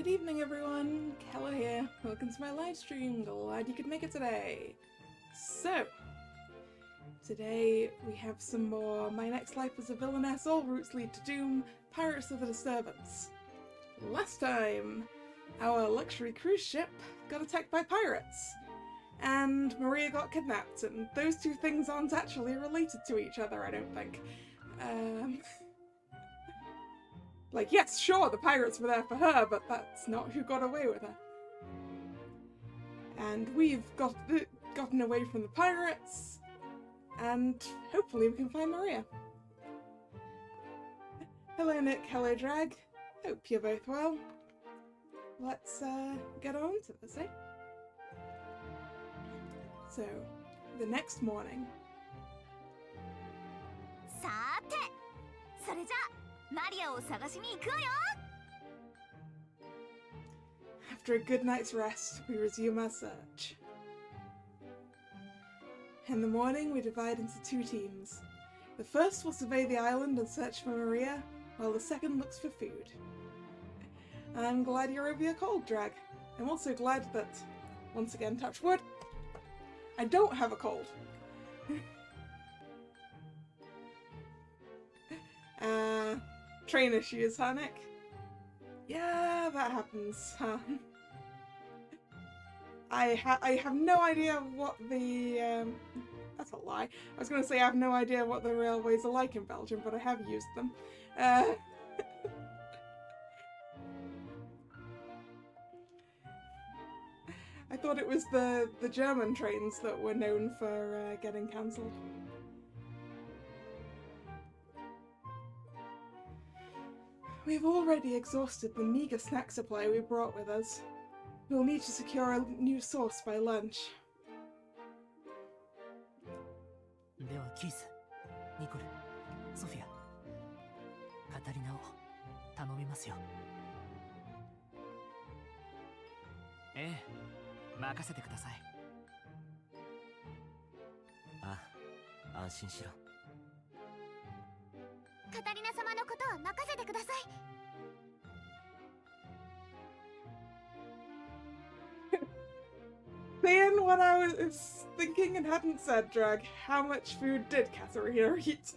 Good evening, everyone. Kalla here. Welcome to my live stream. Glad you could make it today. So, today we have some more My Next Life as a Villainess, All Routes Lead to Doom, Pirates of the Disturbance. Last time, our luxury cruise ship got attacked by pirates, and Maria got kidnapped, and those two things aren't actually related to each other, I don't think. Like, yes, sure, the pirates were there for her, but that's not who got away with her. And we've gotten away from the pirates, and hopefully we can find Maria. Hello Nick, hello Drag. Hope you're both well. Let's get on to this, eh? So, the next morning. After a good night's rest, we resume our search. In the morning, we divide into two teams. The first will survey the island and search for Maria, while the second looks for food. I'm glad you're over your cold, Drag. I'm also glad that, once again, touch wood, I don't have a cold. Train issues, huh, Nick? Yeah, that happens, huh? I have no idea what the, that's a lie. I was going to say I have no idea what the railways are like in Belgium, but I have used them. I thought it was the German trains that were known for getting cancelled. We've already exhausted the meagre snack supply we brought with us. We'll need to secure a new source by lunch. Saying what I was thinking and hadn't said, Drag, how much food did Katarina eat?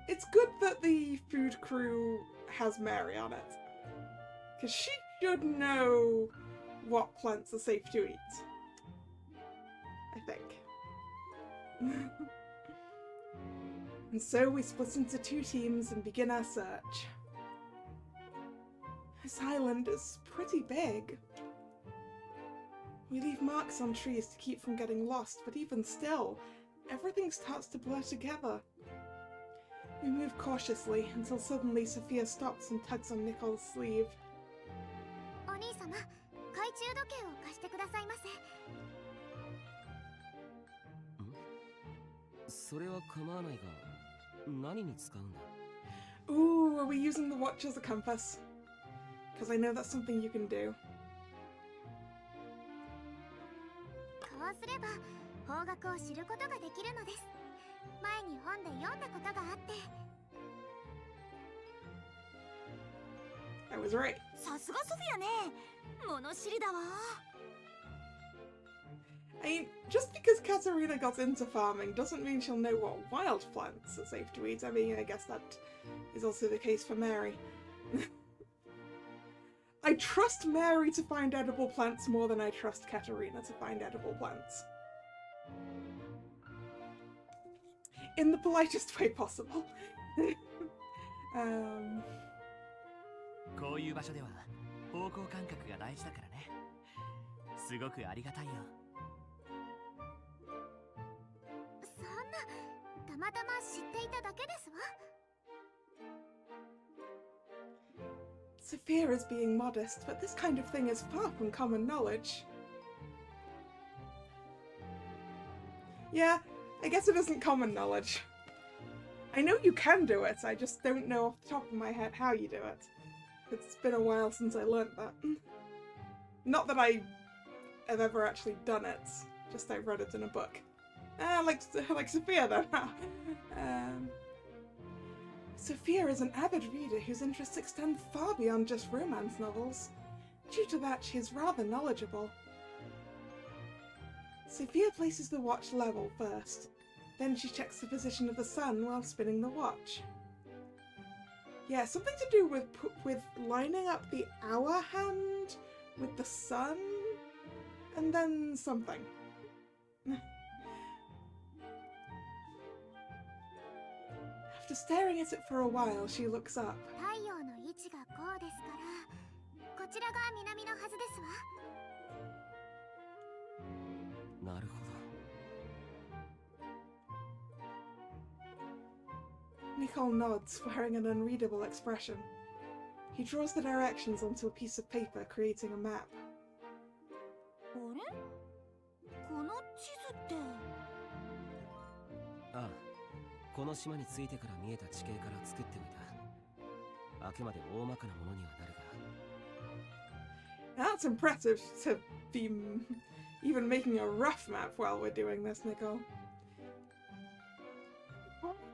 It's good that the food crew has Mary on it, because she should know what plants are safe to eat, I think. And so we split into two teams and begin our search. This island is pretty big. We leave marks on trees to keep from getting lost, but even still, everything starts to blur together. We move cautiously until suddenly Sophia stops and tugs on Nicole's sleeve. Ooh, are we using the watch as a compass? Because I know that's something you can do. I was right. I mean, just because Katarina got into farming doesn't mean she'll know what wild plants are safe to eat. I mean, I guess that is also the case for Mary. I trust Mary to find edible plants more than I trust Katarina to find edible plants. In the politest way possible. Sophia is being modest, but this kind of thing is far from common knowledge. Yeah, I guess it isn't common knowledge. I know you can do it, I just don't know off the top of my head how you do it. It's been a while since I learnt that. Not that I have ever actually done it, just I read it in a book. Like Sophia then. Sophia is an avid reader whose interests extend far beyond just romance novels. Due to that, she is rather knowledgeable. Sophia places the watch level first. Then she checks the position of the sun while spinning the watch. Yeah, something to do with lining up the hour hand with the sun, and then something. After staring at it for a while, she looks up. Nicole nods, wearing an unreadable expression. He draws the directions onto a piece of paper, creating a map. That's impressive to be even making a rough map while we're doing this, Nicole.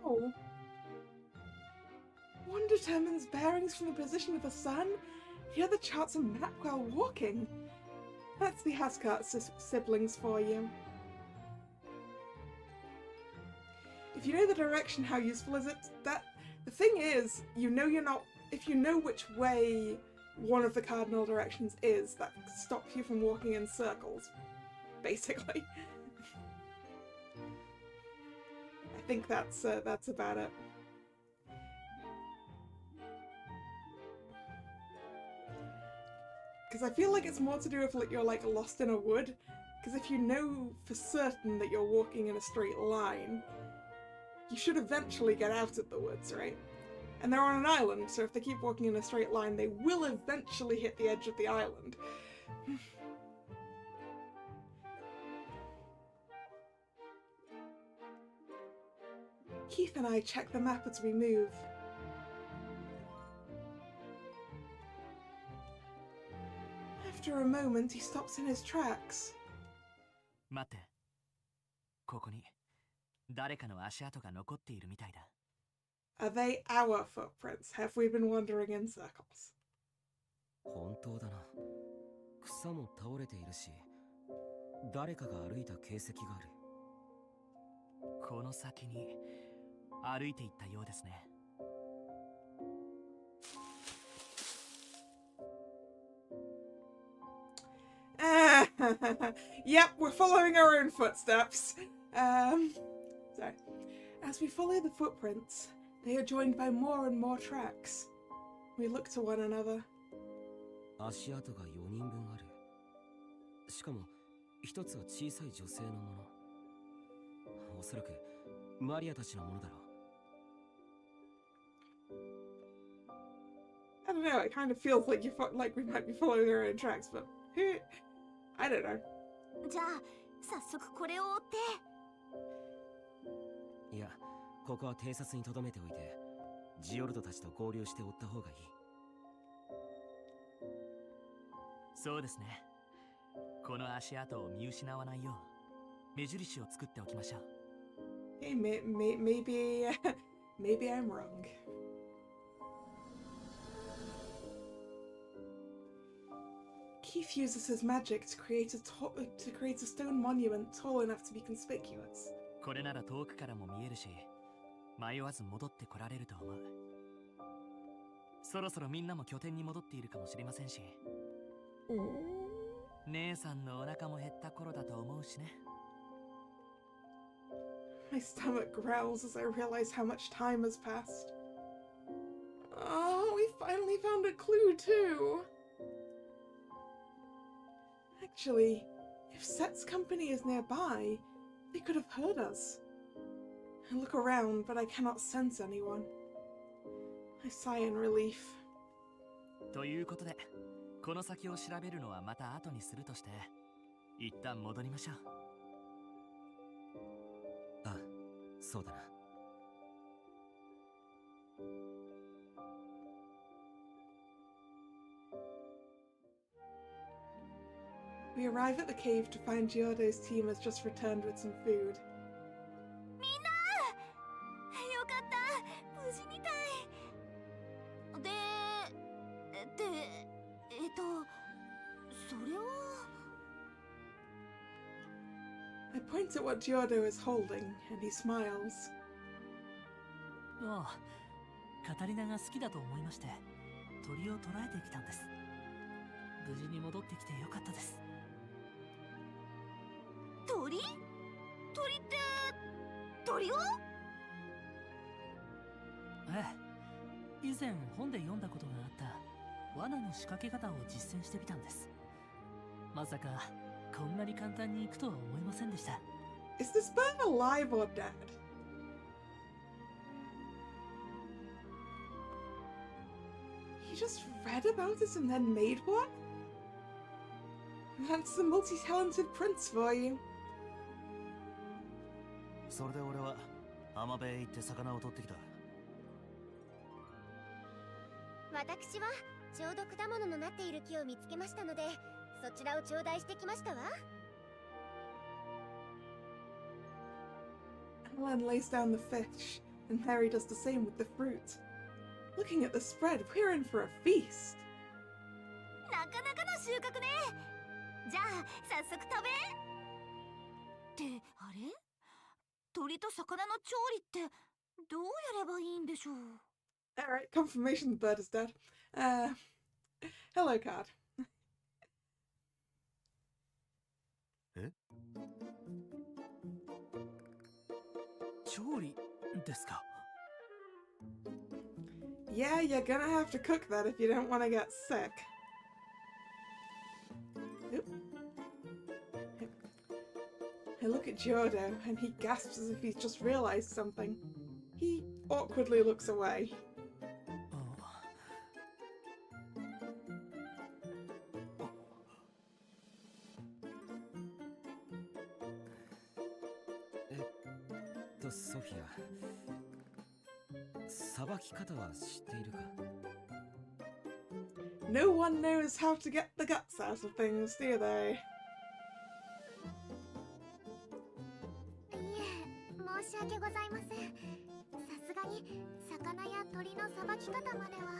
Oh. One determines bearings from the position of the sun, the other charts a map while walking. That's the Hascart siblings for you. If you know the direction, how useful is it? The thing is, if you know which way one of the cardinal directions is, that stops you from walking in circles, basically. I think that's about it. Because I feel like it's more to do with you're like lost in a wood. Because if you know for certain that you're walking in a straight line, you should eventually get out of the woods, right? And they're on an island, so if they keep walking in a straight line, they will eventually hit the edge of the island. Keith and I check the map as we move. After a moment, he stops in his tracks. Are they our footprints? Have we been wandering in circles? Yep, we're following our own footsteps. Sorry. As we follow the footprints, they are joined by more and more tracks. We look to one another. I don't know, it kind of feels like we might be following our own tracks, but who? I don't know. Hey, maybe I'm wrong. Keith uses his magic to create a stone monument tall enough to be conspicuous. My stomach growls as I realize how much time has passed. Oh, we finally found a clue too! Actually, if Set's company is nearby, they could have heard us. I look around, but I cannot sense anyone. I sigh in relief. We arrive at the cave to find Giordo's team has just returned with some food. みんなよかった無事みたいそれは I point at what Giordo is holding, and he smiles. ああ、カタリナが好きだと思いまして鳥を捕らえてきたんです。無事に戻ってきてよかったです。鳥って鳥を？ええ、以前本で読んだことがあった罠の仕掛け方を実践してみたんです。まさかこんなに簡単にいくとは思いませんでした。 Is this bird alive or dead? He just read about it and then made one? That's the multi-talented prince for you. それで俺は浜辺へ行って魚を取ってきた。私はちょうど果物のなっている木を見つけましたので、そちらを頂戴してきましたわ。Alan lays down the fish, and Harry does the same with the fruit. Looking at the spread, we're in for a feast. なかなかの収穫ね。じゃあ早速食べ。ってあれ？鳥と魚の調理ってどうやればいいんでしょう。 Alright, confirmation the bird is dead. Hello, card. え？調理ですか？ Yeah, you're gonna have to cook that if you don't want to get sick. Oop. I look at Giordo, and he gasps as if he's just realised something. He awkwardly looks away. ソフィア、さばき方は知っているか？ No one knows how to get the guts out of things, do they? いえ、申し訳ございません。さすがに魚や鳥のさばき方までは。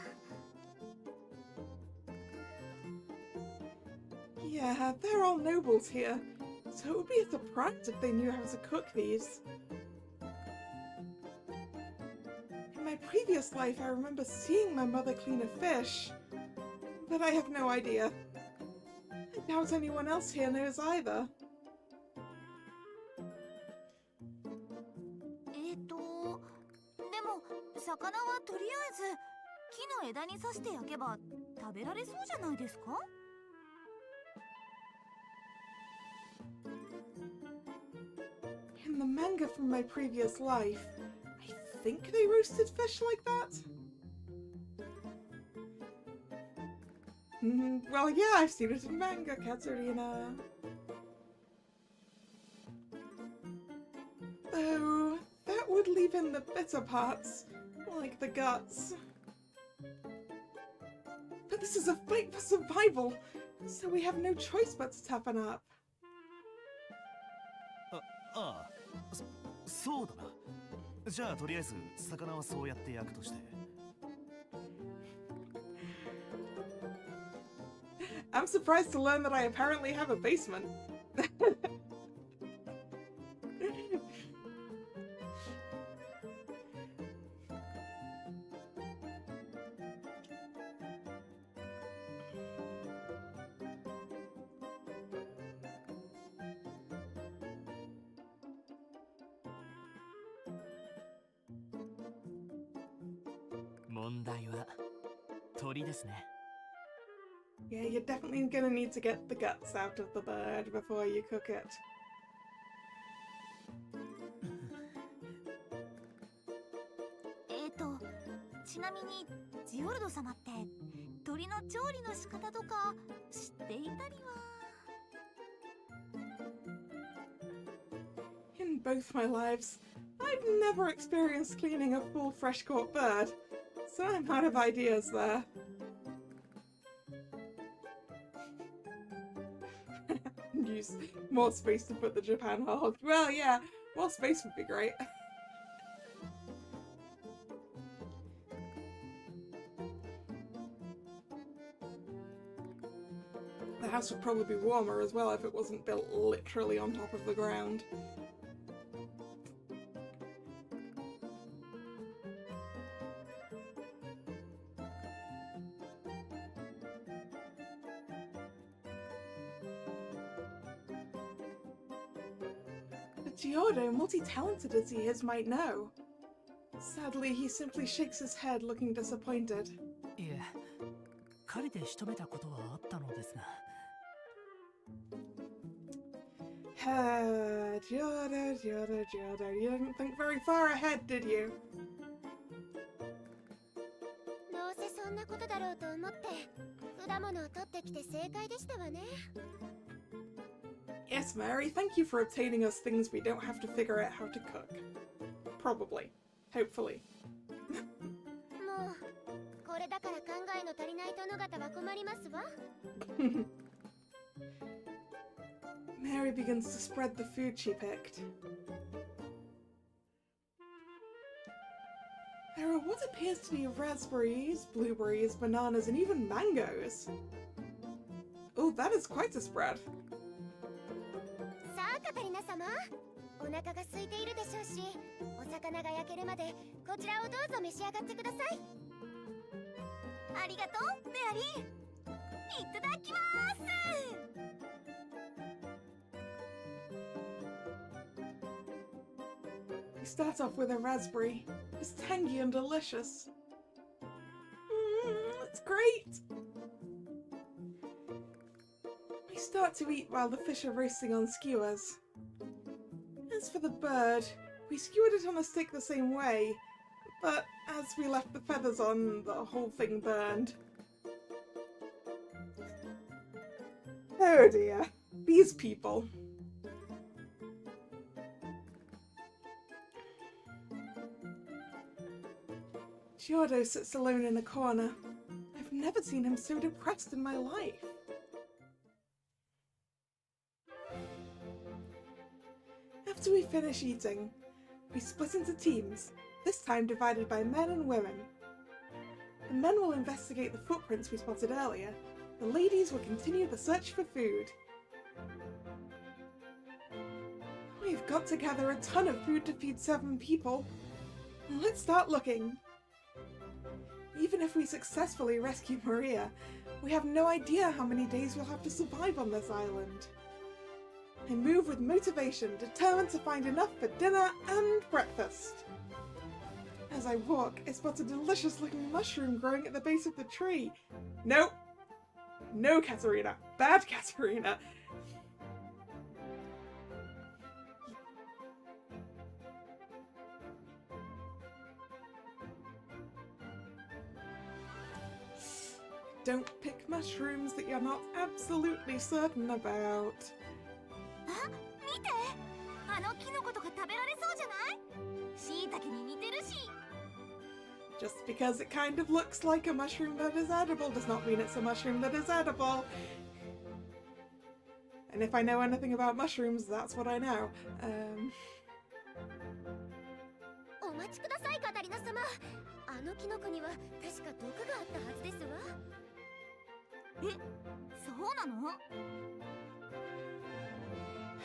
Yeah, they're all nobles here, so it would be a surprise if they knew how to cook these. In my previous life, I remember seeing my mother clean a fish, but I have no idea. I doubt anyone else here knows either. でも魚はとりあえず木の枝に刺して焼けば食べられそうじゃないですか？ In the manga from my previous life, I think they roasted fish like that. Well, yeah, I've seen it in manga, Katarina. Though, that would leave in the bitter parts, like the guts. But this is a fight for survival, so we have no choice but to toughen up. ああ、そうだな。じゃあとりあえず魚はそうやって焼くとして。I'm surprised to learn that I apparently have a basement. Yeah, you're definitely gonna need to get the guts out of the bird before you cook it. ちなみにジオルド様って鳥の調理の仕方とか知っていたりは。 In both my lives, I've never experienced cleaning a full fresh-caught bird, so I'm out of ideas there. Use more space to put the Japan hole. Well, yeah, more space would be great. The house would probably be warmer as well if it wasn't built literally on top of the ground. But Giordo, multi-talented as he is, might know. Sadly, he simply shakes his head, looking disappointed. いえ、狩りで仕留めたことはあったのですが。Giordo, you didn't think very far ahead, did you? どうせそんなことだろうと思って果物を取ってきて正解でしたわね。 Yes, Mary, thank you for obtaining us things we don't have to figure out how to cook. Probably. Hopefully. もうこれだから考えの足りない殿方は困りますわ。Mary begins to spread the food she picked. There are what appears to be raspberries, blueberries, bananas, and even mangoes. Oh, that is quite a spread. さあカタリナ様、お腹が空いているでしょうし、お魚が焼けるまでこちらをどうぞ召し上がってください。ありがとう、メアリー。いただきます。 We start off with a raspberry. It's tangy and delicious. It's great! We start to eat while the fish are roasting on skewers. As for the bird, we skewered it on a stick the same way, but as we left the feathers on, the whole thing burned. Oh dear, these people. Giordo sits alone in a corner. I've never seen him so depressed in my life. After we finish eating, we split into teams, this time divided by men and women. The men will investigate the footprints we spotted earlier. The ladies will continue the search for food. We've got to gather a ton of food to feed 7 people. Let's start looking. Even if we successfully rescue Maria, we have no idea how many days we'll have to survive on this island. I move with motivation, determined to find enough for dinner and breakfast. As I walk, I spot a delicious-looking mushroom growing at the base of the tree. Nope. No, Katerina. Bad Katerina. Don't pick mushrooms that you're not absolutely certain about. あ、見て、あのキノコとか食べられそうじゃない？椎茸に似てるし。 Just because it kind of looks like a mushroom that is edible does not mean it's a mushroom that is edible. And if I know anything about mushrooms, that's what I know. お待ちください、カタリナ様。あのキノコには確か毒があったはずですわ。え、そうなの？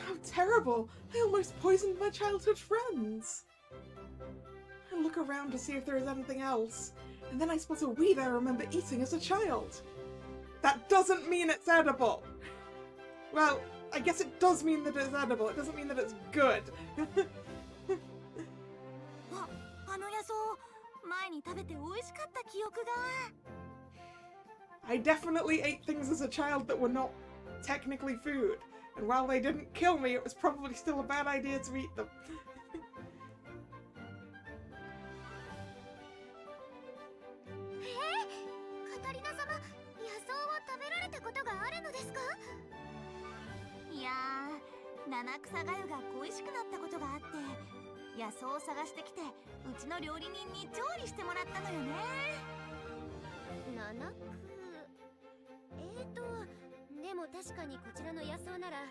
How terrible! I almost poisoned my childhood friends! I look around to see if there is anything else, and then I spot a weed I remember eating as a child. That doesn't mean it's edible! Well, I guess it does mean that it's edible, it doesn't mean that it's good. あの野草、前に食べて美味しかった記憶が。 I definitely ate things as a child that were not technically food. And while they didn't kill me, it was probably still a bad idea to eat them. カタリナ様、野草を食べられたことがあるのですか？いやー、七草がゆが恋しくなったことがあって、野草を探してきて、うちの料理人に調理してもらったのよね。七草。ででも確かにこちらの野草なら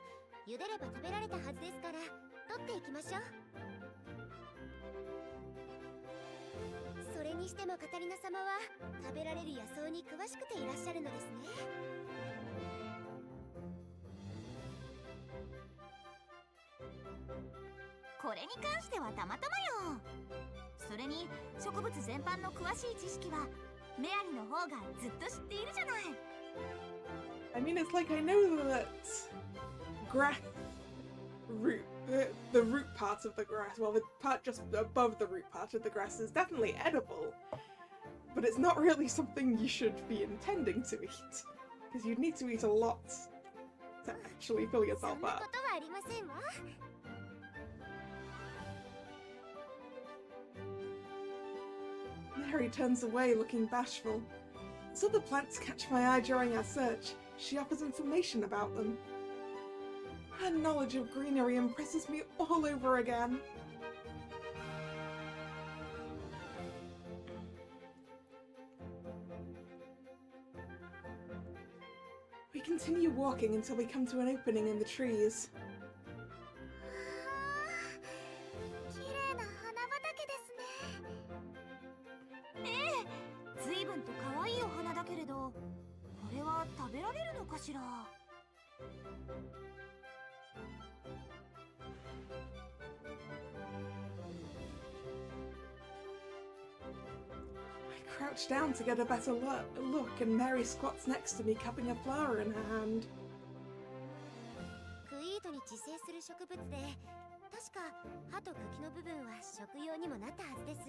茹でれば食べられたはずですから取っていきましょう。それにしてもカタリナ様は食べられる野草に詳しくていらっしゃるのですね。これに関してはたまたまよ。それに植物全般の詳しい知識はメアリの方がずっと知っているじゃない。 I mean, it's like I know that grass root, the root part of the grass, well, the part just above the root part of the grass is definitely edible, but it's not really something you should be intending to eat, because you'd need to eat a lot to actually fill そ yourself んなこ up. とはありませんわ。Mary turns away, looking bashful. As other plants catch my eye during our search, she offers information about them. Her knowledge of greenery impresses me all over again. We continue walking until we come to an opening in the trees. 綺麗な花畑ですね。ええ、随分と可愛いお花だけれど、これは食べられるのかしら。I crouch down to get a better look, and Mary squats next to me, cupping a flower in her hand. クイートに自生する植物で、確か葉と茎の部分は食用にもなったはずです。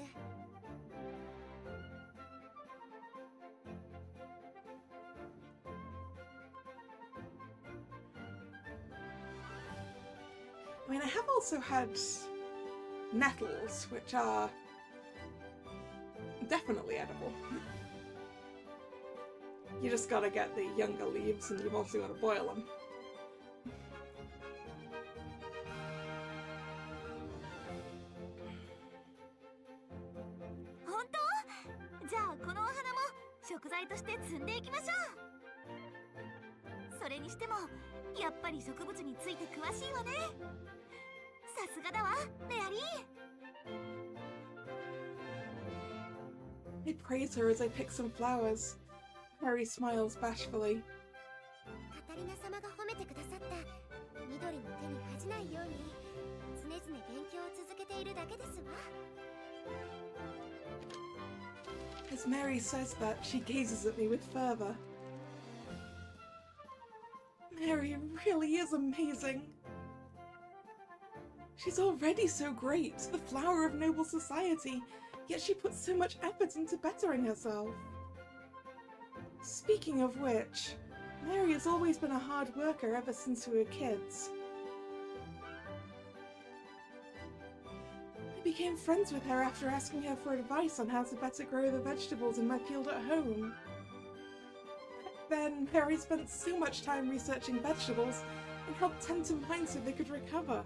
I mean, I have also had nettles, which are definitely edible. You just gotta get the younger leaves, and you've also gotta boil them. 本当？じゃあこのお花も食材として摘んでいきましょう。それにしてもやっぱり植物について詳しいわね。さすがだわ、メアリー。 I praise her as I pick some flowers. Mary smiles bashfully. カタリナ様が褒めてくださった緑の手に恥じないように常々勉強を続けているだけですわ。 As Mary says that, she gazes at me with fervor. Mary really is amazing. She's already so great, the flower of noble society, yet she puts so much effort into bettering herself. Speaking of which, Mary has always been a hard worker ever since we were kids. I became friends with her after asking her for advice on how to better grow the vegetables in my field at home. Then, Mary spent so much time researching vegetables and helped tend to mine so they could recover.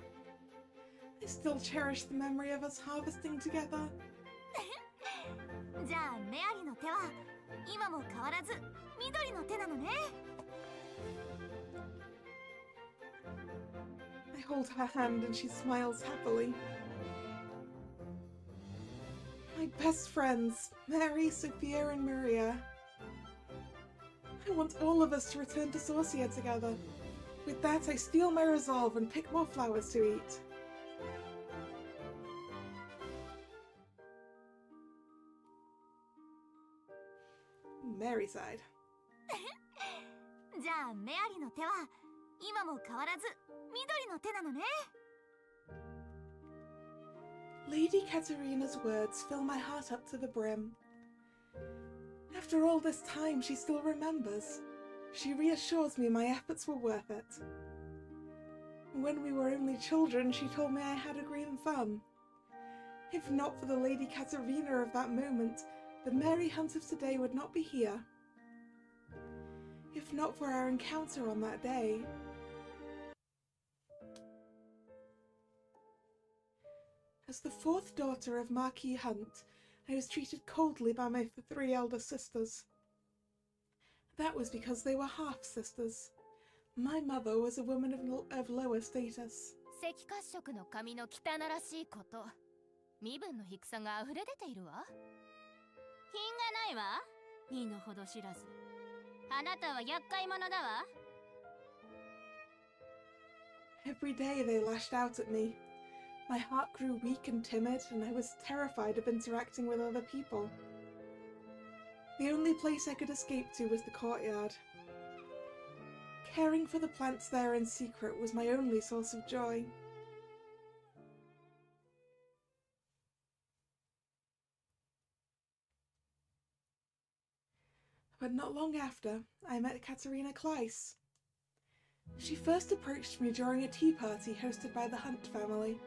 I still cherish the memory of us harvesting together. じゃあメアリの手は今も変わらず緑の手なのね。 I hold her hand and she smiles happily. My best friends, Mary, Sophia and Maria. I want all of us to return to Sorcia together. With that, I steel my resolve and pick more flowers to eat. Mary sighed. じゃあメアリの手は今も変わらず緑の手なのね。 Lady Katerina's words fill my heart up to the brim. After all this time, she still remembers. She reassures me my efforts were worth it. When we were only children, she told me I had a green thumb. If not for the Lady Katerina of that moment, the Mary Hunt of today would not be here. If not for our encounter on that day. As the fourth daughter of Marquis Hunt, I was treated coldly by my three elder sisters. That was because they were half-sisters. My mother was a woman of lower status. 赤褐色の髪の汚らしいこと、身分の低さが溢れ出ているわ。品がないわ、身の程知らず。あなたは厄介者だわ。Every day they lashed out at me. My heart grew weak and timid, and I was terrified of interacting with other people. The only place I could escape to was the courtyard. Caring for the plants there in secret was my only source of joy. But not long after, I met Katerina Kleiss. She first approached me during a tea party hosted by the Hunt family.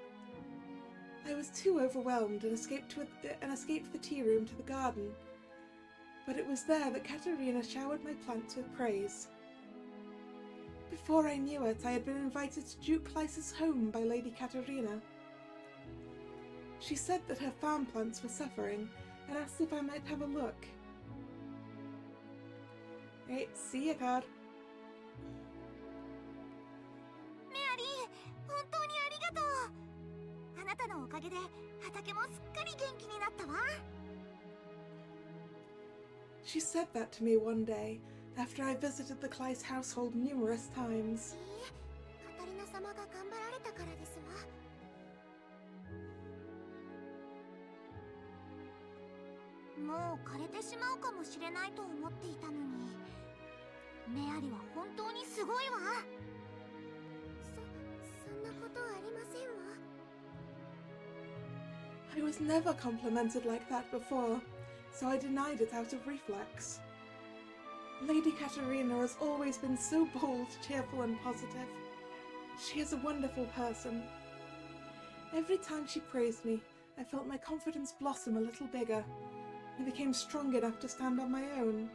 I was too overwhelmed and escaped the tea room to the garden, but it was there that Katerina showered my plants with praise. Before I knew it, I had been invited to Duke Kleiss's home by Lady Katerina. She said that her farm plants were suffering and asked if I might have a look. Right, see ya, card. メアリー、本当にありがとう。あなたのおかげで畑もすっかり元気になったわ。She said that to me one day, after I visited the Kleiss household numerous times. カタリナ様が頑張られたからですわ。もう枯れてしまうかもしれないと思っていたのに、メアリは本当にすごいわ。そんなことありませんわ。I was never complimented like that before, so I denied it out of reflex. Lady Katerina has always been so bold, cheerful and positive. She is a wonderful person. Every time she praised me, I felt my confidence blossom a little bigger. I became strong enough to stand on my own.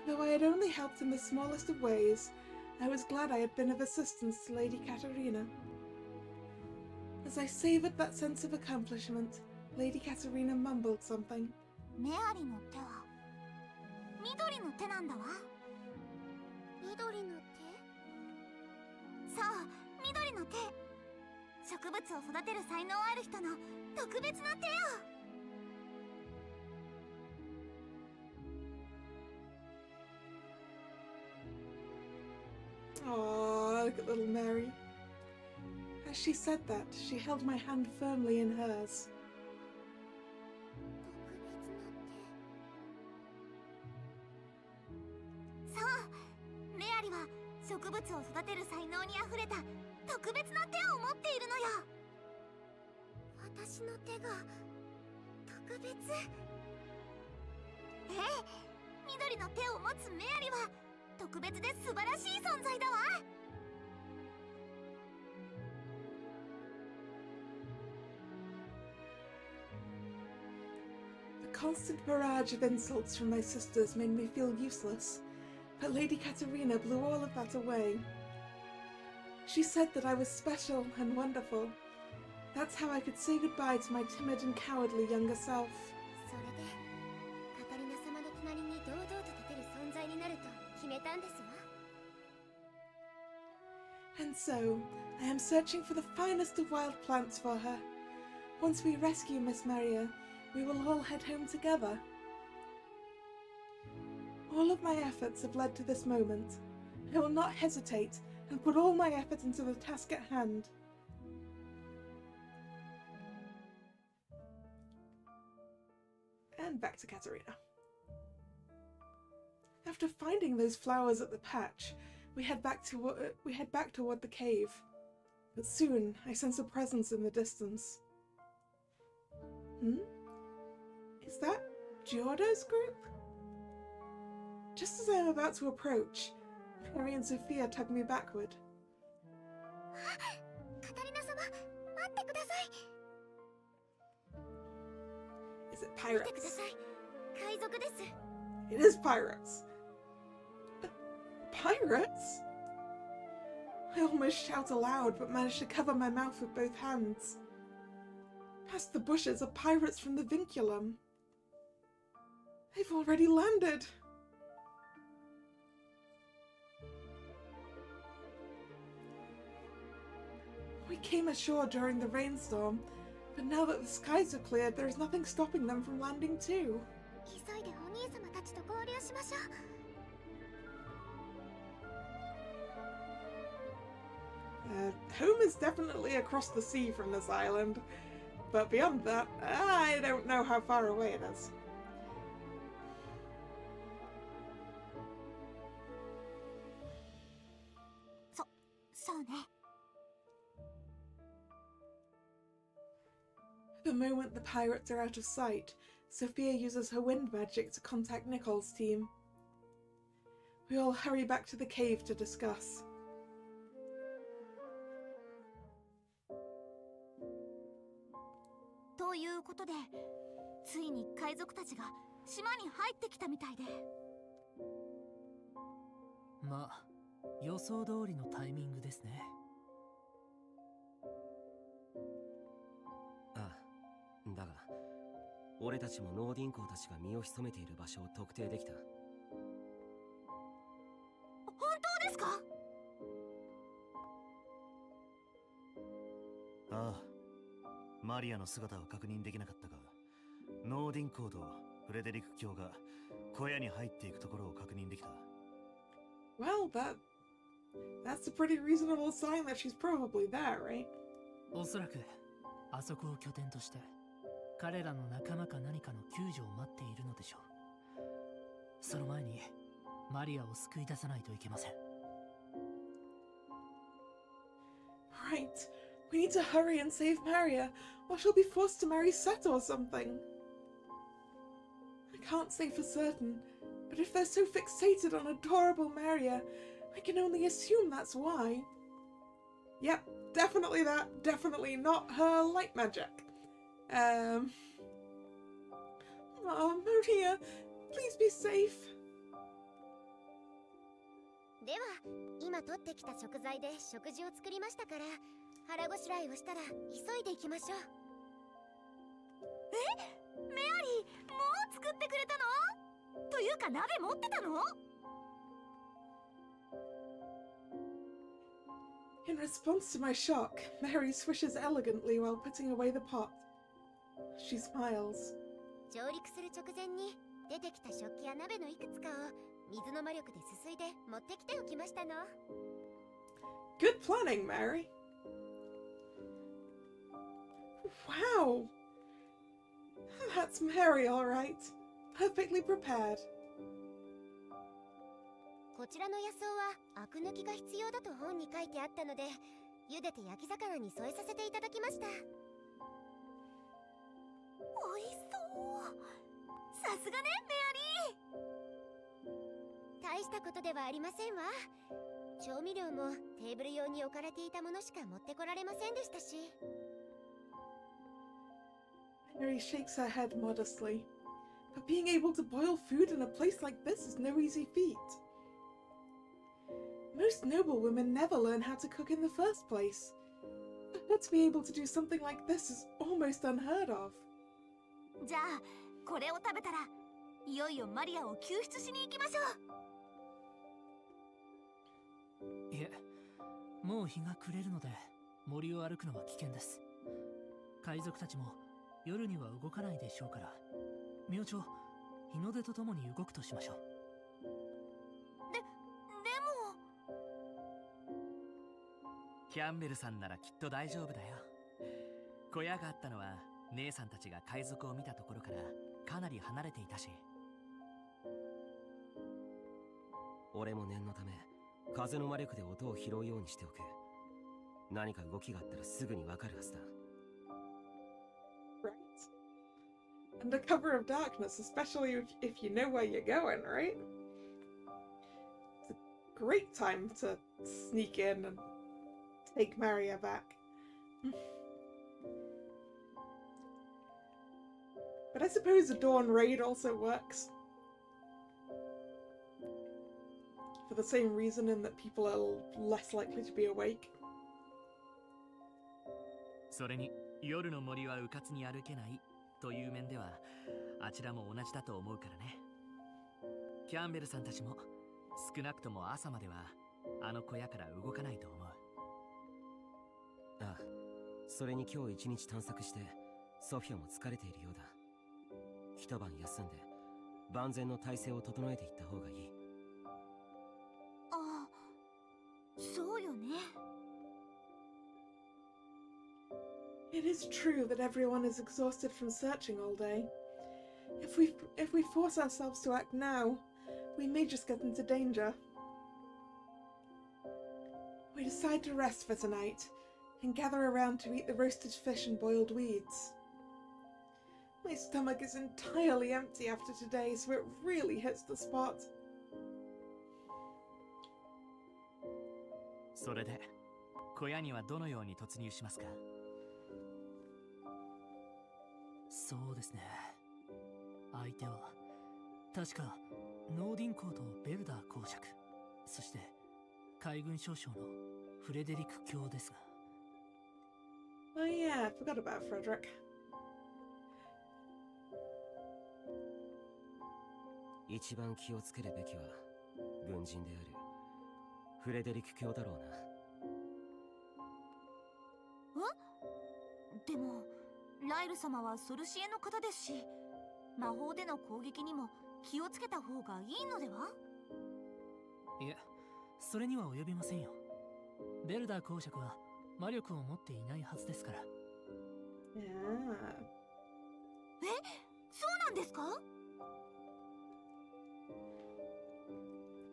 Though I had only helped in the smallest of ways, I was glad I had been of assistance to Lady Katerina. As I savoured that sense of accomplishment, Lady Katerina mumbled something. メアリの手は緑の手なんだわ。緑の手？そう、緑の手。植物を育てる才能ある人の特別な手よ。Aww, look at little Mary. As she said that, she held my hand firmly in hers. そう、メアリは植物を育てる才能にあふれた特別な手を持っているのよ。私の手が特別？ええ、緑の手を持つメアリは特別で素晴らしい存在だわ。The constant barrage of insults from my sisters made me feel useless, but Lady Katerina blew all of that away. She said that I was special and wonderful. That's how I could say goodbye to my timid and cowardly younger self. それでカタリナ様の隣に堂々と立てる存在になると決めたんですわ。And so, I am searching for the finest of wild plants for her. Once we rescue Miss Maria, we will all head home together. All of my efforts have led to this moment. I will not hesitate and put all my effort into the task at hand. And back to Katerina. After finding those flowers at the patch, we head back toward the cave. But soon, I sense a presence in the distance. Is that Giordo's group? Just as I am about to approach, Mary and Sophia tug me backward. カタリナ様、待ってください。 Is it 見てくだ pirates? さい。海賊です。 It is pirates! Pirates? I almost shout aloud, but manage to cover my mouth with both hands. Past the bushes are pirates from the Vinculum. They've already landed! came ashore during the rainstorm, but now that the skies are cleared, there is nothing stopping them from landing too. 急いでお兄様たちと合流しましょう。 Home is definitely across the sea from this island, but beyond that, I don't know how far away it is.そうね。 The moment the pirates are out of sight, Sophia uses her wind magic to contact Nicole's team. We all hurry back to the cave to discuss. ということで、ついに海賊たちが島に入ってきたみたいで。まあ予想通りのタイミングですね。ああ、だが俺たちもノーディン公たちが身を潜めている場所を特定できた。本当ですか？ああ、マリアの姿を確認できなかったが、ノーディン公とフレデリック卿が小屋に入っていくところを確認できた。Well, that's a pretty reasonable sign that she's probably there, right? おそらくあそこを拠点として彼らの仲間か何かの救助を待っているのでしょう。その前にマリアを救い出さないといけません。 Right. We need to hurry and save Maria, or she'll be forced to marry Seth or something. I can't say for certain, but if they're so fixated on adorable Maria, I can only assume that's why. Yep, definitely that. Definitely not her light magic. Oh, Maria, please be safe. では、今取ってきた食材で食事を作りましたから、腹ごしらえをしたら急いで行きましょう。え？メアリー、もう作ってくれたの？というか鍋持ってたの？ In response to my shock, Mary swishes elegantly while putting away the pot. She smiles. 上陸する直前に出てきた食器や鍋のいくつかを水の魔力ですすいで持ってきておきましたの。 Good planning, Mary. Wow. That's Mary, all right. Perfectly prepared. こちらの野草はアク抜きが必要だと本に書いてあったので、茹でて焼き魚に添えさせていただきました。おいしそう。さすがね、メアリー。大したことではありませんわ。調味料もテーブル用に置かれていたものしか持ってこられませんでしたし。 Mary shakes her head modestly. But being able to boil food in a place like this is no easy feat. Most noble women never learn how to cook in the first place. For her to be able to do something like this is almost unheard of. じゃあ、これを食べたら、いよいよマリアを救出しに行きましょう。いえ、もう日が暮れるので森を歩くのは危険です。海賊たちも夜には動かないでしょうから、明朝日の出とともに動くとしましょう。でもキャンベルさんならきっと大丈夫だよ。小屋があったのは姉さんたちが海賊を見たところからかなり離れていたし、俺も念のため風の魔力で音を拾うようにしておく。何か動きがあったらすぐにわかるはずだ。 Right. Under cover of darkness, especially if you know where you're going, right? It's a great time to sneak in and take Maria back. But I suppose a dawn raid also works. For the same reason in that people are less likely to be awake. それに夜の森は迂闊に歩けないという面ではあちらも同じだと思うからね。キャンベルさんたちも少なくとも朝まではあの小屋から動かないと思う。ああ、それに今日一日探索してソフィアも疲れているようだ。一晩休んで万全の体制を整えていった方がいい。ああ、そうよね。It is true that everyone is exhausted from searching all day. If we force ourselves to act now, we may just get into danger. We decide to rest for tonight and gather around to eat the roasted fish and boiled weeds. My stomach is entirely empty after today, so it really hits the spot. それで小屋にはどのように突入しますか？そうですね。相手は確かノーディン公とベルダー公爵、そして海軍少将のフレデリク卿ですが。Oh yeah, I forgot about Frederick. 一番気をつけるべきは軍人であるフレデリク卿だろうな。でもライル様はソルシエの方ですし、魔法での攻撃にも気をつけた方がいいのでは？いえ、それには及びませんよ。ベルダー公爵は魔力を持っていないはずですから。Yeah. そうなんですか？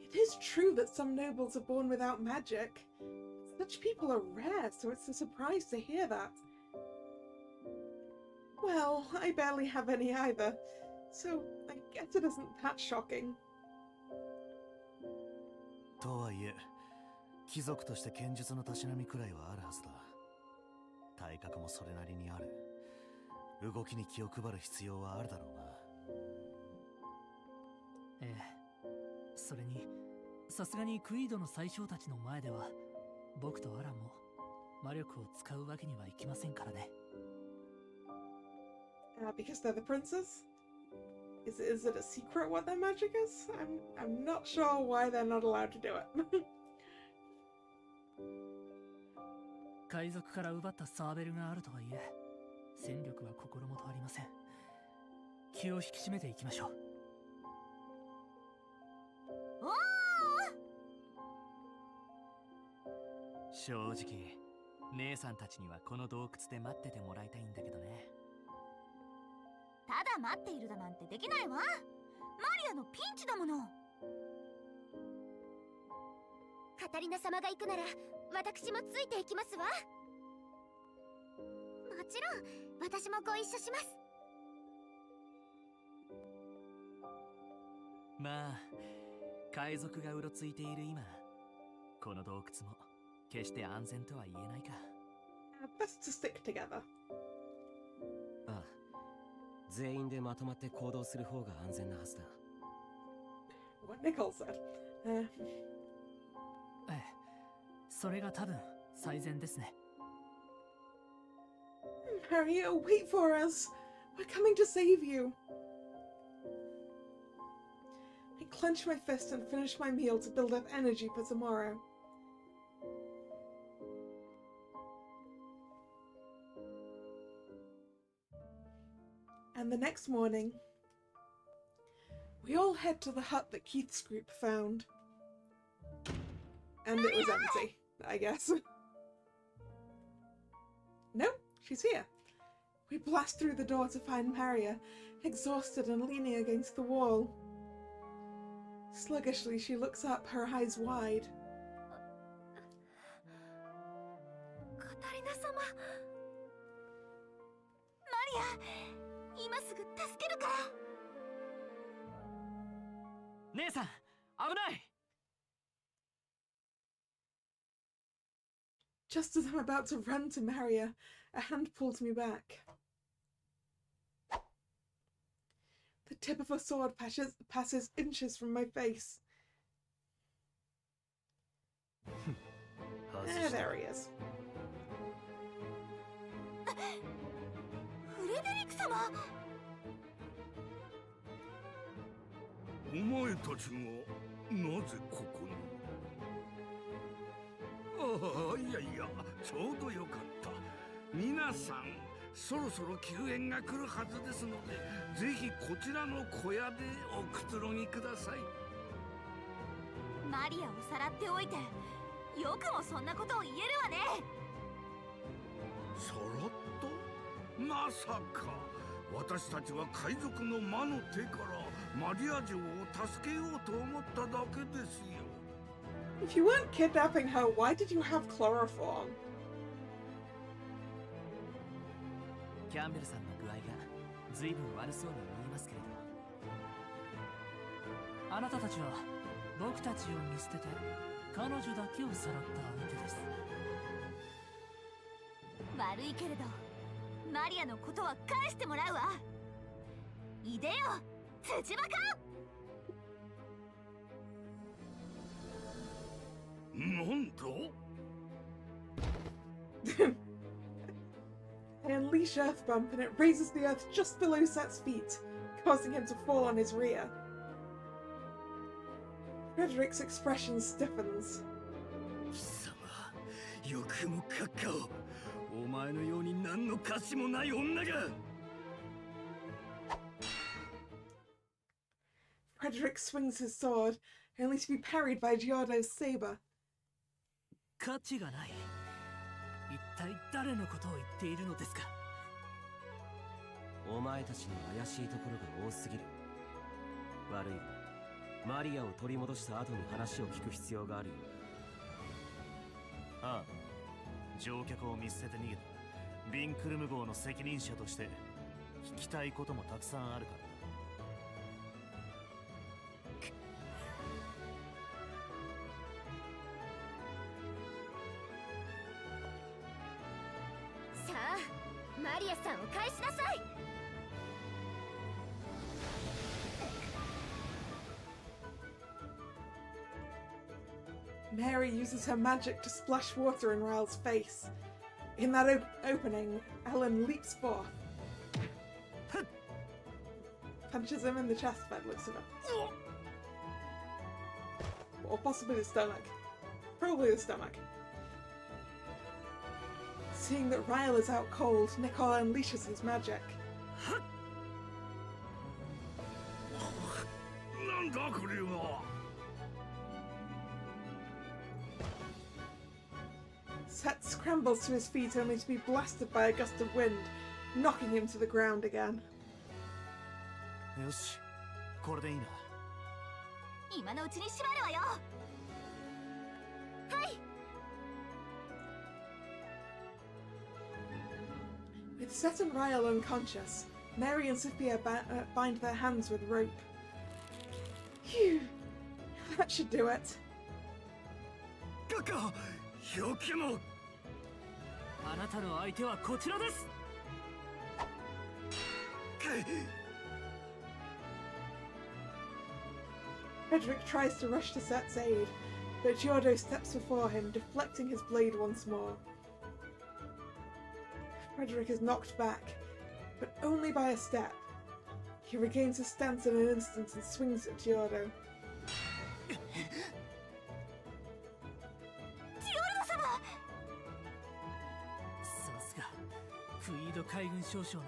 It is true that some nobles are born without magic. Such people are rare, so it's a surprise to hear that. Well, I barely have any either, so I guess it isn't that shocking. とはいえ、貴族として剣術のたしなみくらいはあるはずだ。体格もそれなりにある。動きに気を配る必要はあるだろうな。ええ、それにさすがにクイードの宰相たちの前では僕とアランも魔力を使うわけにはいきませんからね。Because they're the princes? Is it a secret what their magic is? I'm not sure why they're not allowed to do it. 海賊から奪ったサーベルがあるとはいえ、戦力は心もとありません。気を引き締めていきましょう。正直姉さんたちにはこの洞窟で待っててもらいたいんだけどね。ただ待っているだなんてできないわ。マリアのピンチだもの。カタリナ様が行くなら私もついていきますわ。もちろん私もご一緒します。まあ海賊がうろついている今、この洞窟も決して安全とは言えないか。Best to stick together. ああ、全員でまとまって行動する方が安全なはずだ。What Nicole said. ええ、それが多分最善ですね。Mario, wait for us! We're coming to save you! I clench my fist and finish my meal to build up energy for tomorrow. And the next morning, we all head to the hut that Keith's group found. And it was empty, I guess. Nope, she's here. We blast through the door to find Maria, exhausted and leaning against the wall. Sluggishly, she looks up, her eyes wide. カタリナ様。マリア、今すぐ助けるから。姉さん、危ない。Just as I'm about to run to Maria, a hand pulls me back. The tip of a sword passes inches from my face. There he is. フレデリック様。お前たちがなぜここに？ああ、いやいや、ちょうどよかった。皆さんそろそろ救援が来るはずですので、ぜひこちらの小屋でおくつろぎください。マリアをさらっておいてよくもそんなことを言えるわね。そろっとまさか私たちは海賊の魔の手からマリア嬢を助けようと思っただけですよ。 If you weren't kidnapping her, why did you have chloroform? キャンベルさんの具合が随分悪そうに見えますけれど、あなたたちは僕たちを見捨てて彼女だけをさらった相手です。悪いけれどマリアのことは返してもらうわ。いでよ辻バカ。なんとI unleash Earth Bump and it raises the Earth just below Set's feet, causing him to fall on his rear. Frederick's expression stiffens. 貴様、よくも閣下を。お前のように何の価値もない女が。Frederick swings his sword, only to be parried by Giordo's saber. 価値がない。一体誰のことを言っているのですか？お前たちの怪しいところが多すぎる。悪い。マリアを取り戻した後に話を聞く必要があるよ。ああ、乗客を見捨てて逃げたビンクルム号の責任者として聞きたいこともたくさんあるから。さあマリアさんを返しなさい。Mary uses her magic to splash water in Ryle's face. In that opening, Ellen leaps forth, punches him in the chest by the looks of it. Or possibly the stomach. Probably the stomach. Seeing that Ryle is out cold, Nicole unleashes his magic. なんだこれは。Set scrambles to his feet only to be blasted by a gust of wind, knocking him to the ground again. よし、これでいいな。今のうちに縛るわよ。はい。 With Set and Ryle unconscious, Mary and Sophia bind their hands with rope. Phew! That should do it. 閣下、よくも。あなたの相手はこちらです。Frederick tries to rush to Set's aid, but Giordo steps before him, deflecting his blade once more. Frederick is knocked back, but only by a step. He regains his stance in an instant and swings at Giordo. さすがフィード海軍少将の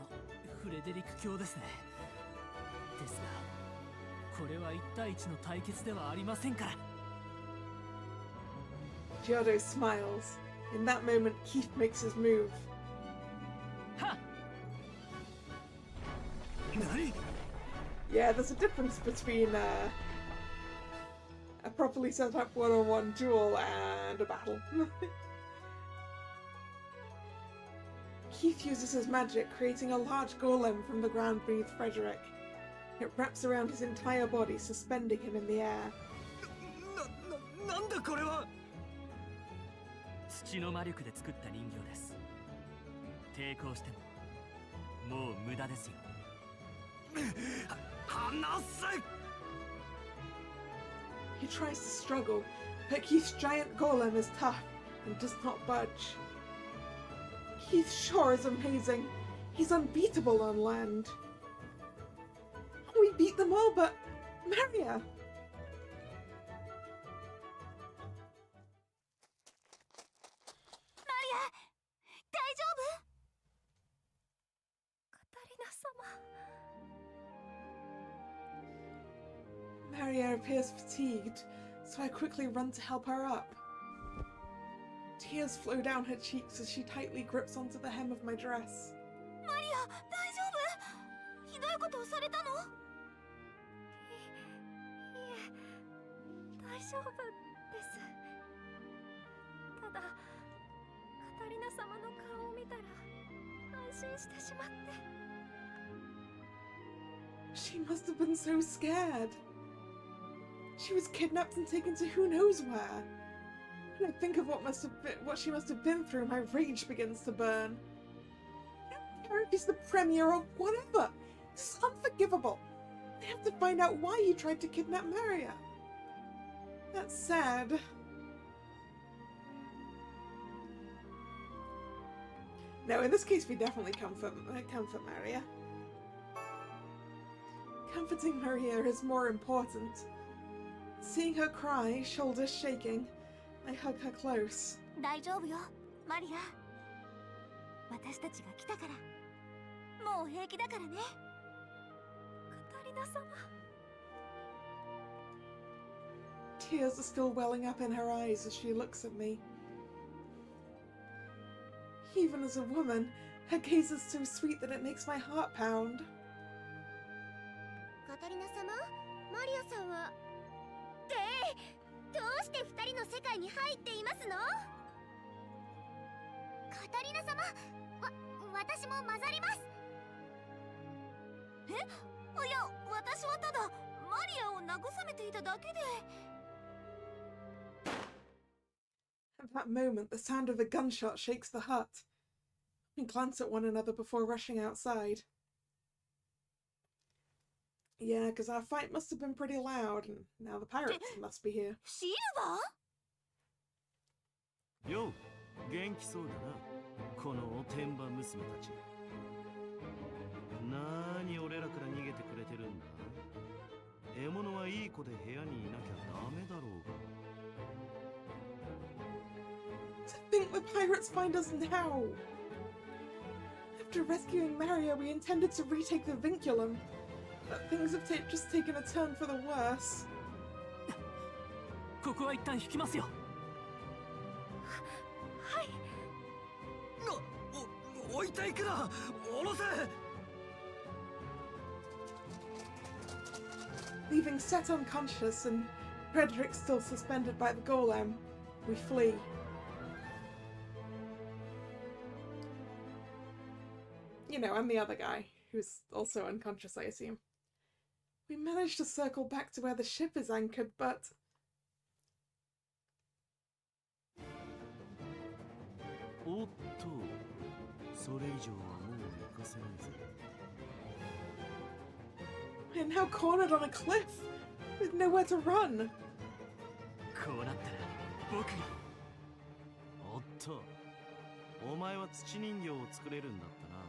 フレデリック卿ですね。ですがこれは1対1の対決ではありませんから。 Giordo smiles. In that moment, Keith makes his move. はっ。何？ Yeah, there's a difference between a properly set up one-on-one duel and a battle. Keith uses his magic, creating a large golem from the ground beneath Frederick. It wraps around his entire body, suspending him in the air. なんだこれは。土の魔力で作った人形です。抵抗してももう無駄ですよ。離せ。 He tries to struggle, but Keith's giant golem is tough and does not budge. Keith sure is amazing. He's unbeatable on land. We beat them all, but Maria! マリア、大丈夫？ Maria appears fatigued, so I quickly run to help her up. Tears flow down her cheeks as she tightly grips onto the hem of my dress. マリア、大丈夫？ひどいことをされたの？いえ、大丈夫です。ただ、カタリナ様の顔を見たら安心してしまって。She must have been so scared. She was kidnapped and taken to who knows where. When I think of what she must have been through, my rage begins to burn. She's the premier of whatever. This is unforgivable. I have to find out why he tried to kidnap Maria. That's sad. No, in this case, we definitely comfort Maria. Comforting Maria is more important. Seeing her cry, shoulders shaking, I hug her close. 大丈夫よ、マリア。私たちが来たから。もう平気だからね。カタリナ様。Tears are still welling up in her eyes as she looks at me. Even as a woman, her gaze is so sweet that it makes my heart pound. カタリナ様、マリアさんはどうして二人の世界に入っていますの？カタリナ様、私も混ざります。え？いや、私はただマリアを慰めていただけで。At that moment, the sound of a gunshot shakes the hut. We glance at one another before rushing outside. Yeah, because our fight must have been pretty loud, and now the pirates must be here. シルバー？よう、元気そうだな、このおてんば娘たち。なーに俺らから逃げてくれてるんだ。獲物はいい子で部屋にいなきゃダメだろうが。To think the pirates find us now! After rescuing Maria, we intended to retake the vinculum. But things have just taken a turn for the worse. ここは一旦引きますよ。はい。置いていくな、下ろせ。Leaving Set unconscious and Frederick still suspended by the golem, we flee. You know, and the other guy, who's also unconscious, I assume. We managed to circle back to where the ship is anchored, but... We're now cornered on a cliff, with nowhere to run. こうなったら僕が。おっと、お前は土人形を作れるんだったな。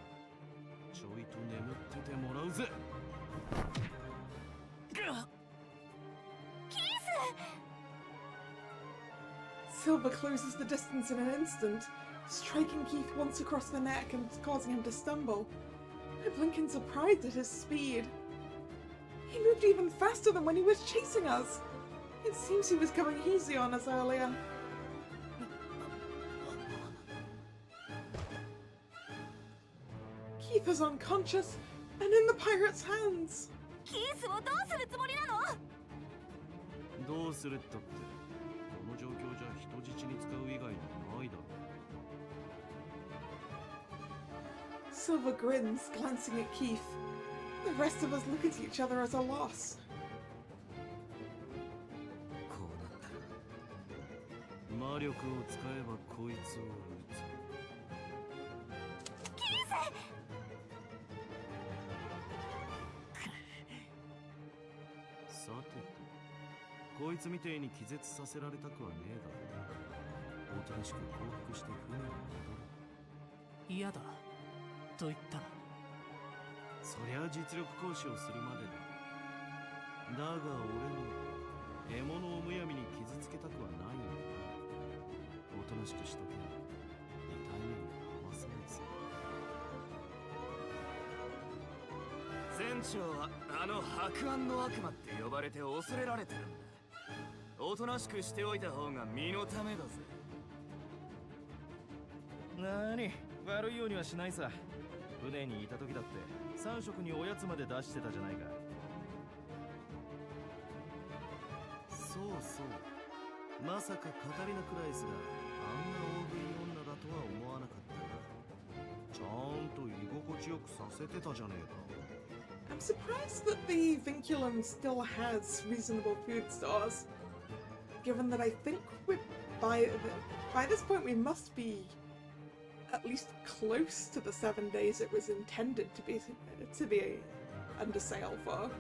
ちょいと眠っててもらうぜ。Silver closes the distance in an instant, striking Keith once across the neck and causing him to stumble. I blink in surprise at his speed. He moved even faster than when he was chasing us. It seems he was going easy on us earlier. Keith is unconscious and in the pirate's hands. キースをどうするつもりなの？どうするったって、この状況じゃ人質に使う以外にないだろう。Silver grins, glancing at Keith. The rest of us look at each other as a loss. こうなったら魔力を使えばこいつを撃つ。キース！さてと、こいつみてえに気絶させられたくはねえだろう。おとなしく降伏して船に戻る。嫌だと言ったら。そりゃ実力行使をするまでだ。だが俺も獲物をむやみに傷つけたくはないんだ。おとなしくしとけば痛い目に合わせないさ。船長はあの白暗の悪魔って呼ばれて恐れられてるんだ。おとなしくしておいた方が身のためだぜ。なに、悪いようにはしないさ。船にいた時だって3食におやつまで出してたじゃないか。そうそう、まさかカタリナ・クライスがあんな大食い女だとは思わなかったが、ちゃんと居心地よくさせてたじゃねえか。I'm surprised that the Vinculum still has reasonable food stores, given that I think by this point we must be at least close to the 7 days it was intended to be under sale for.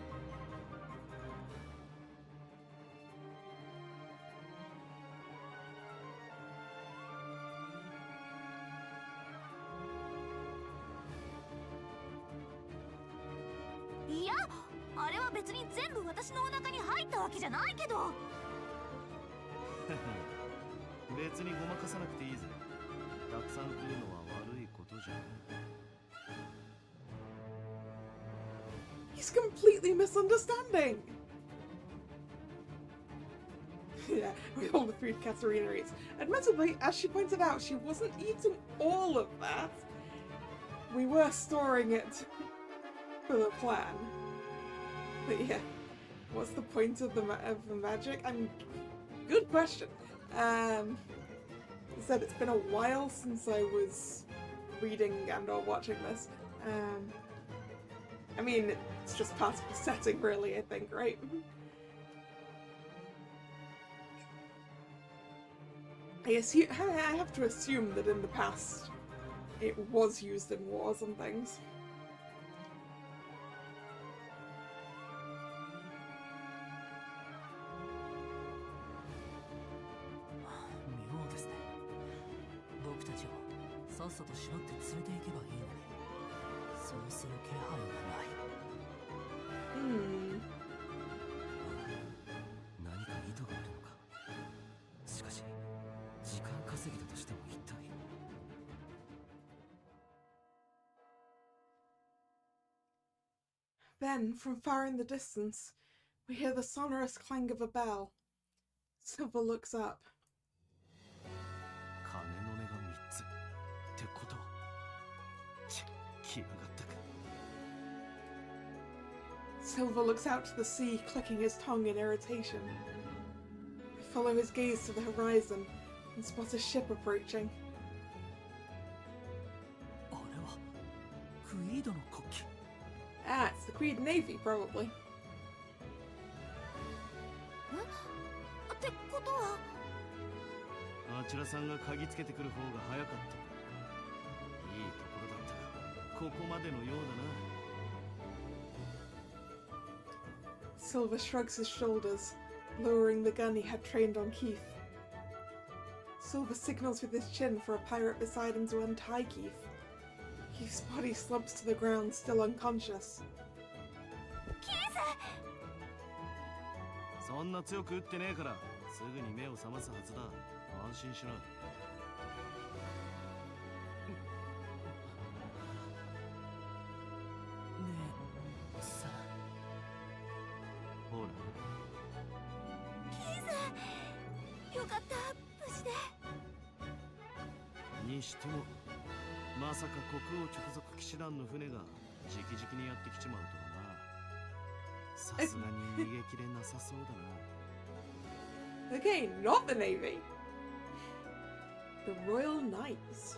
Yeah, あれは別に全部私のお腹に入ったわけじゃないけど。別にごまかさなくていいぜ。たくさん食うのは悪いことじゃん。He's completely misunderstanding! Yeah, with all the food Katerina eats. Admittedly, as she pointed out, she wasn't eating all of that. We were storing it for the plan. But yeah, what's the point of the magic? Good question. Said it's been a while since I was reading and or watching this. I mean, it's just part of the setting, really, I think, right? I have to assume that in the past it was used in wars and things. Hmm. 何か意図があるのか。しかし時間稼ぎだとしても一体。Then, from far in the distance, we hear the sonorous clang of a bell. Silver looks up. 金の値が3つってことは、来やがったか。Silver looks out to the sea, clicking his tongue in irritation. I follow his gaze to the horizon and spot a ship approaching. あれはクイードの国旗。Ah, it's the Creed Navy, probably. ってことは、あちらさんが嗅ぎつけてくる方が早かったか。いいところだったが、ここまでのようだな。Silver shrugs his shoulders, lowering the gun he had trained on Keith. Silver signals with his chin for a pirate beside him to untie Keith. Keith's body slumps to the ground, still unconscious. キース！そんな強く撃ってねえからすぐに目を覚ますはずだ。安心しな。ねえさほら。キース！よかった、無事で。にしてもまさか国王直属騎士団の船が直々にやってきちまうとはな。さすがに逃げきれなさそうだな。 Again, not the Navy. The Royal Knights.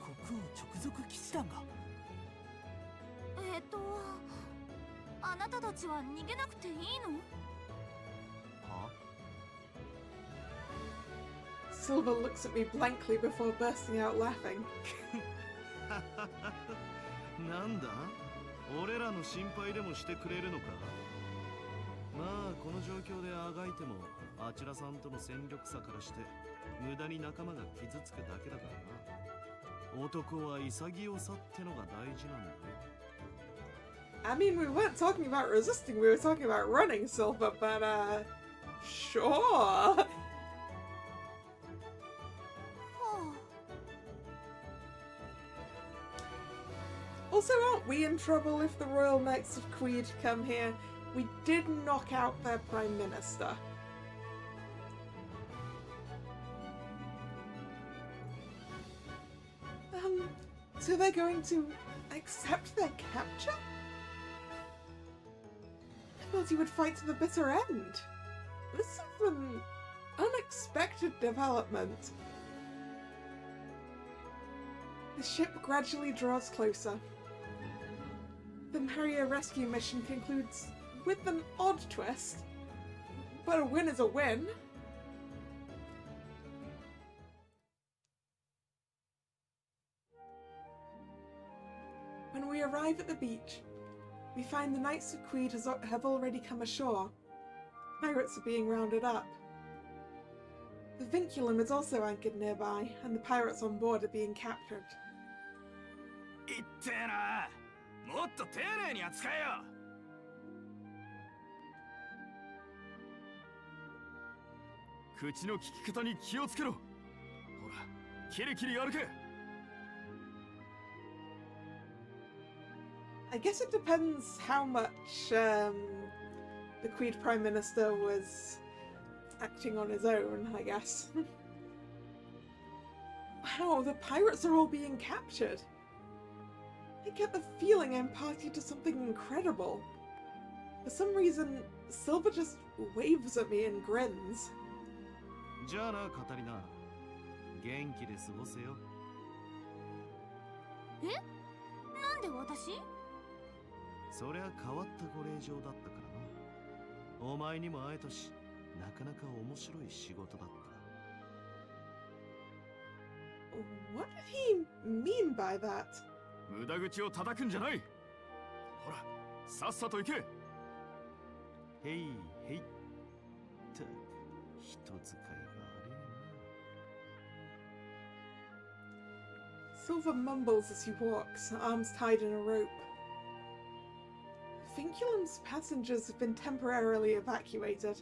国王直属騎士団が。あなたたちは逃げなくていいの？は？ Silver looks at me blankly before bursting out laughing. なんだ？俺らの心配でもしてくれるのか？まあこの状況であがいてもあちらさんとの戦力差からして無駄に仲間が傷つくだけだからな。男は潔さってのが大事なんだよ。I mean, we weren't talking about resisting, we were talking about running, Silver, but, sure. は Also, aren't we in trouble if the Royal Knights of Queed come here? We did knock out their Prime Minister. So they're going to accept their capture? I thought he would fight to the bitter end. This is an unexpected development. The ship gradually draws closer. The Maria rescue mission concludes with an odd twist, but a win is a win. When we arrive at the beach, we find the Knights of Queed have already come ashore. Pirates are being rounded up. The Vinculum is also anchored nearby, and the pirates on board are being captured. いってえな。もっと丁寧に扱えよ。口の利き方に気をつけろ。ほら、キリキリ歩け。I guess it depends how much the Queed Prime Minister was acting on his own, I guess. Wow, the pirates are all being captured. I get the feeling I'm party to something incredible. For some reason, Silver just waves at me and grins. じゃあな、カタリナ。元気で過ごせよ。え？なんで私？そりゃ変わったご令状だったからな。お前にも会えたし、なかなか面白い仕事だった。What did he mean by that? 無駄口を叩くんじゃない。ほら、さっさと行け。へいへい。ったく、人使いがあれやな。 Silver mumbles as he walks, arms tied in a rope. Vinculum's passengers have been temporarily evacuated.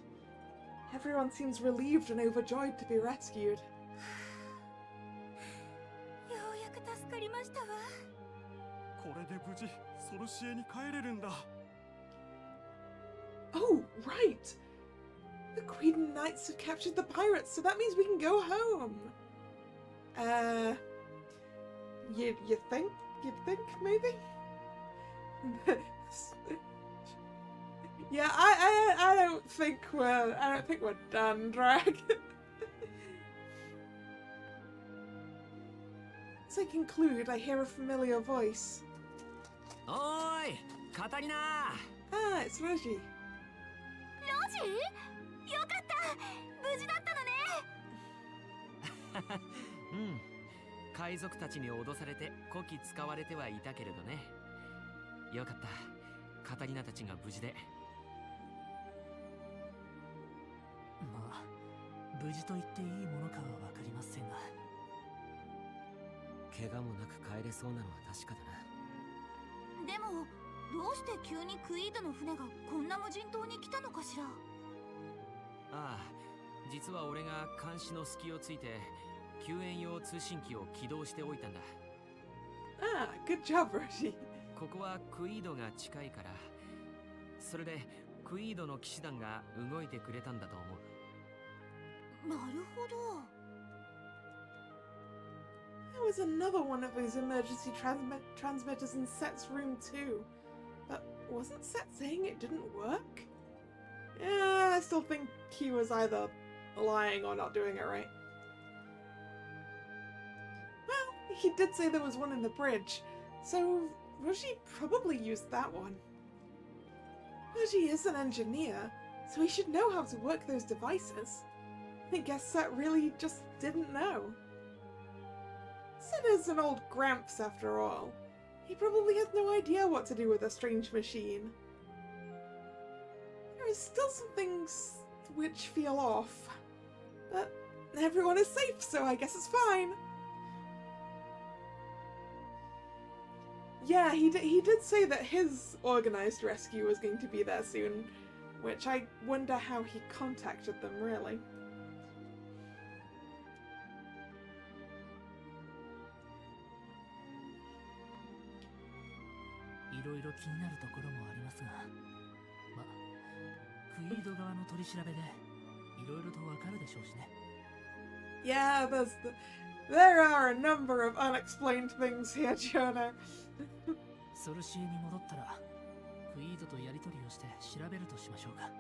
Everyone seems relieved and overjoyed to be rescued. ようやく助かりましたわ。これで無事ソルシエに帰れるんだ。Oh, right! The Queen Knights have captured the pirates, so that means we can go home. You think? You'd think, maybe? Yeah, I don't think we're done, Drag. As I conclude, I hear a familiar voice. おーい、カタリナ。Ah, it's Roji. ロジ？よかった。無事だったのね。うん。海賊たちに脅されてこき使われてはいたけれどね。よかった。カタリナたちが無事で。まあ、無事と言っていいものかはわかりませんが。怪我もなく帰れそうなのは確かだな。でもどうして急にクイードの船がこんな無人島に来たのかしら。ああ、実は俺が監視の隙をついて救援用通信機を起動しておいたんだ。Ah, good job, Roji. ここはクイードが近いから、それでクイードの騎士団が動いてくれたんだと思う。なるほど。There was another one of those emergency transmitters in Set's room too. But wasn't Set saying it didn't work? Yeah, I still think he was either lying or not doing it right. Well, he did say there was one in the bridge, so Roji probably used that one. Roji is an engineer, so he should know how to work those devices. I guess Set really just didn't know. Set is an old Gramps after all. He probably has no idea what to do with a strange machine. There is still some things which feel off, but everyone is safe, so I guess it's fine. Yeah, he did say that his organized rescue was going to be there soon, which I wonder how he contacted them, really. ろいろ気になるところもありますが、ま、クイード側の取り調べでいろいろとわかるでしょうしね。Yeah, there are a number of unexplained things here, Jonah. ソルシエに戻ったらクイードとやり取りをして調べるとしましょうか。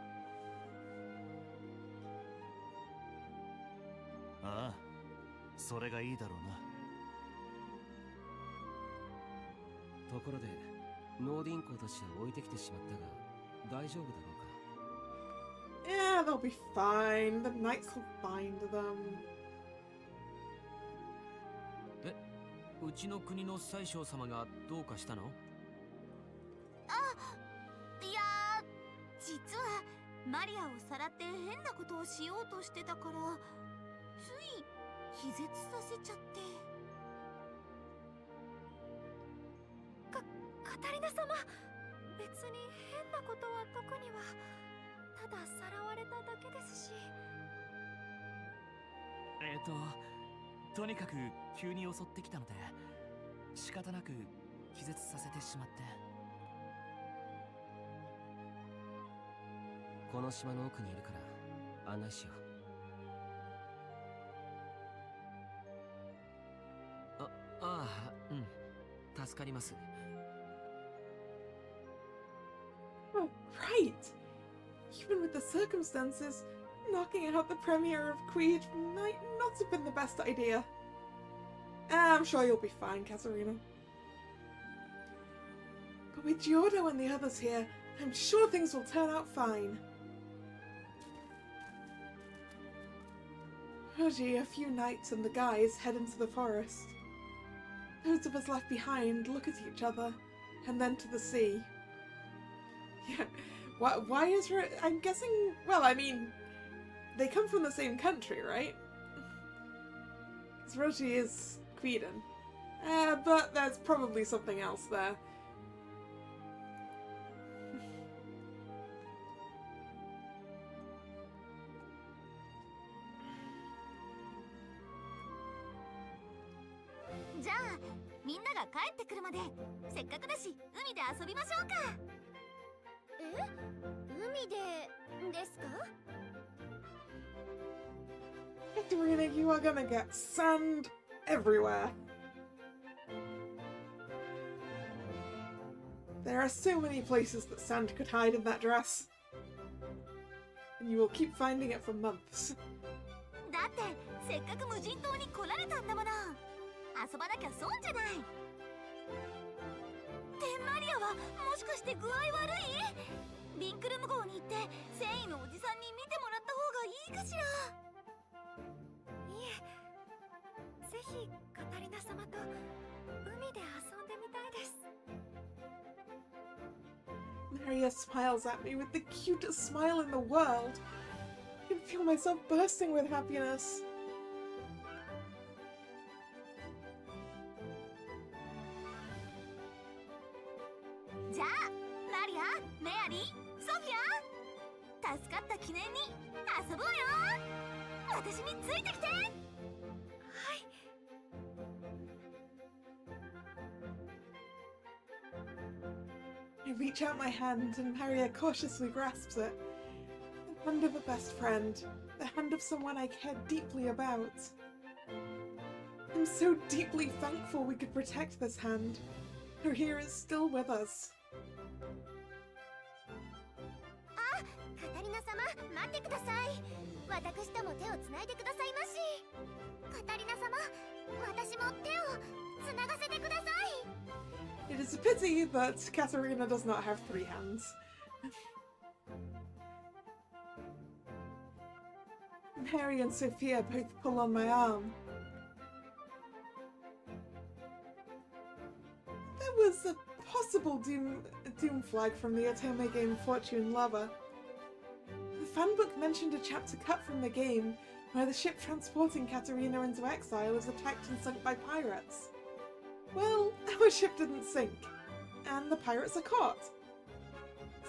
ああ、それがいいだろうな。ところでノーディン校たちは置いてきてしまったが大丈夫だろうか。 Yeah, they'll be fine. The knights will find them. うちの国の宰相様がどうかしたの？いや実はマリアをさらって変なことをしようとしてたからつい気絶させちゃって。カタリナ様、別に変なことは特には、たださらわれただけですし。とにかく急に襲ってきたので仕方なく気絶させてしまって。この島の奥にいるから案内しよう。ああ、うん、助かります。Oh, right. Even with the circumstances, knocking out the premiere of Queed might not have been the best idea. I'm sure you'll be fine, Katarina. But with Giordo and the others here, I'm sure things will turn out fine. Reggie, a few knights and the guys head into the forest. Those of us left behind look at each other, and then to the sea. Yeah, why is I'm guessing, well, I mean, they come from the same country, right? Because Reggie is Queden. But there's probably something else there. Ja, みんなが帰ってくるまでせっかくだし海で遊びましょうか。海でですか？ Katarina, you are gonna get sand everywhere. There are so many places that sand could hide in that dress. And you will keep finding it for months. だってせっかく無人島に来られたんだもの。遊ばなきゃ損じゃない。でマリアはもしかして具合悪い？ビンクルム号に行って繊維のおじさんに見てもらった方がいいかしら。いえ、ぜひカタリナ様と海で遊んでみたいです。 Maria smiles at me with the cutest smile in the world. I can feel myself bursting with happiness. Ja, Maria, Mary, Sophia! 助かった記念に遊ぼうよ。私についてきて。はい。 I reach out my hand and Maria cautiously grasps it. The hand of a best friend. The hand of someone I care deeply about. I'm so deeply thankful we could protect this hand. Her here is still with us. あ、カタリナ様、待ってください。私とも手をつないでくださいまし。カタリナ様、私も手をつながせてください。 It is a pity that Katarina does not have 3 hands. Mary and Sophia both pull on my arm. There was a possible doom flag from the Otome game Fortune Lover. The fanbook mentioned a chapter cut from the game where the ship transporting Katarina into exile was attacked and sunk by pirates. Well, our ship didn't sink, and the pirates are caught.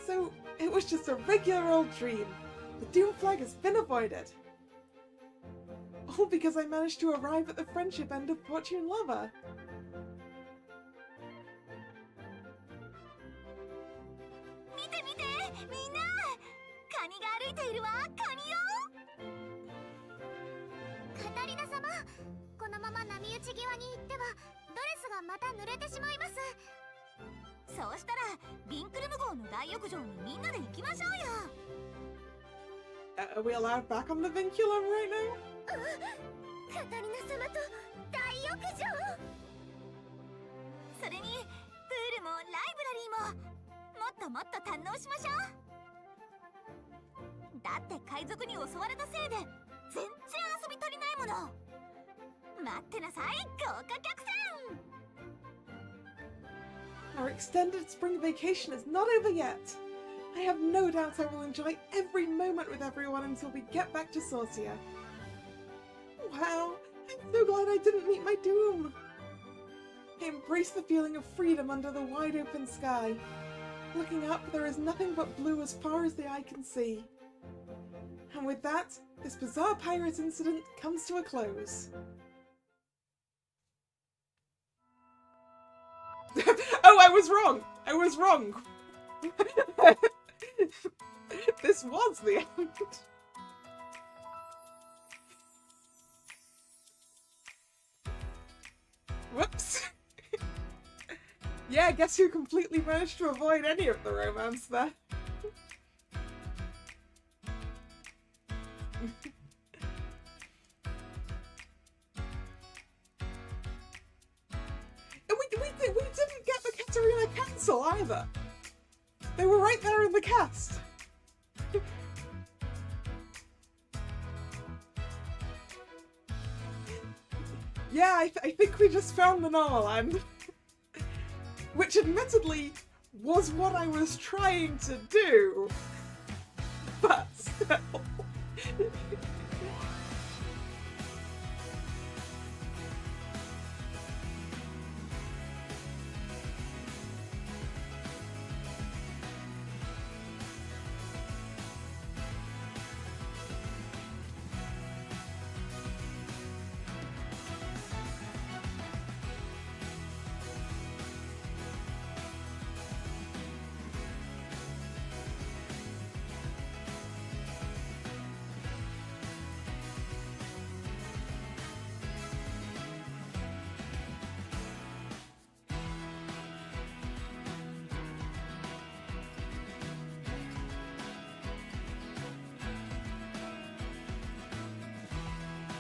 So, it was just a regular old dream. The doom flag has been avoided. All because I managed to arrive at the friendship end of Fortune Lover. みんなカニが歩いているわ。カニよ。カタリナ様、このまま波打ち際に行ってはドレスがまた濡れてしまいます。そうしたらビンクルム号の大浴場にみんなで行きましょうよ。Are we allowed back on the vinculum right now? カタリナ様と大浴場。それにプールもライブラリーももっともっと堪能しましょう。だって海賊に襲われたせいで全然遊び足りないもの。待ってなさい、豪華客船。 Our extended spring vacation is not over yet. I have no doubt I will enjoy every moment with everyone until we get back to Sorcia. Wow, I'm so glad I didn't meet my doom. I embrace the feeling of freedom under the wide open sky. Looking up, there is nothing but blue as far as the eye can see. And with that, this bizarre pirate incident comes to a close. Oh, I was wrong! I was wrong! This was the end. Whoops. Yeah, guess who completely managed to avoid any of the romance there? We didn't get the Katarina Council either. They were right there in the cast. Yeah, I think we just found the normal end. Which admittedly was what I was trying to do. But still.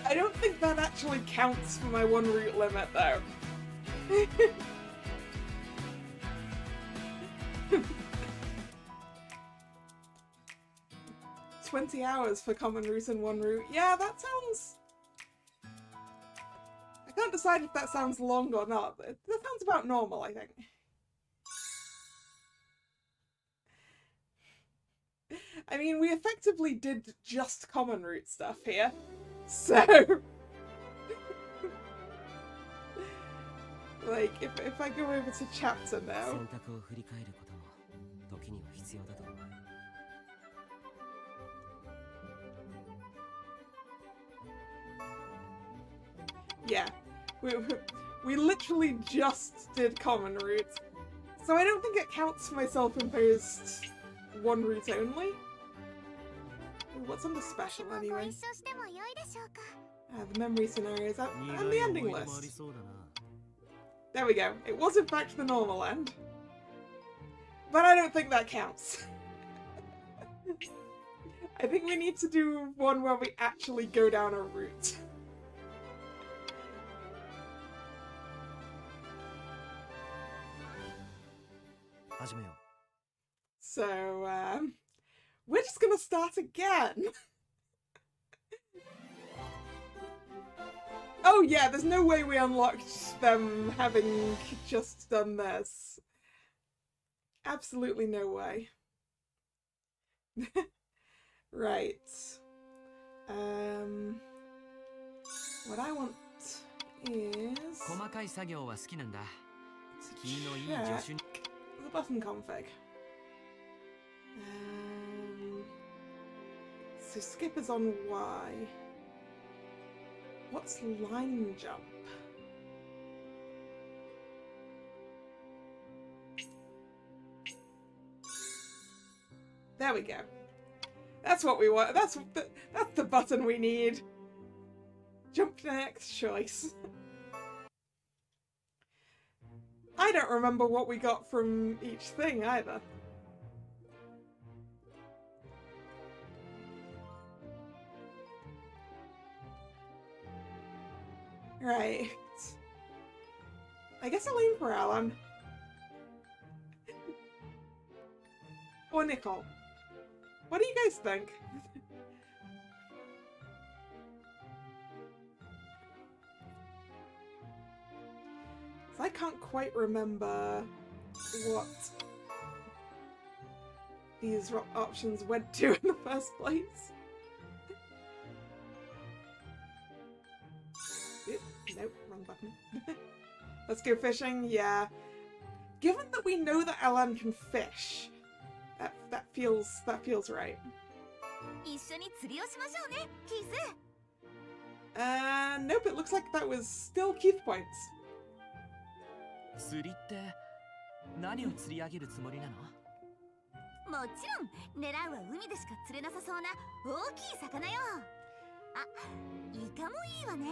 I don't think that actually counts for my one route limit, though. 20 hours for common route and one route. Yeah, that sounds... I can't decide if that sounds long or not. That sounds about normal, I think. I mean, we effectively did just common route stuff here. So, like, if I go over to chapter now. Yeah, we literally just did common route, so I don't think it counts for my self-imposed one route only. What's on the special anyway? The memory scenarios and the ending list. There we go. It was in fact the normal end. But I don't think that counts. I think we need to do one where we actually go down a route. So, we're just gonna start again. Oh yeah, there's no way we unlocked them having just done this. Absolutely no way. Right. What I want is... check the button config. So skip is on Y. What's line jump? There we go. That's what we want. That's the button we need. Jump to next choice. I don't remember what we got from each thing either. Right. I guess I'll aim for Alan. Or Nicole. What do you guys think? So I can't quite remember what these options went to in the first place. Oop, nope, wrong button. Let's go fishing, yeah. Given that we know that Alan can fish, that feels right. 一緒に釣りをしましょうね、キース。 Nope, it looks like that was still Keith points. 釣りって何を釣り上げるつもりなの？もちろん狙うは海でしか釣れなさそうな大きい魚よ。あ、イカもいいわね。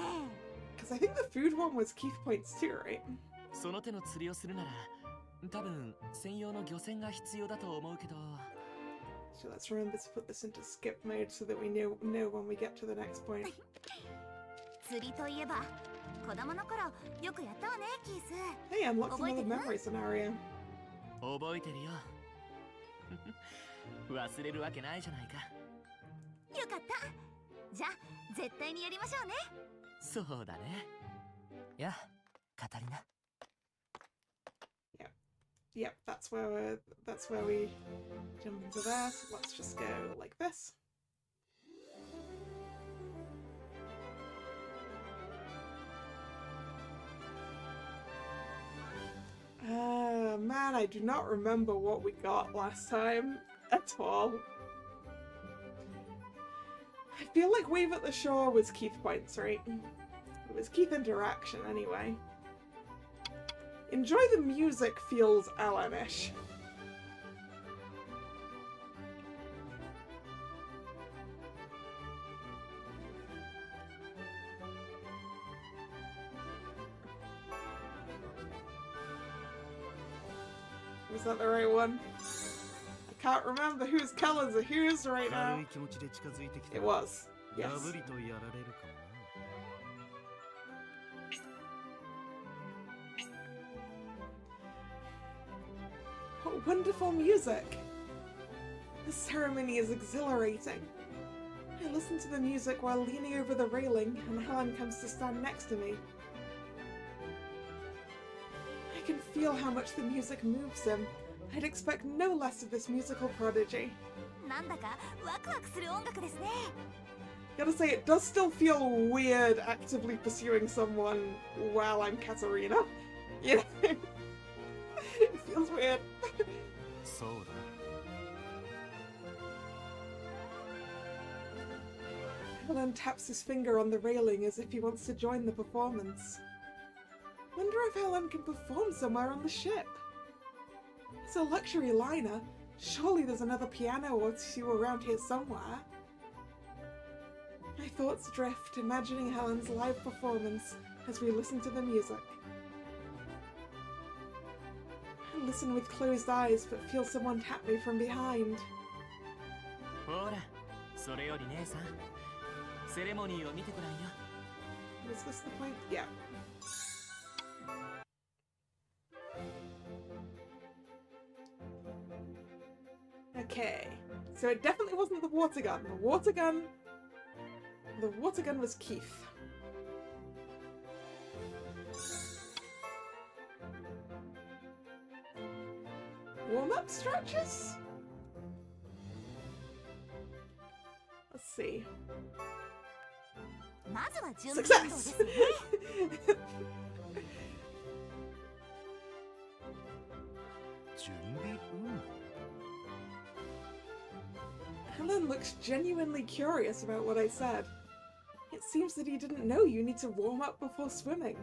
Because I think the food one was Keith points too, right? その手の釣りをするなら多分専用の漁船が必要だと思うけど。 So let's remember to put this into skip mode so that we know when we get to the next point. 釣りといえば子供の頃よくやったわね、キース。 Hey, unlocked another memory scenario. 覚えてるよ。忘れるわけないじゃないか。よかった。じゃあ絶対にやりましょうね。そうだね。や、カタリナ。Yep, that's where we jump into there. So let's just go like this. Man, I do not remember what we got last time at all. I feel like Wave at the Shore was Keith points, right? It was Keith interaction anyway. Enjoy the music feels Alanish. Was that the right one? I can't remember whose colors are whose right now. It was. Yes. What wonderful music! The ceremony is exhilarating. I listen to the music while leaning over the railing, and Helen comes to stand next to me. I can feel how much the music moves him. I'd expect no less of this musical prodigy. なんだかワクワクする音楽ですね。 Gotta say, it does still feel weird actively pursuing someone while I'm Katarina. You know? It feels weird. Helen taps his finger on the railing as if he wants to join the performance. Wonder if Helen can perform somewhere on the ship. It's a luxury liner. Surely there's another piano or two around here somewhere. My thoughts drift, imagining Helen's live performance as we listen to the music. I listen with closed eyes but feel someone tap me from behind. ほら、それより姉さん、セレモニーを見てごらんよ。 Was this the point? Yeah. Okay, so it definitely wasn't the water gun. The water gun was Keith. Warm-up stretches? Let's see. まずは準備運動で Success! すね。 Helen looks genuinely curious about what I said. It seems that he didn't know you need to warm up before swimming.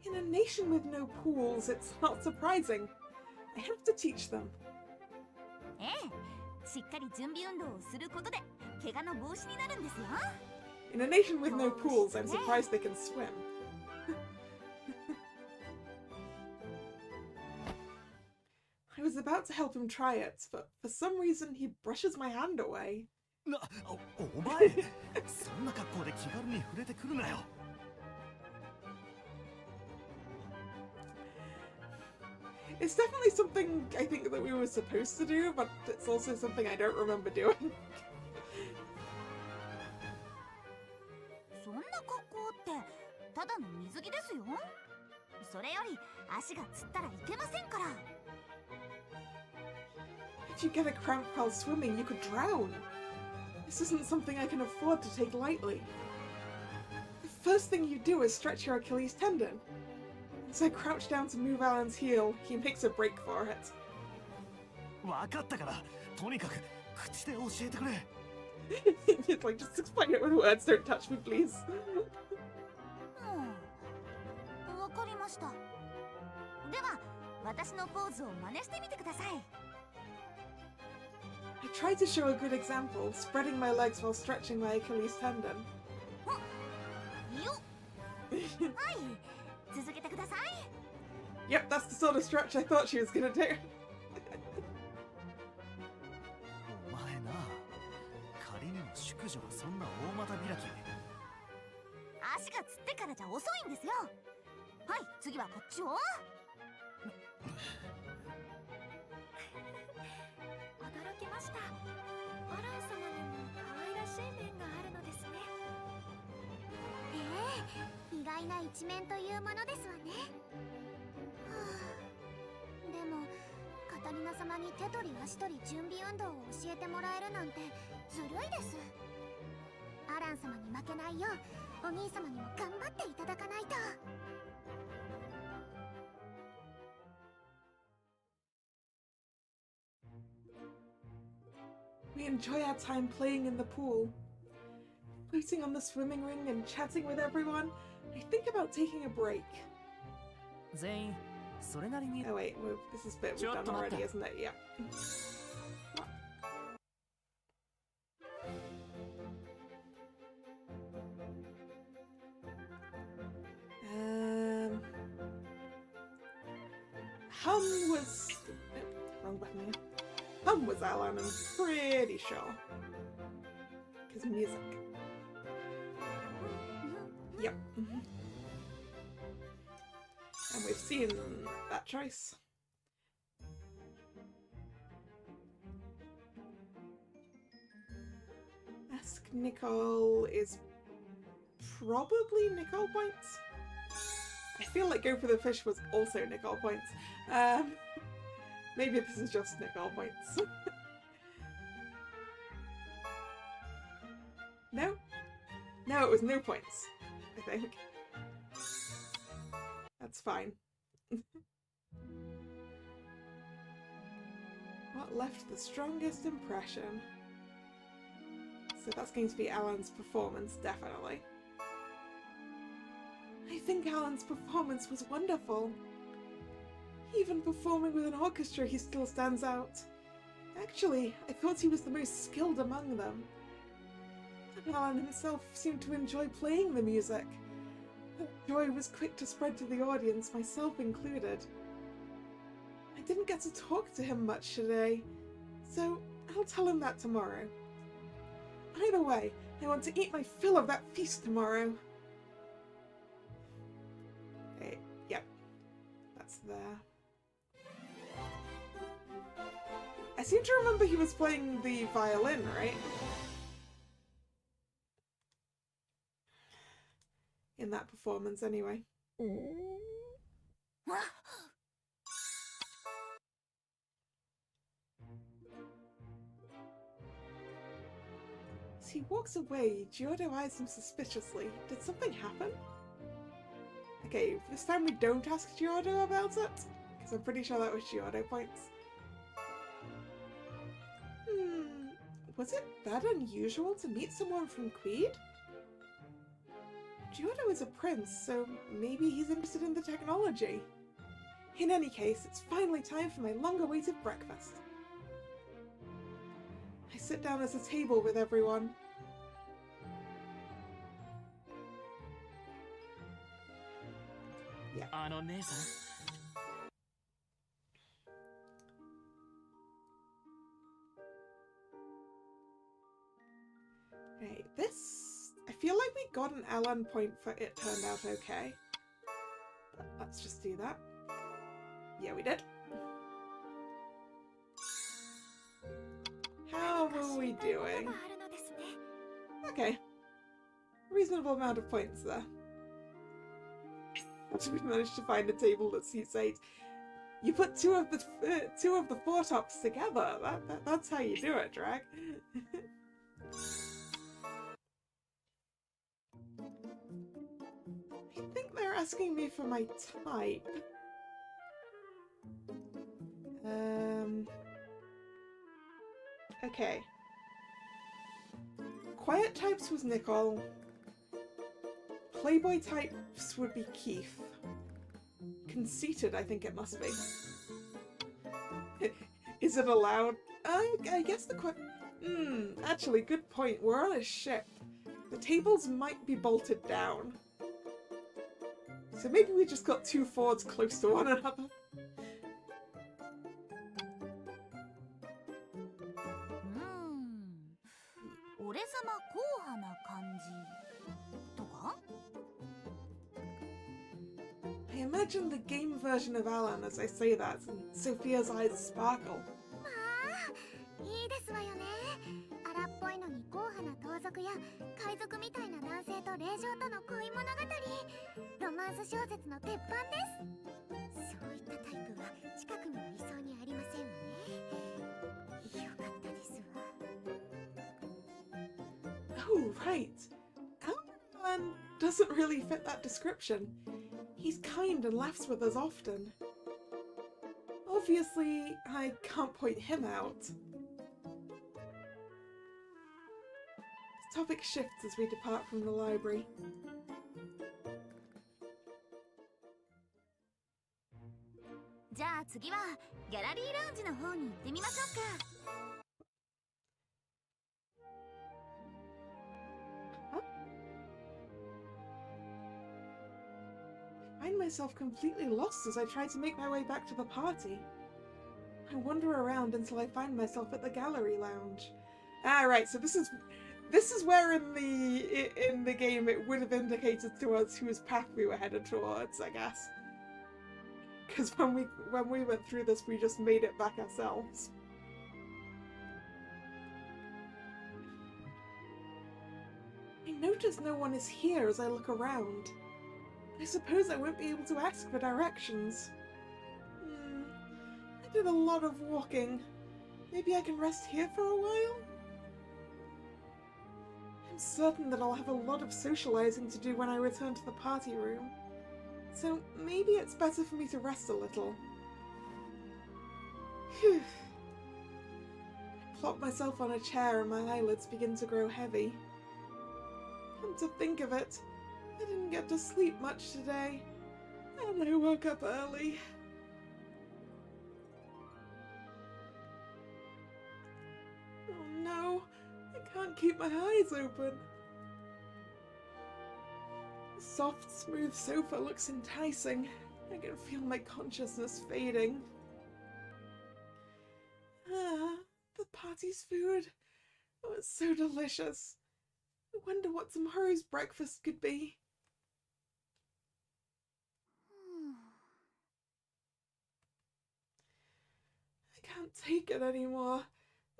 In a nation with no pools, it's not surprising. I have to teach them. ええ、しっかり準備運動をすることで怪我の防止になるんですよ。 In a nation with no pools, I'm surprised they can swim. I was about to help him try it, but for some reason he brushes my hand away. お前そんな格好で気軽に触れてくるなよ。It's definitely something I think that we were supposed to do, but it's also something I don't remember doing. そんな格好ってただの水着ですよ。それより足がつったらいけませんから。 If you get a cramp while swimming, you could drown. This isn't something I can afford to take lightly. The first thing you do is stretch your Achilles tendon. As I crouch down to move Alan's heel, he makes a break for it. わかったから、とにかく口で教えてくれ。He's like, just explain it with words, don't touch me, please. わかりました。では、私のポーズを真似してみてください。 I tried to show a good example, spreading my legs while stretching my Achilles tendon. よっ。はい、続けてください。 Yep, that's the sort of stretch I thought she was gonna do. お前な、仮にも淑女がそんな大股開き。足がつってからじゃ遅いんですよ。はい、次はこっちを。驚きました。アラン様にも可愛らしい面があるのですね。ええ、意外な一面というものですわね。はあ、でもカタリナ様に手取り足取り準備運動を教えてもらえるなんてずるいです。アラン様に負けないようお兄様にも頑張っていただかないと。 We enjoy our time playing in the pool. Floating on the swimming ring and chatting with everyone, I think about taking a break. 全員それなりに Oh wait, this is a bit we've done already, isn't it? Yeah. Hum was... wrong button. Hum was Alan, I'm pretty sure. Because music. Yep. And we've seen that choice. Ask Nicole is probably Nicole points. I feel like Go for the Fish was also Nicole points. Maybe this is just Nicole points. No? No, it was no points, I think. That's fine. What left the strongest impression? So that's going to be Alan's performance, definitely. I think Alan's performance was wonderful. Even performing with an orchestra, he still stands out. Actually, I thought he was the most skilled among them. And Alan himself seemed to enjoy playing the music. That joy was quick to spread to the audience, myself included. I didn't get to talk to him much today, so I'll tell him that tomorrow. Either way, I want to eat my fill of that feast tomorrow. Hey, yep, that's there. I seem to remember he was playing the violin, right? In that performance, anyway. As he walks away, Giordo eyes him suspiciously. Did something happen? Okay, this time we don't ask Giordo about it, because I'm pretty sure that was Giordo points. Was it that unusual to meet someone from Queed? Giordo is a prince, so maybe he's interested in the technology. In any case, it's finally time for my long-awaited breakfast. sit down at a table with everyone. Yeah. 姉さん Right, this... I feel like we got an Alan point for it turned out okay. But let's just do that. Yeah, we did. How are we doing? Okay. Reasonable amount of points there. We managed to find a table that suits 8. You put two of the 4 tops together. That's how you do it, Drag. I think they're asking me for my type. Okay. Quiet types was Nicole. Playboy types would be Keith. Conceited, I think it must be. Is it allowed? I guess the actually, good point. We're on a ship. The tables might be bolted down. So maybe we just got 2 Fords close to one another. 俺様硬派な感じとか I imagine the game version of Alan as I say that, and Sophia's eyes sparkle. まあいいですわよね。荒っぽいのに硬派な盗賊や海賊みたいな男性と霊嬢との恋物語、ロマンス小説の鉄板です。そういったタイプは近くにはいそうにありませんわね。よかったですわ。Oh, right. Alan doesn't really fit that description. He's kind and laughs with us often. Obviously, I can't point him out. The topic shifts as we depart from the library. じゃあ次はギャラリーラウンジの方に行ってみましょうか。I find myself completely lost as I try to make my way back to the party. I wander around until I find myself at the gallery lounge. Ah, right. So this is where in the game it would have indicated to us whose path we were headed towards, I guess. Because when we went through this, we just made it back ourselves. I notice no one is here as I look around. I suppose I won't be able to ask for directions. I did a lot of walking. Maybe I can rest here for a while? I'm certain that I'll have a lot of socializing to do when I return to the party room. So maybe it's better for me to rest a little. Phew. I plop myself on a chair and my eyelids begin to grow heavy. Come to think of it, I didn't get to sleep much today, and I woke up early. Oh no, I can't keep my eyes open. The soft, smooth sofa looks enticing. I can feel my consciousness fading. Ah, the party's food. Oh, it's so delicious. I wonder what tomorrow's breakfast could be. I can't take it anymore.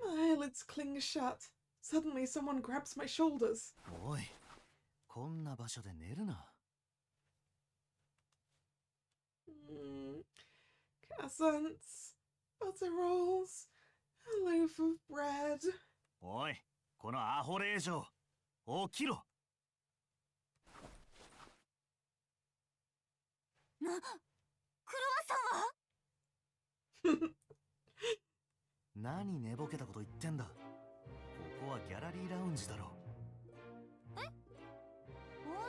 My eyelids cling shut. Suddenly someone grabs my shoulders. おい、こんな場所で寝るな。Croissants, butter rolls, a loaf of bread. おい、このアホ令嬢、起きろ。クロワッサンは何寝ぼけたこと言ってんだ。ここはギャラリーラウンジだろ。え？あ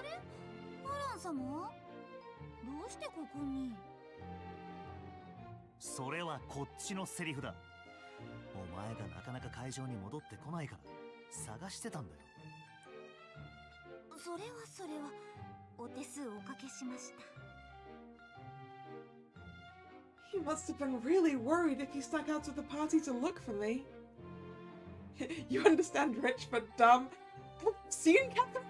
れ？アラン様？どうしてここに？それはこっちのセリフだ。お前がなかなか会場に戻ってこないから探してたんだよ。それはお手数おかけしました。 He must have been really worried if he snuck out of the party to look for me. You understand, rich but dumb. Seen Catherine?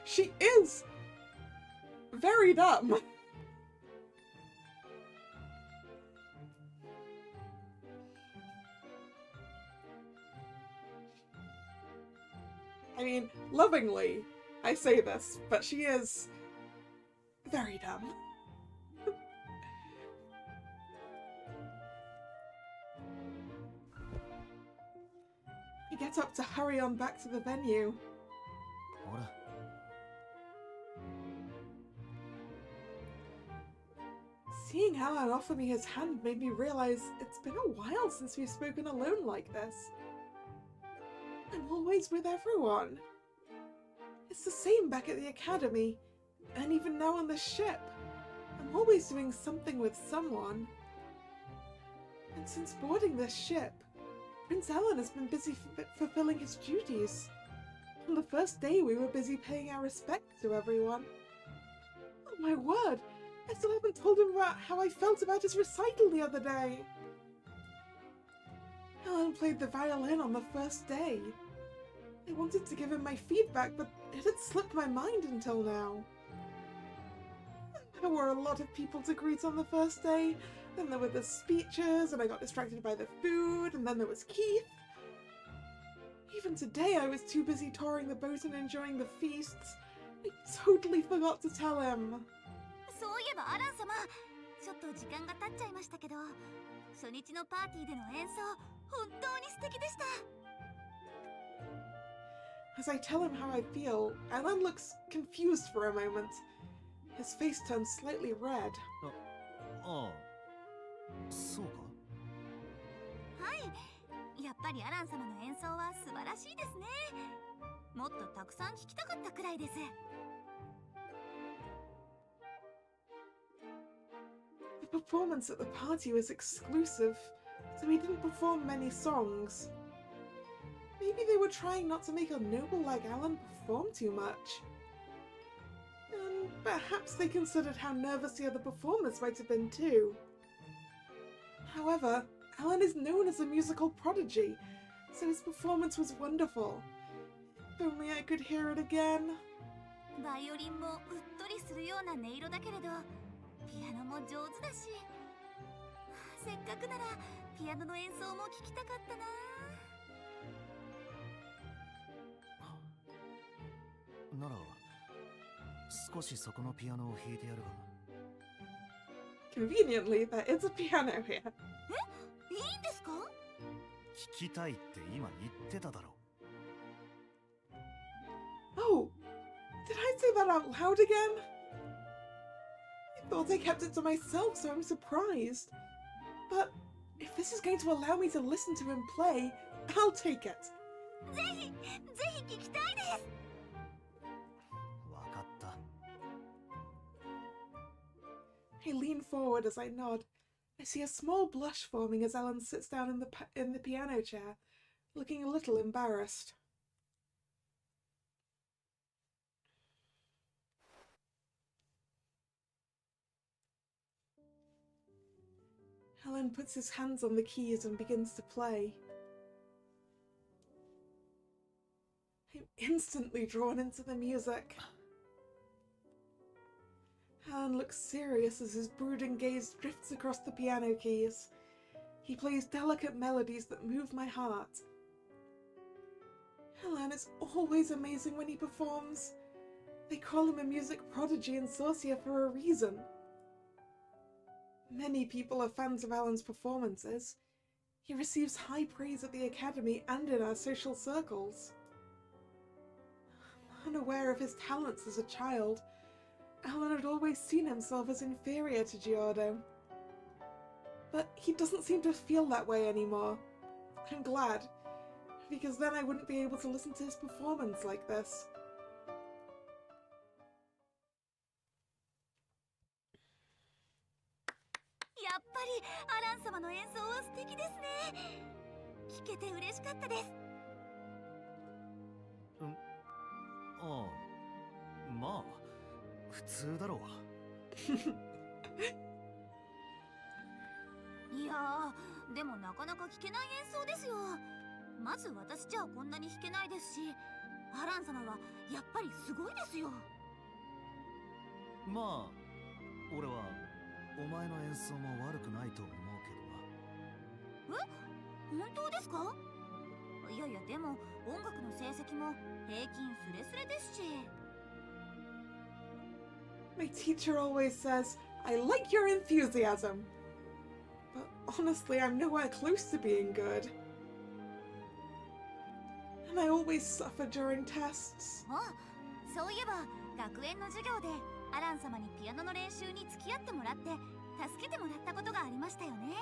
She is very dumb. I mean, lovingly, I say this, but she is very dumb. He gets up to hurry on back to the venue. ほら。 Seeing Alan offer me his hand made me realize it's been a while since we've spoken alone like this. I'm always with everyone. It's the same back at the academy, and even now on the ship. I'm always doing something with someone. And since boarding this ship, Prince Alan has been busy fulfilling his duties. On the first day we were busy paying our respects to everyone. Oh my word! I still haven't told him about how I felt about his recital the other day. Alan played the violin on the first day. I wanted to give him my feedback, but it had slipped my mind until now. There were a lot of people to greet on the first day. Then there were the speeches, and I got distracted by the food, and then there was Keith. Even today I was too busy touring the boat and enjoying the feasts. I totally forgot to tell him. そういえばアラン様、ちょっと時間が経っちゃいましたけど、初日のパーティーでの演奏、本当に素敵でした。 As I tell him how I feel, Alan looks confused for a moment. His face turns slightly red. ああ、そうか。はい、やっぱりアラン様の演奏は素晴らしいですね。もっとたくさん聴きたかったくらいです。 The performance at the party was exclusive, so we didn't perform many songs. Maybe they were trying not to make a noble like Alan perform too much. And perhaps they considered how nervous the other performers might have been too. However, Alan is known as a musical prodigy, so his performance was wonderful. If only I could hear it again. バイオリンもうっとりするような音色だけれど、ピアノも上手だし、せっかくならピアノの演奏も聴きたかったな。なら少しそこのピアノを弾いてやるが。 Conveniently, there is a piano here. いいんですか？聞きたいって今言ってただろ。 Oh, did I say that out loud again? I thought I kept it to myself, so I'm surprised. But if this is going to allow me to listen to him play, I'll take it. ぜひ聞きたいです。 わかった。 I lean forward as I nod. I see a small blush forming as Alan sits down in the piano chair, looking a little embarrassed. Alan puts his hands on the keys and begins to play. I'm instantly drawn into the music. Alan looks serious as his brooding gaze drifts across the piano keys. He plays delicate melodies that move my heart. Alan is always amazing when he performs. They call him a music prodigy in Sorcia for a reason. Many people are fans of Alan's performances. He receives high praise at the Academy and in our social circles. Unaware of his talents as a child, Alan had always seen himself as inferior to Giordo. But he doesn't seem to feel that way anymore. I'm glad, because then I wouldn't be able to listen to his performance like this. っぱりアラン様の演奏は素敵ですね。聞けて嬉しかったです。ああ、まあ普通だろう。いやー、でもなかなか聴けない演奏ですよ。まず私じゃこんなに弾けないですし、アラン様はやっぱりすごいですよ。まあ俺はお前の演奏も悪くないと思うけどな。本当ですか？いやいや、でも音楽の成績も平均スレスレですし。My teacher always says, I like your enthusiasm. But honestly, I'm nowhere close to being good. And I always suffer during tests. あ、そういえば学園の授業でアラン様にピアノの練習に付き合ってもらって助けてもらったことがありましたよね。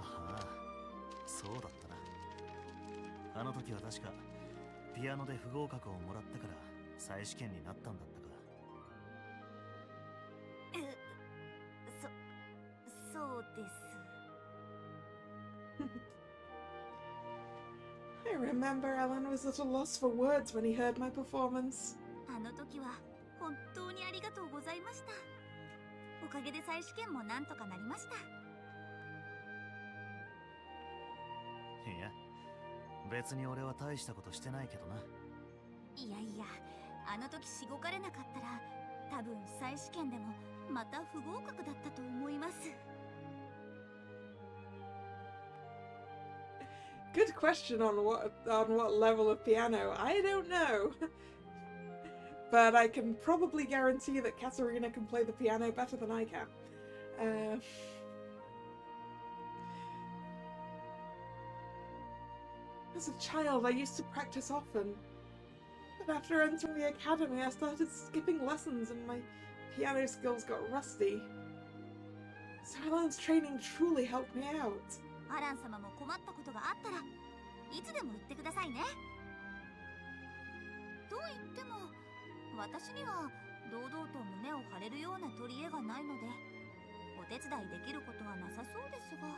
ああ、そうだったな。あの時は確かピアノで不合格をもらったから再試験になったんだったか。そうです。I remember Alan was at a loss for words when he heard my performance. あの時は本当にありがとうございました。おかげで再試験もなんとかなりました。いや、別に俺は大したことしてないけどな。いやいや、あの時しごかれなかったら多分再試験でもまた不合格だったと思います。Good question on what level of piano. I don't know. But I can probably guarantee that Katarina can play the piano better than I can. As a child, I used to practice often. But after entering the academy, I started skipping lessons and my piano skills got rusty. So Alan's training truly helped me out. アラン様も困ったことがあったらいつでも言ってくださいね。と言っても私には堂々と胸を張れるような取り柄がないのでお手伝いできることはなさそうですが。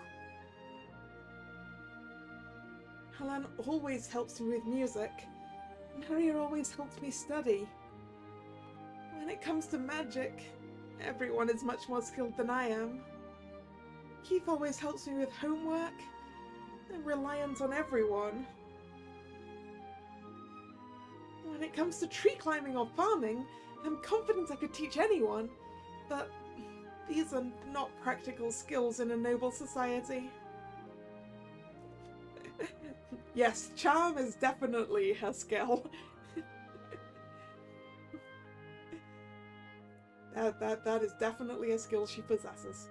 Alan always helps me with music. Maria always helps me study. When it comes to magic, everyone is much more skilled than I am. Keith always helps me with homework. I'm reliant on everyone. When it comes to tree climbing or farming, I'm confident I could teach anyone, but these are not practical skills in a noble society. Yes, charm is definitely her skill. That is definitely a skill she possesses.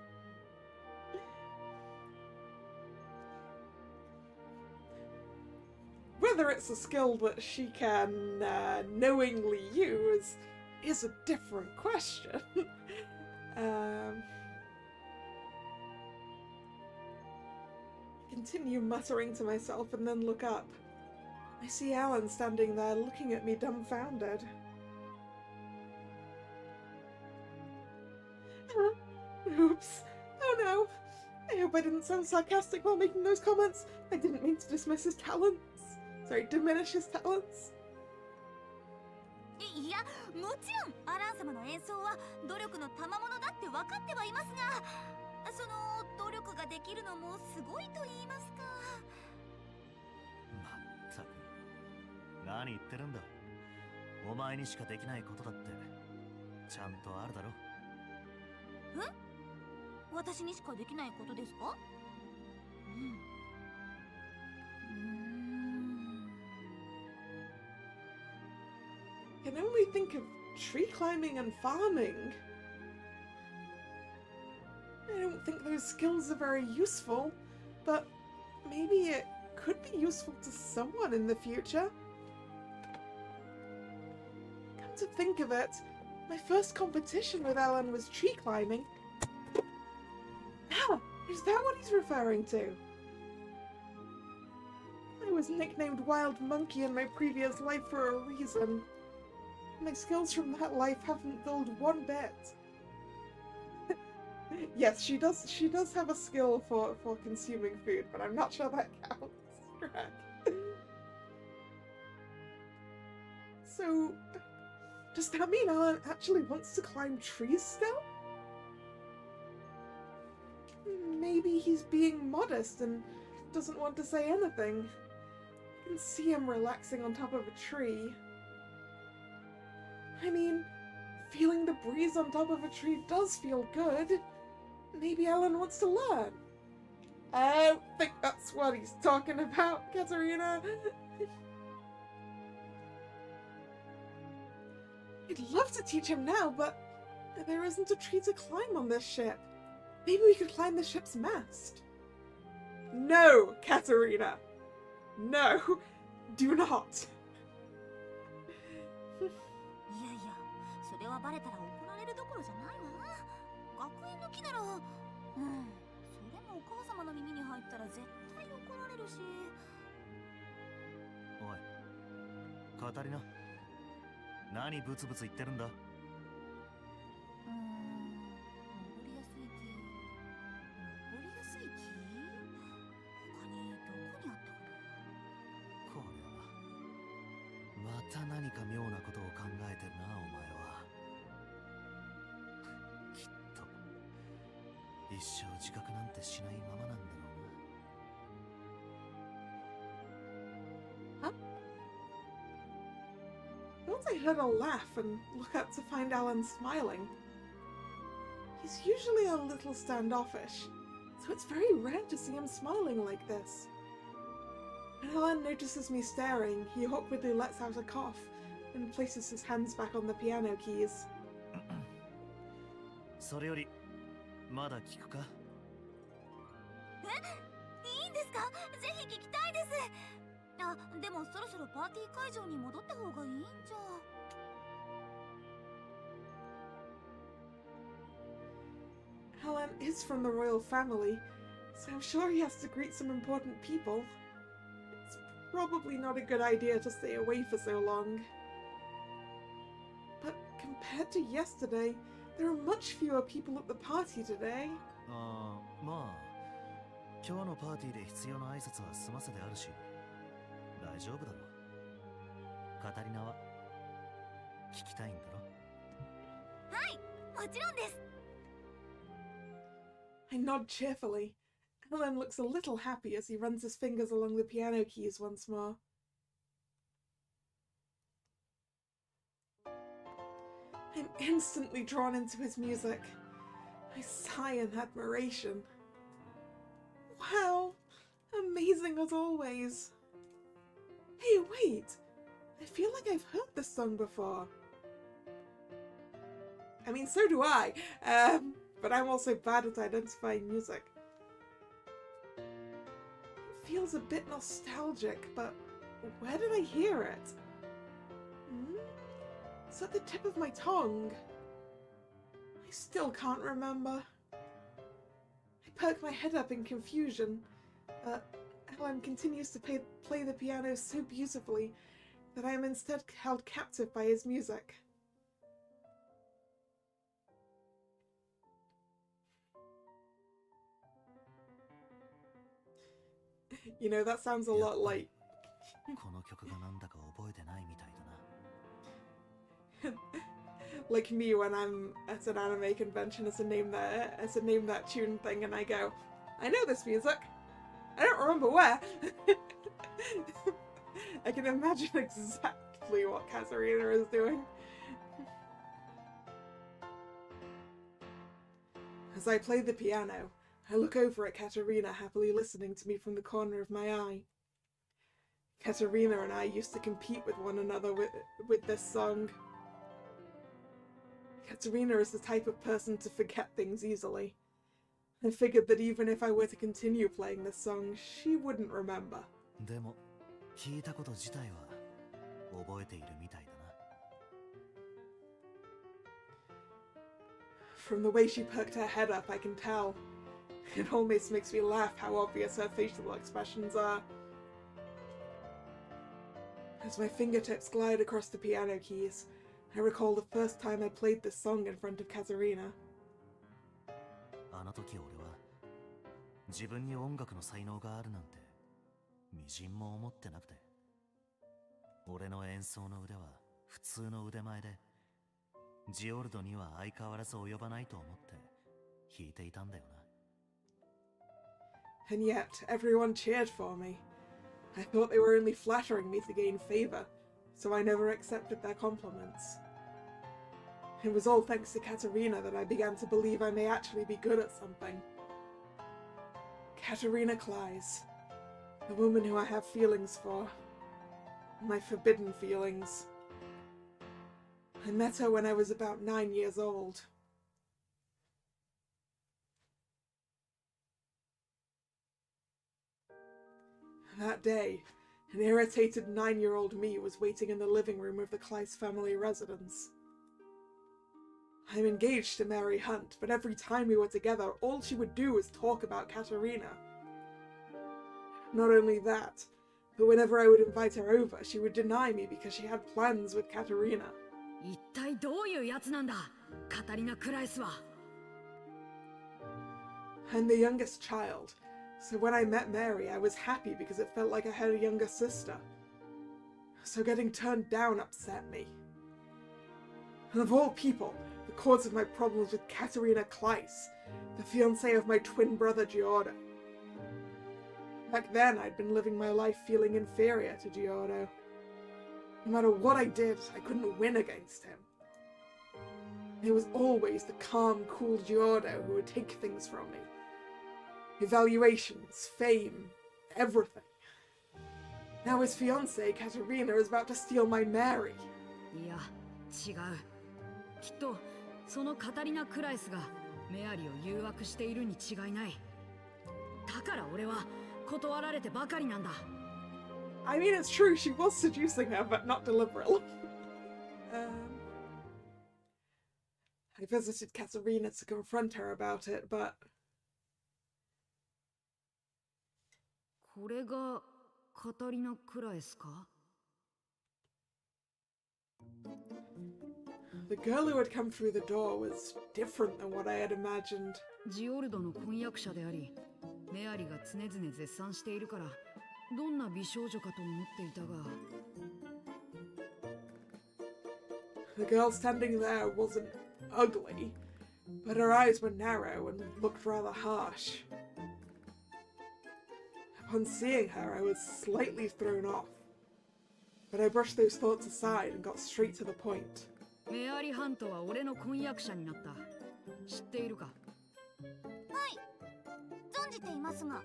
Whether it's a skill that she can knowingly use is a different question. Continue muttering to myself and then look up. I see Alan standing there looking at me dumbfounded. Oops. Oh no. I hope I didn't sound sarcastic while making those comments. I didn't mean to dismiss his talents. Sorry, diminish his talents. いや、もちろんアラン様の演奏は努力の賜物だって分かってはいますが、その努力ができるのもすごいと言いますか。まったく、何言ってるんだ。お前にしかできないことだってちゃんとあるだろ。え？私にしかできないことですか？I can only think of tree climbing and farming. I don't think those skills are very useful, but maybe it could be useful to someone in the future. Come to think of it, my first competition with Alan was tree climbing. Ah, is that what he's referring to? I was nicknamed Wild Monkey in my previous life for a reason. My skills from that life haven't dulled one bit. Yes, she does. She does have a skill for consuming food, but I'm not sure that counts. Correct. So, does that mean Alan actually wants to climb trees still? Maybe he's being modest and doesn't want to say anything. I can see him relaxing on top of a tree. I mean, feeling the breeze on top of a tree does feel good. Maybe Alan wants to learn. I don't think that's what he's talking about, Katerina. I'd love to teach him now, but there isn't a tree to climb on this ship. Maybe we could climb the ship's mast. No, Katerina. No, do not. いやいや、それはバレたら怒られるどころじゃないわ。学園の木なら、それもお母様の耳に入ったら絶対怒られるし。おい、カタリナ、何ブツブツ言ってるんだ。登りやすい木。登りやすい木？他にどこにあったかな。これはまた何か妙なことを考えてるな、お前は。きっと一生自覚なんてしないままなんだろうな。Once I heard a laugh and look up to find Alan smiling. He's usually a little standoffish, so it's very rare to see him smiling like this. When Alan notices me staring, he awkwardly lets out a cough and places his hands back on the piano keys. それよりまだ聞くか？いいんですか？ぜひ聞きたいです。あ、でもそろそろパーティー会場に戻った方がいいんじゃ。Alan is from the royal family, so I'm sure he has to greet some important people. It's probably not a good idea to stay away for so long. But compared to yesterday, there are much fewer people at the party today. ああ、まあ今日のパーティーで必要な挨拶は済ませてあるし大丈夫だろう。カタリナは聞きたいんだろ？はい、もちろんです。I nod cheerfully. Alan looks a little happy as he runs his fingers along the piano keys once more. I'm instantly drawn into his music. I sigh in admiration. Wow! Amazing as always. Hey, wait! I feel like I've heard this song before. I mean, so do I. But I'm also bad at identifying music. It feels a bit nostalgic, but where did I hear it? It's at the tip of my tongue. I still can't remember. I perk my head up in confusion, but Alan continues to play the piano so beautifully that I am instead held captive by his music. You know, that sounds a lot like... この曲がなんだか覚えてないみたいだな。like me when I'm at an anime convention as a name that tune thing and I go, I know this music. I don't remember where. I can imagine exactly what Katarina is doing. As I play the piano, I look over at Katerina happily listening to me from the corner of my eye. Katerina and I used to compete with one another with this song. Katerina is the type of person to forget things easily. I figured that even if I were to continue playing this song, she wouldn't remember. でも聞いたこと自体は覚えているみたいだな。From the way she perked her head up, I can tell. It almost makes me laugh how obvious her facial expressions are. As my fingertips glide across the piano keys, I recall the first time I played this song in front of Katerina. あの時俺は自分に音楽の才能があるなんてみじんも思ってなくて、俺の演奏の腕は普通の腕前でジオルドには相変わらず及ばないと思って弾いていたんだよな。 And yet, everyone cheered for me. I thought they were only flattering me to gain favour, so I never accepted their compliments. It was all thanks to Katerina that I began to believe I may actually be good at something. Katerina Kleis, the woman who I have feelings for. My forbidden feelings. I met her when I was about 9 years old. That day, an irritated 9-year-old me was waiting in the living room of the Kleis family residence. I'm engaged to Mary Hunt, but every time we were together, all she would do was talk about Katerina. Not only that, but whenever I would invite her over, she would deny me because she had plans with Katerina. 一体どういうやつなんだ、カタリナ・クラエスは。I'm the youngest child, so when I met Mary, I was happy because it felt like I had a younger sister. So getting turned down upset me. And of all people, the cause of my problems with Katerina Kleis, the fiancée of my twin brother Giordo. Back then, I'd been living my life feeling inferior to Giordo. No matter what I did, I couldn't win against him. It was always the calm, cool Giordo who would take things from me. Evaluations, fame, everything. Now his fiancée, Katerina, is about to steal my Mary. いや、違う。きっとそのカタリナ・クラエスがメアリを誘惑しているに違いない。だから俺は断られてばかりなんだ。I mean, it's true, she was seducing her, but not deliberately. I visited Katerina to confront her about it, but... これがカタリナ・クラエスか？ The girl who had come through the door was different than what I had imagined. ジオルドの婚約者であり、メアリが常々絶賛しているから、どんな美少女かと思っていたが。The girl standing there wasn't ugly, but her eyes were narrow and looked rather harsh. Upon seeing her, I was slightly thrown off, but I brushed those thoughts aside and got straight to the point. メアリ・ハントは俺の婚約者になった。知っているか？はい、存じていますが。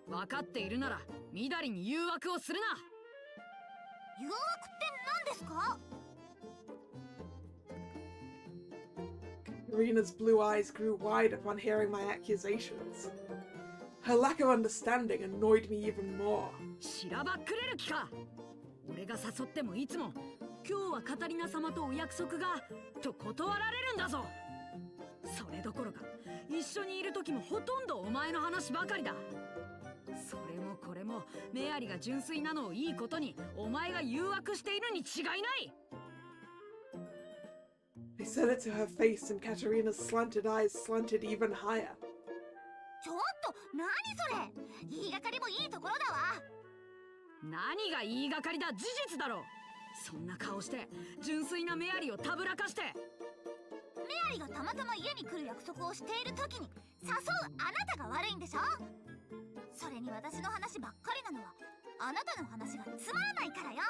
分かっているなら、ミダリに誘惑をするな。誘惑って何ですか？Karina's blue eyes grew wide upon hearing my accusations. Her lack of understanding annoyed me even more. しらばっくれる気か。俺が誘ってもいつも、今日はカタリナ様とお約束が、と断られるんだぞ。それどころか、一緒にいる時もほとんどお前の話ばかりだ。それもこれも、メアリが純粋なのをいいことに、お前が誘惑しているに違いない。I said it to her face and Katerina's slanted eyes slanted even higher. ちょっと、何それ？言いがかりもいいところだわ。何が言いがかりだ？事実だろ。そんな顔して純粋なメアリをたぶらかして。メアリがたまたま家に来る約束をしている時に誘うあなたが悪いんでしょ。それに私の話ばっかりなのはあなたの話がつまらないからよ。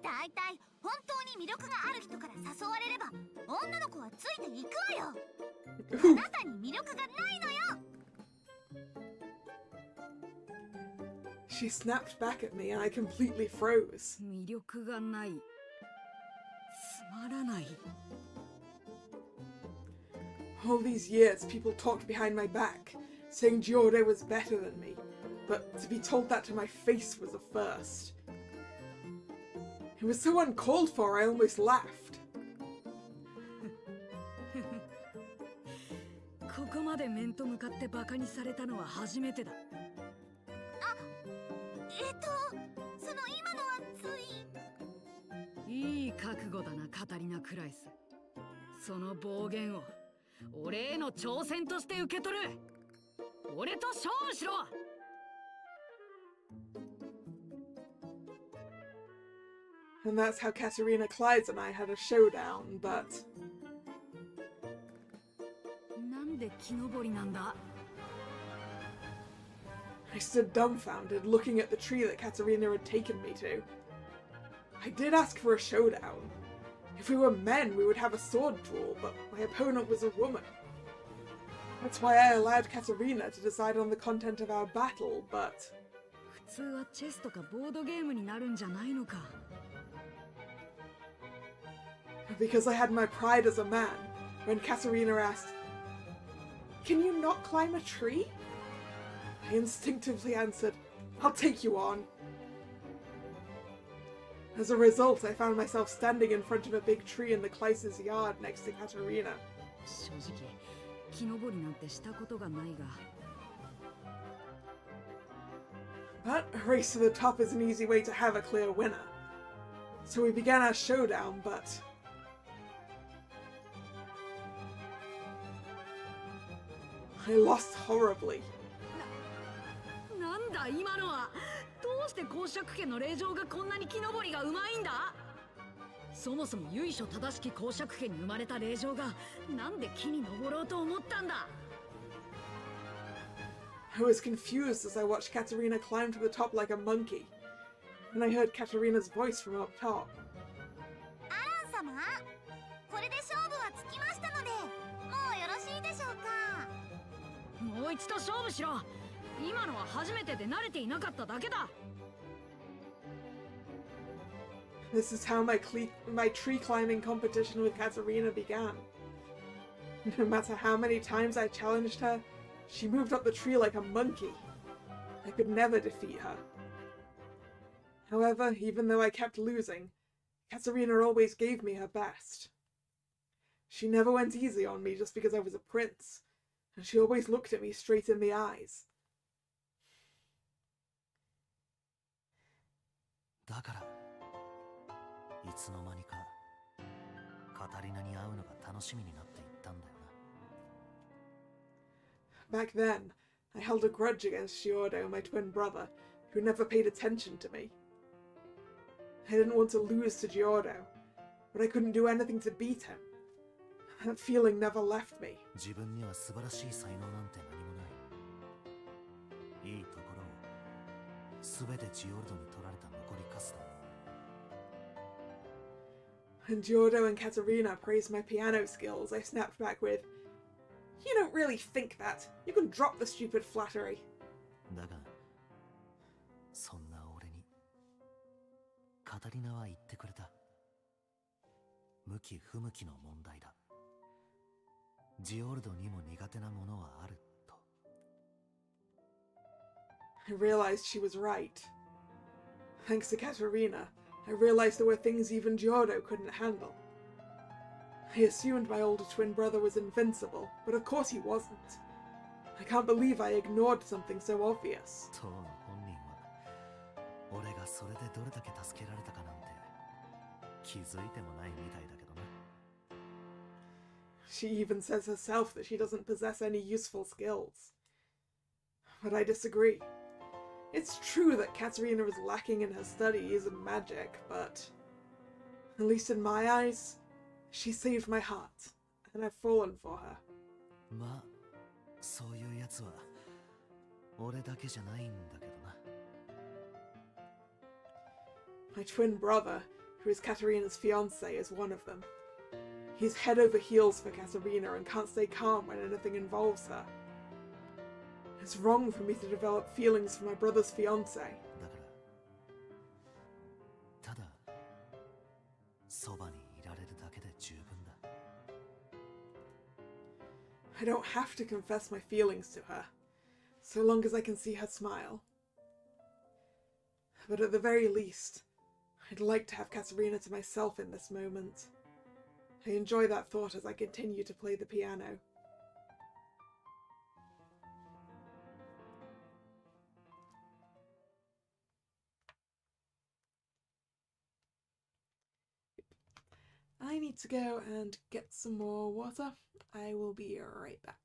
だいたい本当に魅力がある人から誘われれば女の子はついていくわよ。あなたに魅力がないのよ。She snapped back at me and I completely froze. 魅力がない。つまらない。All these years, people talked behind my back, saying Giordo was better than me, but to be told that to my face was a first. It was so uncalled for, I almost laughed. ここまで面と向かってバカにされたのは初めてだ。その今のはつい。いい覚悟だな、カタリナ・クライス。その暴言を俺への挑戦として受け取る。俺と勝負しろ。And that's how Katerina Clydes and I had a showdown, but... なんで木登りなんだ? I stood dumbfounded, looking at the tree that Katerina had taken me to. I did ask for a showdown. If we were men, we would have a sword duel, but my opponent was a woman. That's why I allowed Katerina to decide on the content of our battle, but... 普通はチェスとかボードゲームになるんじゃないのか? Because I had my pride as a man, when Katerina asked, "Can you not climb a tree?" I instinctively answered, "I'll take you on." As a result, I found myself standing in front of a big tree in the Kleist's yard next to Katerina. 正直、木登りなんてしたことがないが。But a race to the top is an easy way to have a clear winner. So we began our showdown, but... I lost horribly. なんだ今のは。どうして公爵家の令嬢がこんなに木登りがうまいんだ？そもそも由緒正しき公爵家に生まれた令嬢がなんで木に登ろうと思ったんだ? I was confused as I watched Katerina climb to the top like a monkey. And I heard Katerina's voice from up top. アラン様、これで勝負はつきましたので、もうよろしいでしょうか。もう一度勝負しろ。今のは初めてで慣れていなかっただけだ。This is how my tree climbing competition with Katerina began. No matter how many times I challenged her, she moved up the tree like a monkey. I could never defeat her. However, even though I kept losing, Katerina always gave me her best. She never went easy on me just because I was a prince, and she always looked at me straight in the eyes. だからいつの間にかカタリナに会うのが楽しみになっていったんだよな。 Back then, I held a grudge against Giordo, my twin brother, who never paid attention to me. I didn't want to lose to Giordo, but I couldn't do anything to beat him. That feeling never left me. 自分には素晴らしい才能なんて何もない。いいところを全てジオルドに取られた残りカスだ。 When Giordo and Katerina praised my piano skills, I snapped back with, "You don't really think that. You can drop the stupid flattery." だが、そんな俺にカタリナは言ってくれた。向き不向きの問題だ。ジオルドにも苦手なものはあると。 I realized she was right. Thanks to Katerina, I realized there were things even Giordo couldn't handle. I assumed my older twin brother was invincible, but of course he wasn't. I can't believe I ignored something so obvious. 当の本人は俺がそれでどれだけ助けられたかなんて気づいてもないみたいだけどな。 She even says herself that she doesn't possess any useful skills. But I disagree. It's true that Katerina is lacking in her studies and magic, but at least in my eyes, she saved my heart, and I've fallen for her. まあ、そういうやつは俺だけじゃないんだけどな。 My twin brother, who is Katerina's fiancé, is one of them. He's head over heels for Katerina and can't stay calm when anything involves her. It's wrong for me to develop feelings for my brother's fiancé. だからただそばにいられるだけで十分だ。 I don't have to confess my feelings to her, so long as I can see her smile. But at the very least, I'd like to have Katerina to myself in this moment. I enjoy that thought as I continue to play the piano. I need to go and get some more water. I will be right back.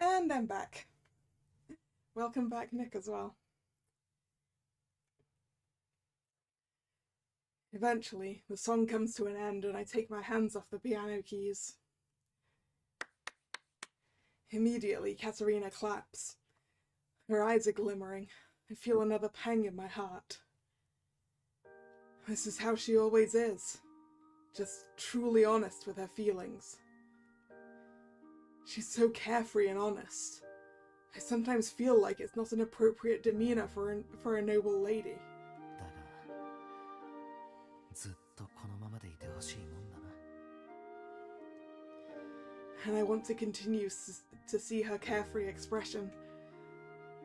And I'm back. Welcome back, Nick, as well. Eventually, the song comes to an end and I take my hands off the piano keys. Immediately, Katerina claps. Her eyes are glimmering. I feel another pang in my heart. This is how she always is. Just truly honest with her feelings. She's so carefree and honest. I sometimes feel like it's not an appropriate demeanor for a noble lady. And I want to continue to see her carefree expression,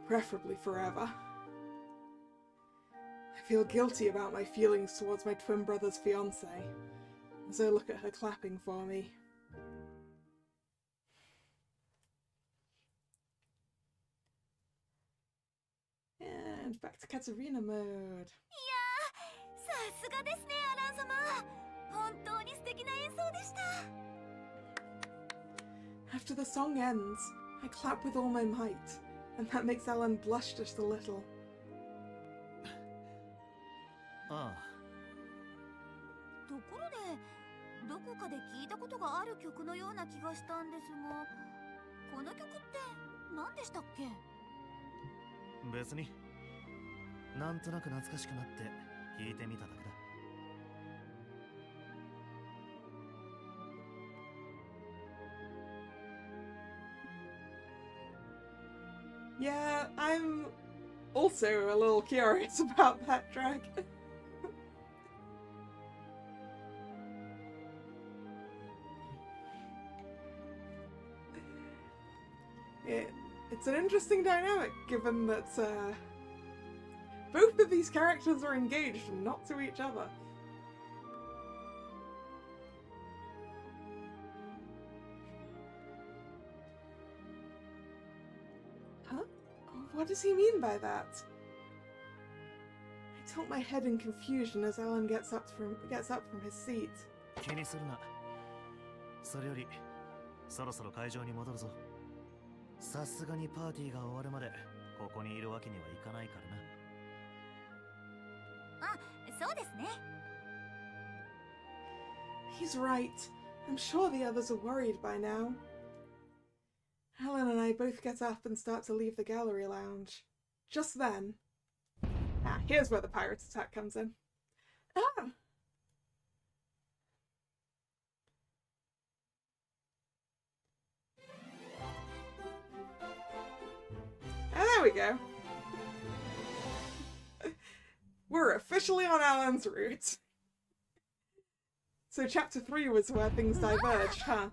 preferably forever. I feel guilty about my feelings towards my twin brother's fiancée, as I look at her clapping for me. And back to Katerina mode. After the song ends, I clap with all my might, and that makes Alan blush just a little. Ah. ところで、どこかで聞いたことがある曲のような気がしたんですが、この曲って何でしたっけ？別になんとなく懐かしくなって弾いてみただけだ。Yeah, I'm also a little curious about that track. It's an interesting dynamic, given that both of these characters are engaged and not to each other. Huh? What does he mean by that? I tilt my head in confusion as Alan gets up from his seat. 気にするな。それよりそろそろ会場に戻るぞ。さすがにパーティーが終わるまでここにいるわけにはいかないからな。あ、そうですね。 He's right. I'm sure the others are worried by now. Helen and I both get up and start to leave the gallery lounge. Just then... Ah, here's where the pirates attack comes in. Ah! Ah, there we go. We're officially on Alan's route. So chapter 3 was where things diverged, huh?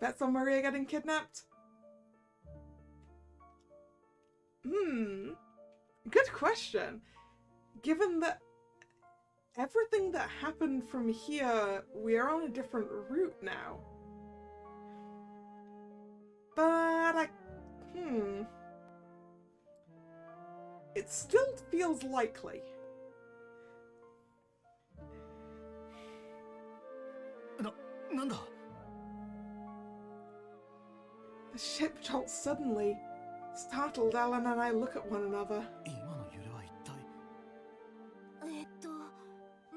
Bets on Maria getting kidnapped? Good question. Given that everything that happened from here, we are on a different route now. But it still feels likely. The ship jolts suddenly. Startled, Alan and I look at one another.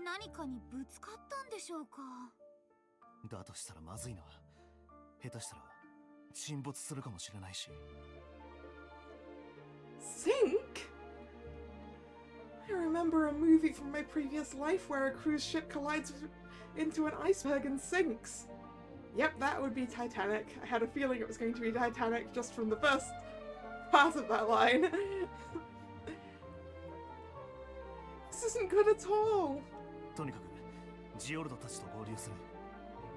何かにぶつかったんでしょうか。だとしたらまずいな。下手したら沈没するかもしれないし。Sink? I remember a movie from my previous life where a cruise ship collides into an iceberg and sinks. Yep, that would be Titanic. I had a feeling it was going to be Titanic just from the first part of that line. This isn't good at all. とにかくジオルドたちと合流する。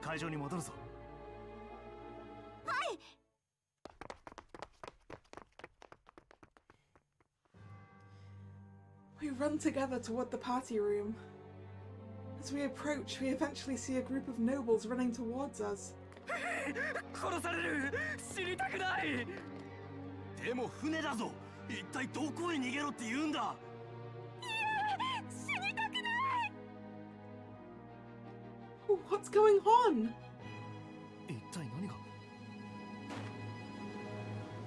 会場に戻るぞ。はい。We run together toward the party room. As we approach, we eventually see a group of nobles running towards us. 殺される。死にたくない。でも船だぞ。一体どこへ逃げろって言うんだ。死にたくない。What's going on? 一体何が。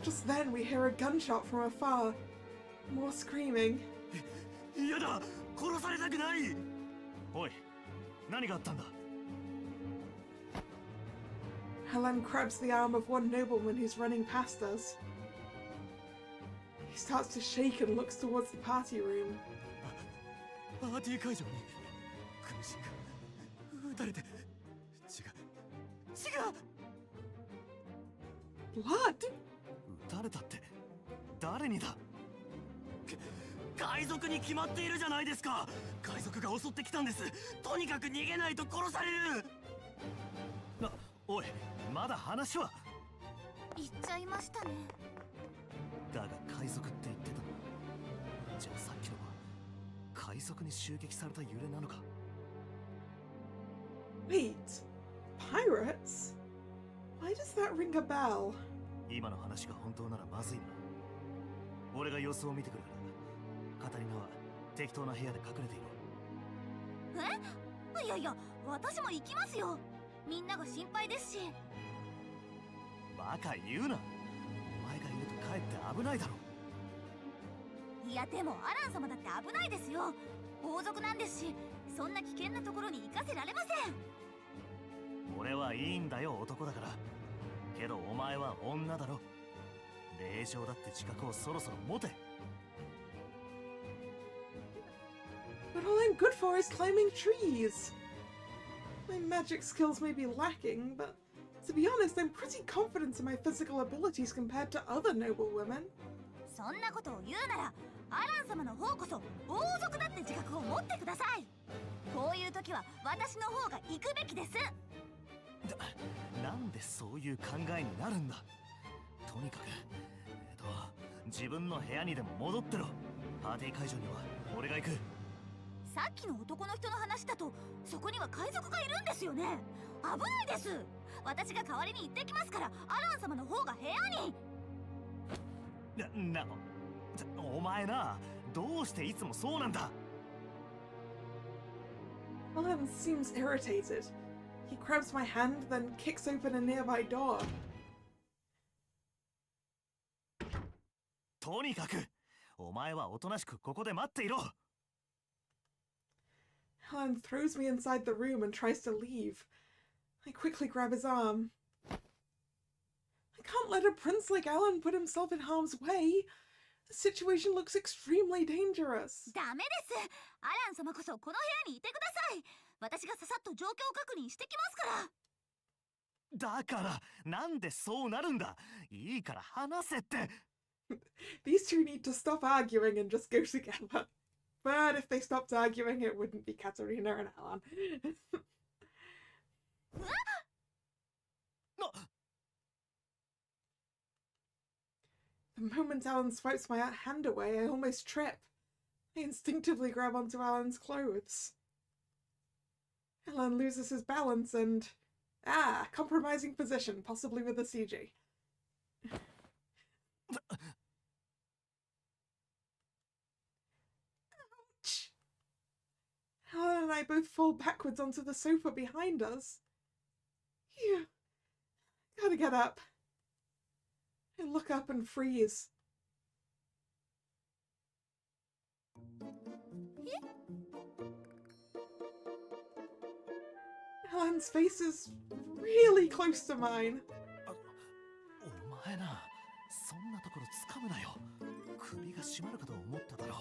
Just then, we hear a gunshot from afar. More screaming. 嫌だ。殺されたくない。おい、何があったんだ。Helen grabs the arm of one nobleman who's running past us. He starts to shake and looks towards the party room. パーティー会場に軍人が撃たれて。違う。Blood? 撃たれたって誰にだ。海賊に決まっているじゃないですか。海賊が襲ってきたんです。とにかく逃げないと殺される。おい、まだ話は。言っちゃいましたね。だが海賊って言ってたの。じゃあさっきのは海賊に襲撃された揺れなのか。 Wait, pirates? Why does that ring a bell? 今の話が本当ならまずいな。俺が様子を見てくるから。カタリナは適当な部屋で隠れていろ。え？いやいや、私も行きますよ。みんなが心配ですし。バカ言うな。お前がいるとかえって危ないだろ。いやでもアラン様だって危ないですよ。王族なんですし、そんな危険なところに行かせられません。俺はいいんだよ、男だから。けどお前は女だろ。令状だって自覚をそろそろ持て。But all I'm good for is climbing trees. My magic skills may be lacking, but to be honest, I'm pretty confident in my physical abilities compared to other noble women. そんなことを言うなら、アラン様の方こそ王族だって自覚を持ってください。こういう時は私の方が行くべきです。なんでそういう考えになるんだ。とにかく自分の部屋にでも戻ってろ。パーティー会場には俺が行く。さっきの男の人の話だと、そこには海賊がいるんですよね。危ないです。私が代わりに行ってきますから、アラン様の方が部屋に。お前な、どうしていつもそうなんだ。Alan seems irritated. He grabs my hand, then kicks open a nearby door. とにかくお前はおとなしくここで待っていろ。 Helen throws me inside the room and tries to leave. I quickly grab his arm. I can't let a prince like Alan put himself in harm's way. The situation looks extremely dangerous. ダメです。アラン様こそこの部屋にいてください。私がささっと状況確認してきますから。だからなんでそうなるんだ。いいから話せって。These two need to stop arguing and just go together. But if they stopped arguing, it wouldn't be Katerina and Alan. No. The moment Alan swipes my hand away, I almost trip. I instinctively grab onto Alan's clothes. Alan loses his balance and... compromising position, possibly with a CG. Ouch! Alan and I both fall backwards onto the sofa behind us. Phew. Gotta get up. I look up and freeze. Alan's face is really close to mine. お前な、そんなところ掴むなよ。首が締まるかと思っただろう。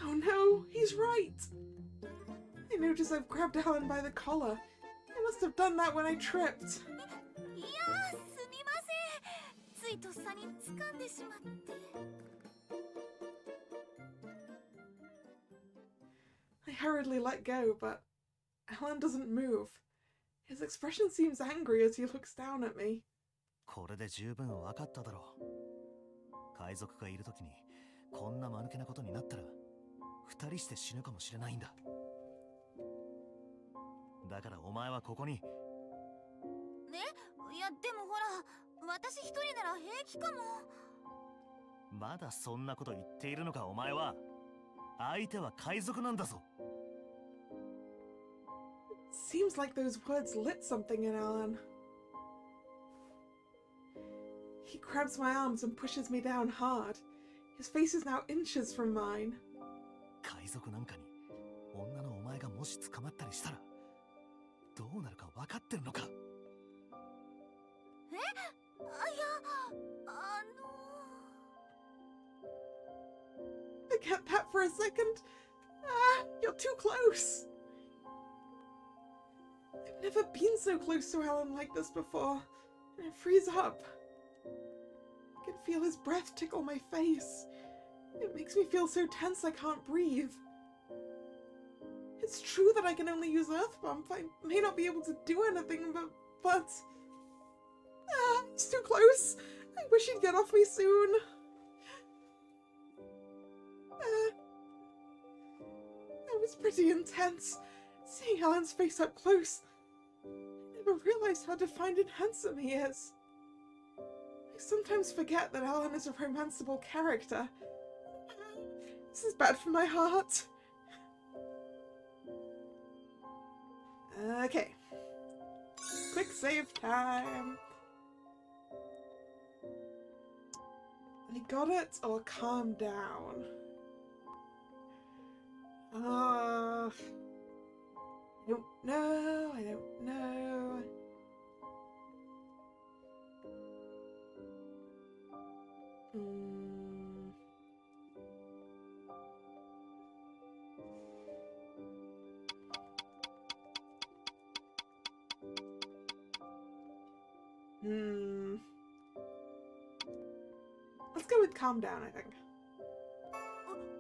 Oh no, he's right. I notice I've grabbed Alan by the collar. I must have done that when I tripped. いや、すみません。ついとっさに掴んでしまって。I hurriedly let go, but Alan doesn't move. His expression seems angry as he looks down at me. これで十分分かっただろう。海賊がいるときにこんな間抜けなことになったら二人して死ぬかもしれないんだ。だからお前はここに。ね、いやでもほら、私一人なら平気かも。まだそんなこと言っているのかお前は。相手は海賊なんだぞ。Seems like those words lit something in Alan. He grabs my arms and pushes me down hard. His face is now inches from mine. 海賊なんかに女のお前がもし捕まったりしたらどうなるか分かってるのか。え？いや、Forget that for a second. You're too close. I've never been so close to Alan like this before. I freeze up. I can feel his breath tickle my face. It makes me feel so tense I can't breathe. It's true that I can only use Earth Bump. I may not be able to do anything, but... it's too close. I wish he'd get off me soon. That was pretty intense. Seeing Alan's face up close. I never realized how defined and handsome he is. I sometimes forget that Alan is a romanceable character. This is bad for my heart. Okay. Quick save time. I got it or calm down. I don't know. Let's go with calm down, I think.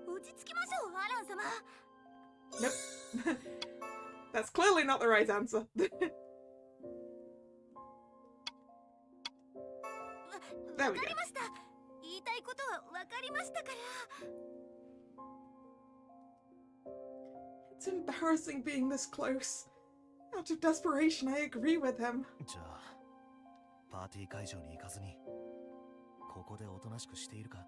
落ち着きましょう、アラン様。Nope. That's clearly not the right answer. わかりました。言いたいことはわかりましたから。It's embarrassing being this close. Out of desperation, I agree with him. じゃあ、パーティー会場に行かずに、ここでおとなしくしているか？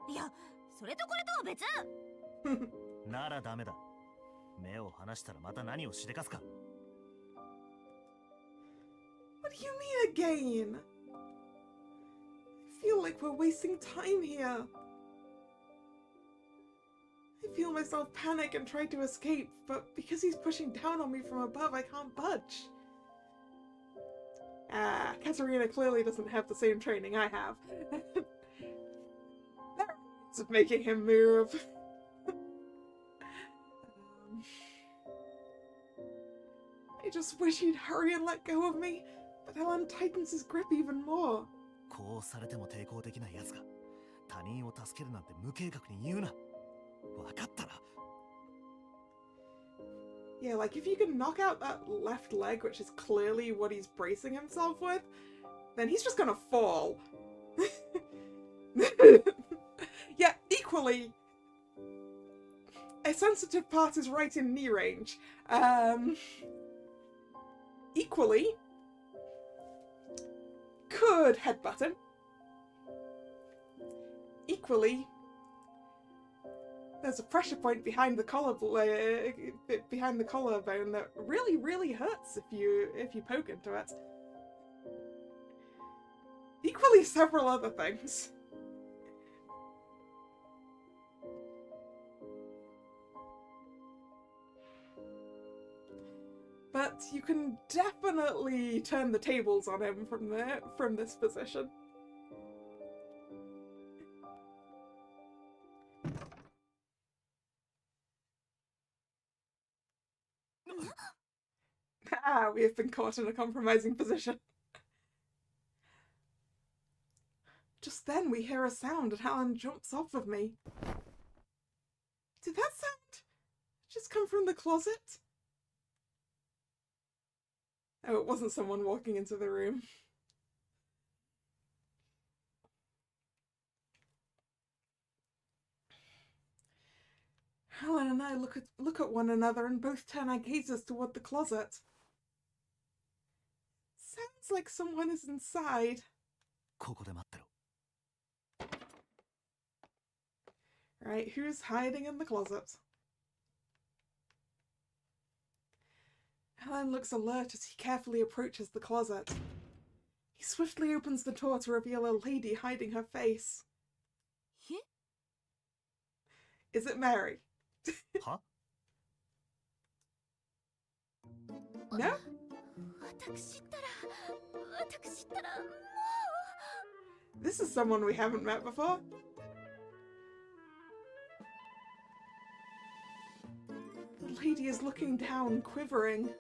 いや、それとこれとは別。ならダメだ。目を離したらまた何をしでかすか。What do you mean again? I feel like we're wasting time here. I feel myself panic and try to escape, but because he's pushing down on me from above, I can't budge. Ah, Katarina clearly doesn't have the same training I have. That's of making him move. I just wish he'd hurry and let go of me, but Alan tightens his grip even more. こうされても抵抗できない奴が他人を助けるなんて無計画に言うな。分かったら。Yeah, like if you can knock out that left leg, which is clearly what he's bracing himself with, then he's just gonna fall. Yeah, equally, a sensitive part is right in knee range. Equally, could headbutt him. Equally, there's a pressure point behind the collarbone that really hurts if you poke into it. Equally, several other things. But you can definitely turn the tables on him from this position. Ah, we have been caught in a compromising position. Just then we hear a sound and Alan jumps off of me. Did that sound just come from the closet? Oh, it wasn't someone walking into the room. Alan and I look at one another and both turn our gazes toward the closet. Sounds like someone is inside. ここで待ってろ。 Right, who's hiding in the closet? Alan looks alert as he carefully approaches the closet. He swiftly opens the door to reveal a lady hiding her face. Is it Mary? Huh? No? This is someone we haven't met before. The lady is looking down, quivering.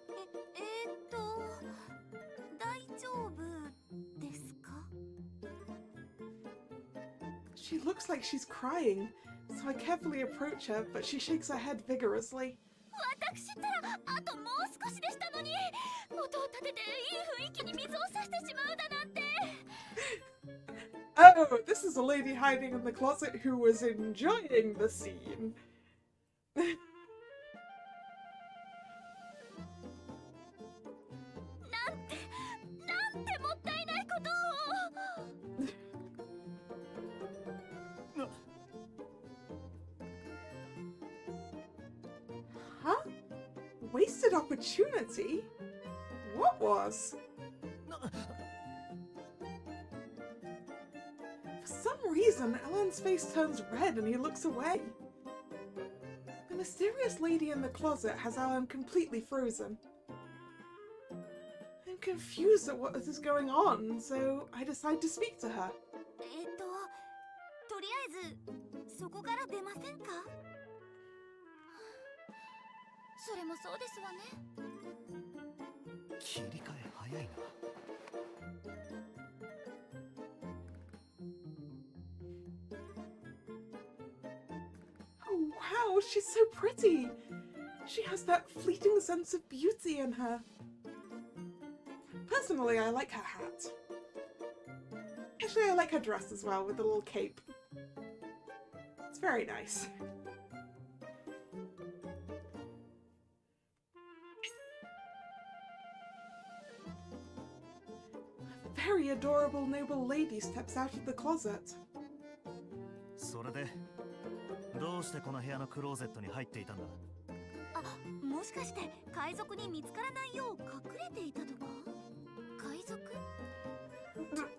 She looks like she's crying, so I carefully approach her, but she shakes her head vigorously. Oh, this is a lady hiding in the closet who was enjoying the scene. Huh? Wasted opportunity? What was? For some reason, Alan's face turns red and he looks away. The mysterious lady in the closet has Alan completely frozen. I'm confused at what is going on, so I decide to speak to her. とりあえずそこから出ませんか？それもそうですわね。切り替え早いな。Oh wow, she's so pretty! She has that fleeting sense of beauty in her. Personally, I like her hat. Actually, I like her dress as well, with the little cape. It's very nice. A very adorable noble lady steps out of the closet. それでどうしてこの部屋のクローゼットに入っていたんだ？あ、もしかして海賊に見つからないよう隠れていたとか？海族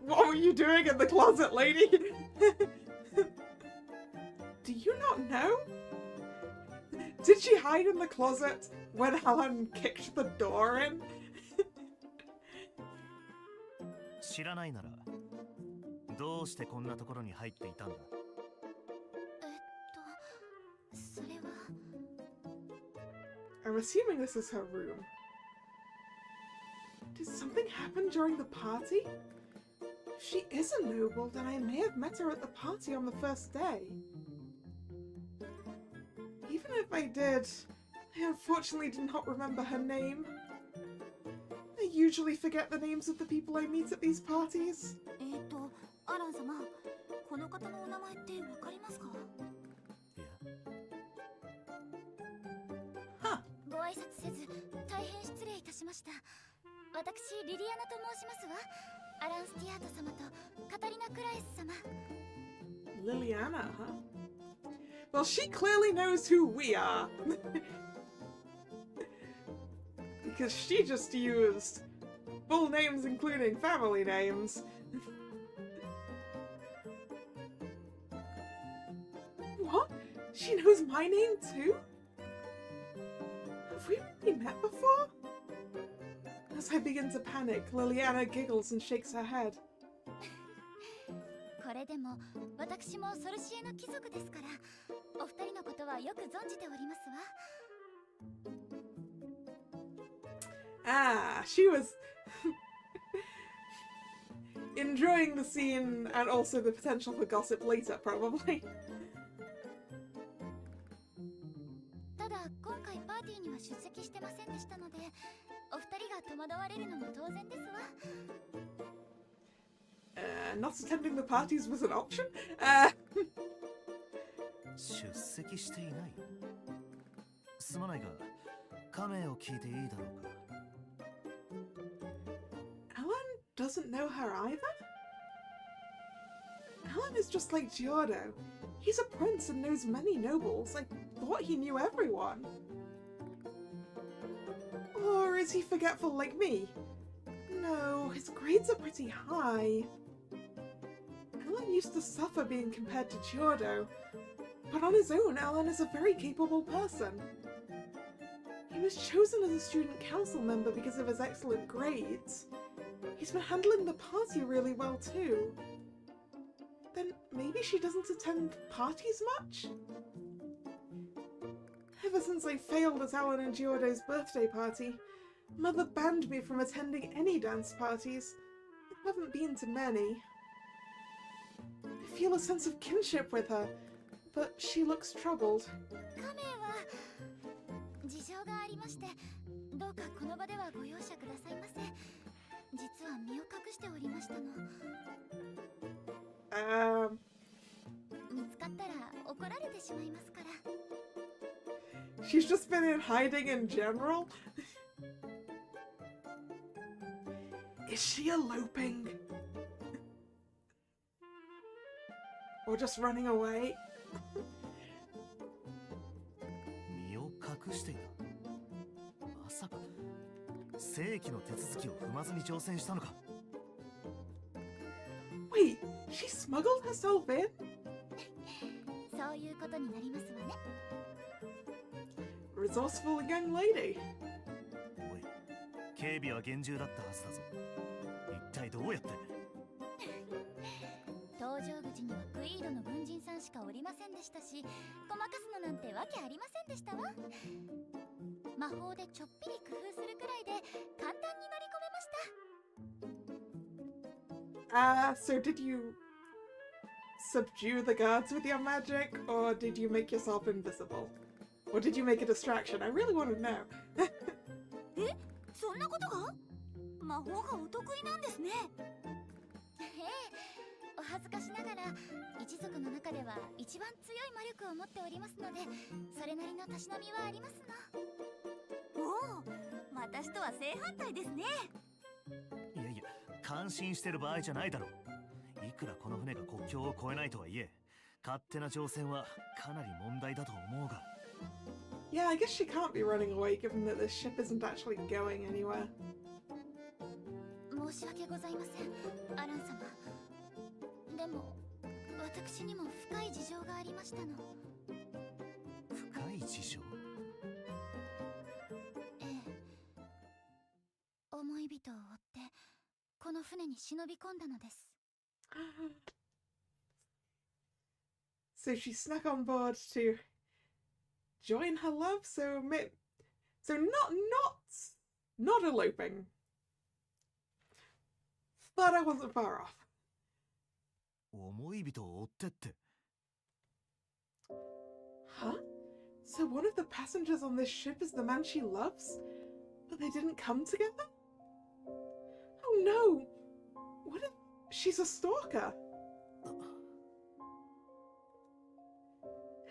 What were you doing in the closet, lady? Do you not know? Did she hide in the closet when Helen kicked the door in? 知らないならどうしてこんなところに入っていたんだ。それは I'm assuming this is her room. Did something happen during the party? If she is a noble, then I may have met her at the party on the first day. Even if I did, I unfortunately did not remember her name. I usually forget the names of the people I meet at these parties. アラン様、この方のお名前ってわかりますか？いや。は。ご挨拶せず大変失礼いたしました。私リリアナと申しますわ。アラン・スティアート様とカタリナ・クライス様。Liliana, huh? Well, she clearly knows who we are. Because she just used full names including family names. What? She knows my name too? Have we really met before? As I begin to panic, Liliana giggles and shakes her head. これでも私もソルシエの貴族ですから、お二人のことはよく存じておりますわ。Ah, she was enjoying the scene and also the potential for gossip later, probably. ただ今回パーティーには出席してませんでしたので、お二人が戸惑われるのも当然ですわ。Not attending the parties was an option? 出席していない。すまないが、仮名を聞いていいだろうか。Alan doesn't know her either? Alan is just like Giordo. He's a prince and knows many nobles. I thought he knew everyone. Or is he forgetful like me? No, his grades are pretty high. Alan used to suffer being compared to Giordo, but on his own, Alan is a very capable person. He was chosen as a student council member because of his excellent grades. He's been handling the party really well too. Then maybe she doesn't attend parties much? Ever since I failed at Alan and Giordo's birthday party, Mother banned me from attending any dance parties. I haven't been to many. I feel a sense of kinship with her, but she looks troubled. 仮名は事情がありまして、どうかこの場ではご容赦くださいませ。実は身を隠しておりましたの。見つかったら怒られてしまいますから。She's just been in hiding in general? Is she eloping? Or just running away? 身を隠していた。まさか正規の手続きを踏まずに乗船したのか。 Wait, she smuggled herself in? そういうことになりますわね。Resourceful young lady. おい、警備は厳重だったはずだぞ。一体どうやって。搭乗口にはクイードの軍人さんしかおりませんでしたし、ごまかすのなんてわけありませんでしたわ。魔法でちょっぴり工夫するくらいで簡単に乗り込めました。So did you subdue the guards with your magic, or did you make yourself invisible? Or did you make a distraction? I really want to know. え、そんなことが？魔法がお得意なんですね。お恥ずかしながら一族の中では一番強い魔力を持っておりますので、それなりのたしなみはありますの。おお、私とは正反対ですね。いやいや、感心してる場合じゃないだろう。いくらこの船が国境を越えないとはいえ、勝手な乗船はかなり問題だと思うが。Yeah, I guess she can't be running away given that this ship isn't actually going anywhere. 申申し訳ございません、アラン様。でも私にも深い事情がありましたの。深い事情？ええ、思い人を追ってこの船に忍び込んだのです。So she snuck on board to join her love. So not eloping, but I wasn't far off. 思い人を追ってって。Huh? So one of the passengers on this ship is the man she loves, but they didn't come together? Oh no! What if she's a stalker?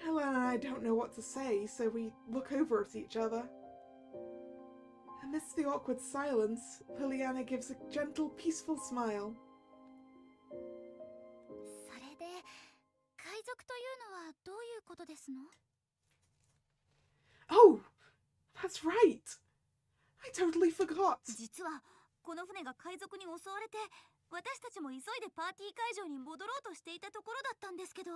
Helen and I don't know what to say, so we look over at each other. Amidst the awkward silence, Liliana gives a gentle, peaceful smile. それで、海賊というのはどういうことですの？ Oh! That's right! I totally forgot! 実はこの船が海賊に襲われて、私たちも急いでパーティー会場に戻ろうとしていたところだったんですけど。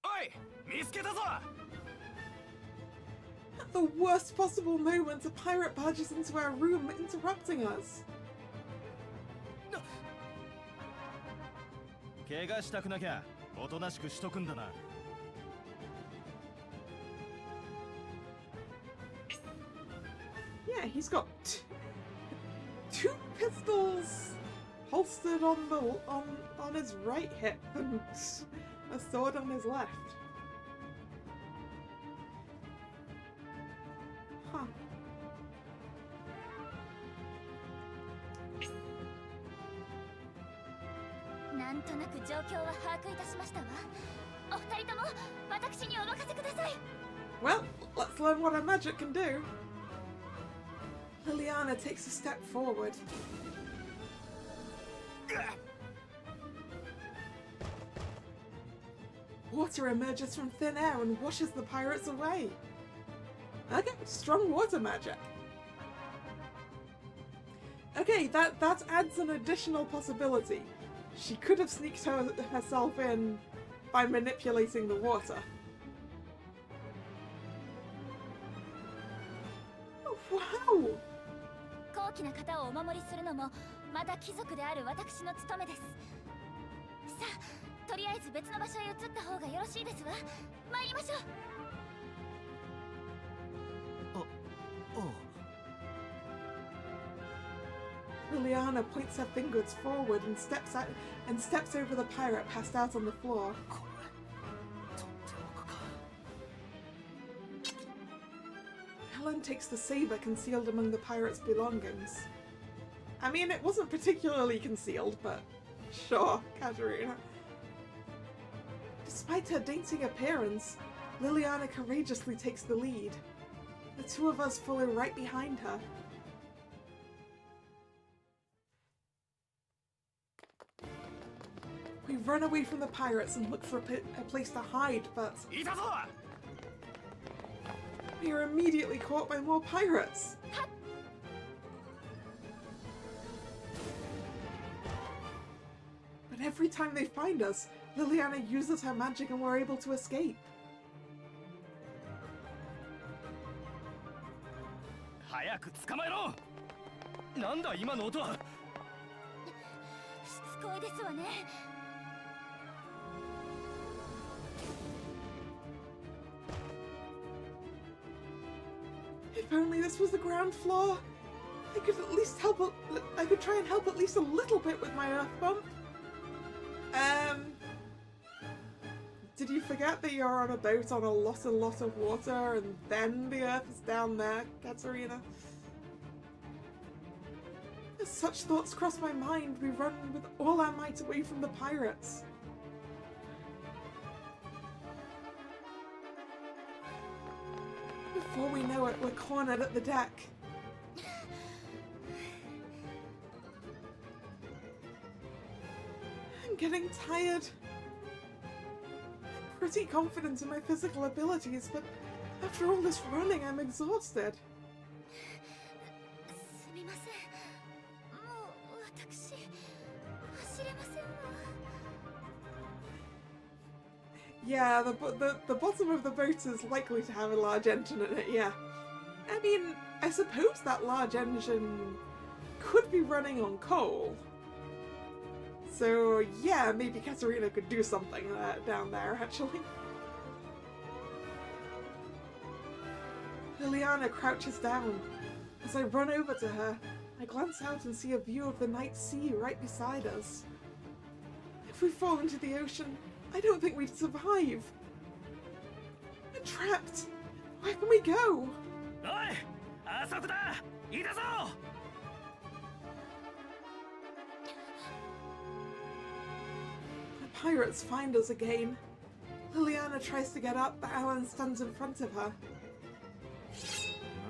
おい、見つけたぞ。 At the worst possible moment, a pirate barges into our room, interrupting us. 怪我したくなきゃおとなしくしとくんだな。Yeah, he's got two pistols holstered on his right hip and a sword on his left. Huh. なんとなく状況は把握いたしましたわ。お二人とも私にお任せください。 Well, let's learn what our magic can do. Liliana takes a step forward. Water emerges from thin air and washes the pirates away. Okay, strong water magic. Okay, that adds an additional possibility. She could have sneaked herself in by manipulating the water. Oh, wow! 高貴な方をお守りするのもまた貴族である私の務めです。さあ、とりあえず別の場所へ移った方がよろしいですわ。参りましょう。 Liliana points her fingers forward and steps over the pirate passed out on the floor. Helen takes the saber concealed among the pirate's belongings. I mean, it wasn't particularly concealed, but sure, Katerina. Despite her dainty appearance, Liliana courageously takes the lead. The two of us follow right behind her. We run away from the pirates and look for a place to hide, but we are immediately caught by more pirates. But every time they find us, Liliana uses her magic and we're able to escape. 早く捕まえろ。なんだ今の音は。しつこいですわね。 If only this was the ground floor, I could at least I could try and help at least a little bit with my earth bump. Did you forget that you're on a boat on a lot of water and then the earth is down there, Katerina? As such thoughts cross my mind, we run with all our might away from the pirates. Before we know it, we're cornered at the deck. I'm getting tired. I'm pretty confident in my physical abilities, but after all this running, I'm exhausted. す Yeah, the bottom of the boat is likely to have a large engine in it, yeah. I mean, I suppose that large engine could be running on coal. So yeah, maybe Katarina could do something down there, actually. Liliana crouches down. As I run over to her, I glance out and see a view of the night sea right beside us. If we fall into the ocean, I don't think we'd survive. We're trapped. Where can we go? Oi! あそこだ! いたぞ! The pirates find us again. Liliana tries to get up, but Alan stands in front of her.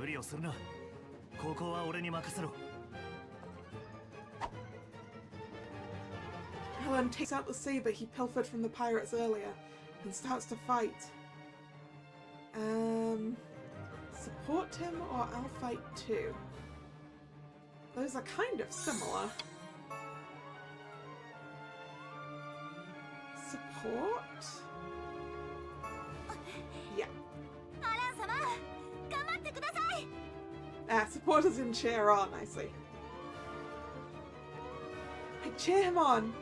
無理をするな。ここは俺に任せろ。 Alan takes out the saber he pilfered from the pirates earlier and starts to fight. Support him or I'll fight too. Those are kind of similar. Support? Yeah. Support is in cheer on, I see. I cheer him on.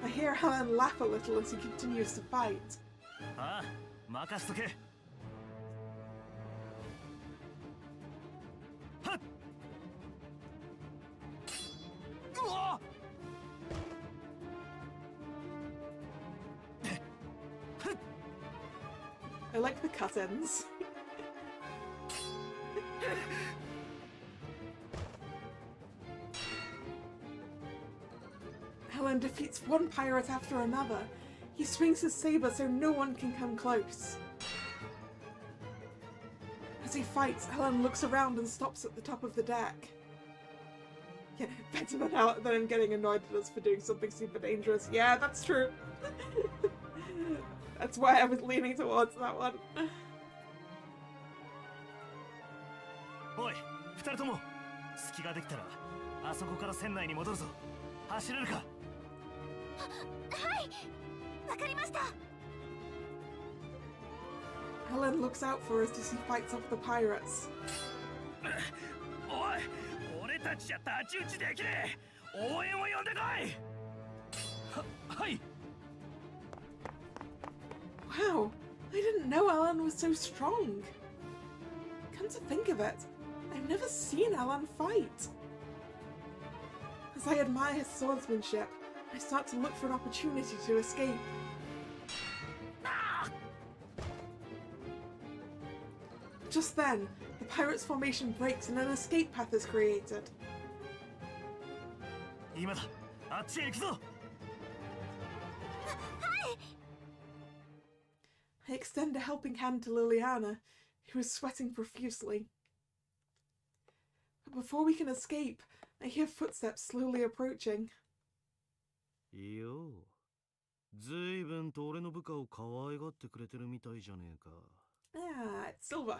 I hear Alan laugh a little as he continues to fight. Ah, 任せとけ。 I like the cut-ins. Alan defeats one pirate after another. He swings his saber so no one can come close. As he fights, Alan looks around and stops at the top of the deck. Yeah, better than getting annoyed at us for doing something super dangerous. Yeah, that's true. That's why I was leaning towards that one. おい、二人とも隙ができたらあそこから船内に戻るぞ。走れるか？はい、わかりました。 Alan looks out for us as he fights off the pirates. おい、俺たちじゃ太刀打ちできねえ。応援を呼んでこい。はい。 Wow, I didn't know Alan was so strong. Come to think of it, I've never seen Alan fight. As I admire his swordsmanship, I start to look for an opportunity to escape. Just then, the pirates' formation breaks and an escape path is created. 今だ、あっちへ行くぞ。 I extend a helping hand to Liliana, who is sweating profusely. But before we can escape, I hear footsteps slowly approaching. いいよ。ずいぶんと俺の部下を可愛がってくれてるみたいじゃねえか。 Ah, it's Silver.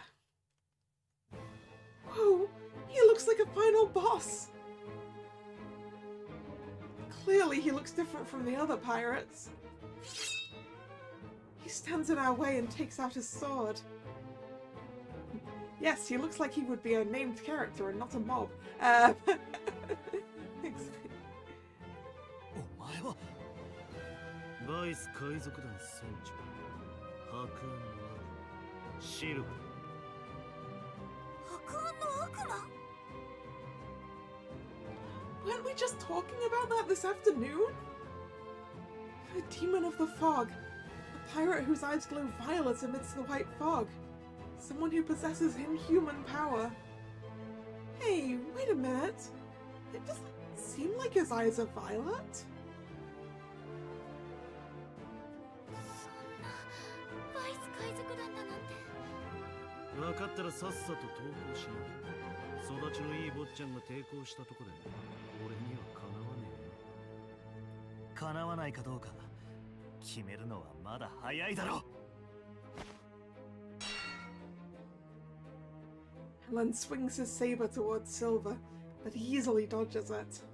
Whoa, he looks like a final boss. Clearly he looks different from the other pirates. He stands in our way and takes out his sword. Yes, he looks like he would be a named character and not a mob. お前はバイス海賊団船長白暗の悪魔シルバー。白暗の悪魔。 Weren't we just talking about that this afternoon? The demon of the fog. A pirate whose eyes glow violet amidst the white fog. Someone who possesses inhuman power. Hey, wait a minute. It doesn't seem like his eyes are violet. そんなバイス海賊団だなんて。分かったらさっさと投降しな。育ちのいい坊ちゃんが抵抗したとこで俺にはかなわねえ。かなわないかどうか決めるのはまだ早いだろう。 Alan swings his saber towards Silver, but he easily dodges it.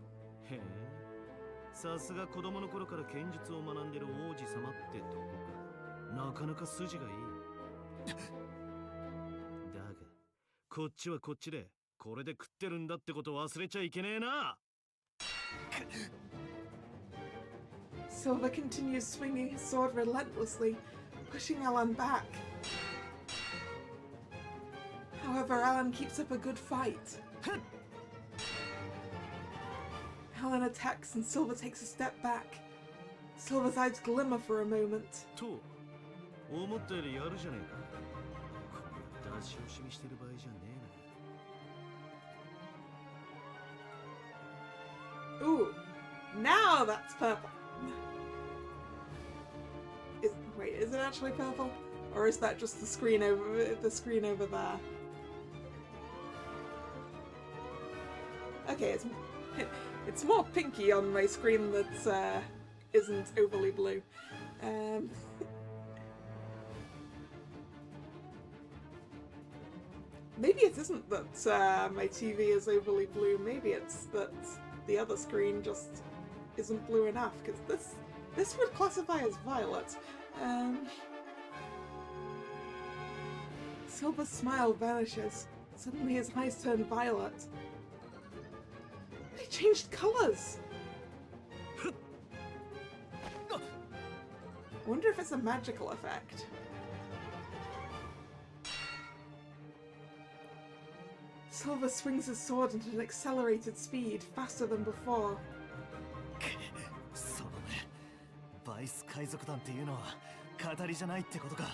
へえ、さすが子供の頃から剣術を学んでる王子様ってとこか。なかなか筋がいい。だがこっちはこっちでこれで食ってるんだってこと忘れちゃいけねえな。Silver continues swinging his sword relentlessly, pushing Alan back. However, Alan keeps up a good fight. Alan attacks and Silver takes a step back. Silver's eyes glimmer for a moment. と思ったよりやるじゃねえか。これ出し惜しみしてる場合じゃねえな。 Ooh, now that's purple. Wait, is it actually purple? Or is that just the screen over there? Okay, it's more pinky on my screen that isn't overly blue. Maybe it isn't that my TV is overly blue. Maybe it's that the other screen just isn't blue enough, because this would classify as violet. Silver's smile vanishes. Suddenly his eyes turn violet. They changed colours! I wonder if it's a magical effect. Silver swings his sword at an accelerated speed, faster than before. そのね、バイス海賊団っていうのは語りじゃないってことか。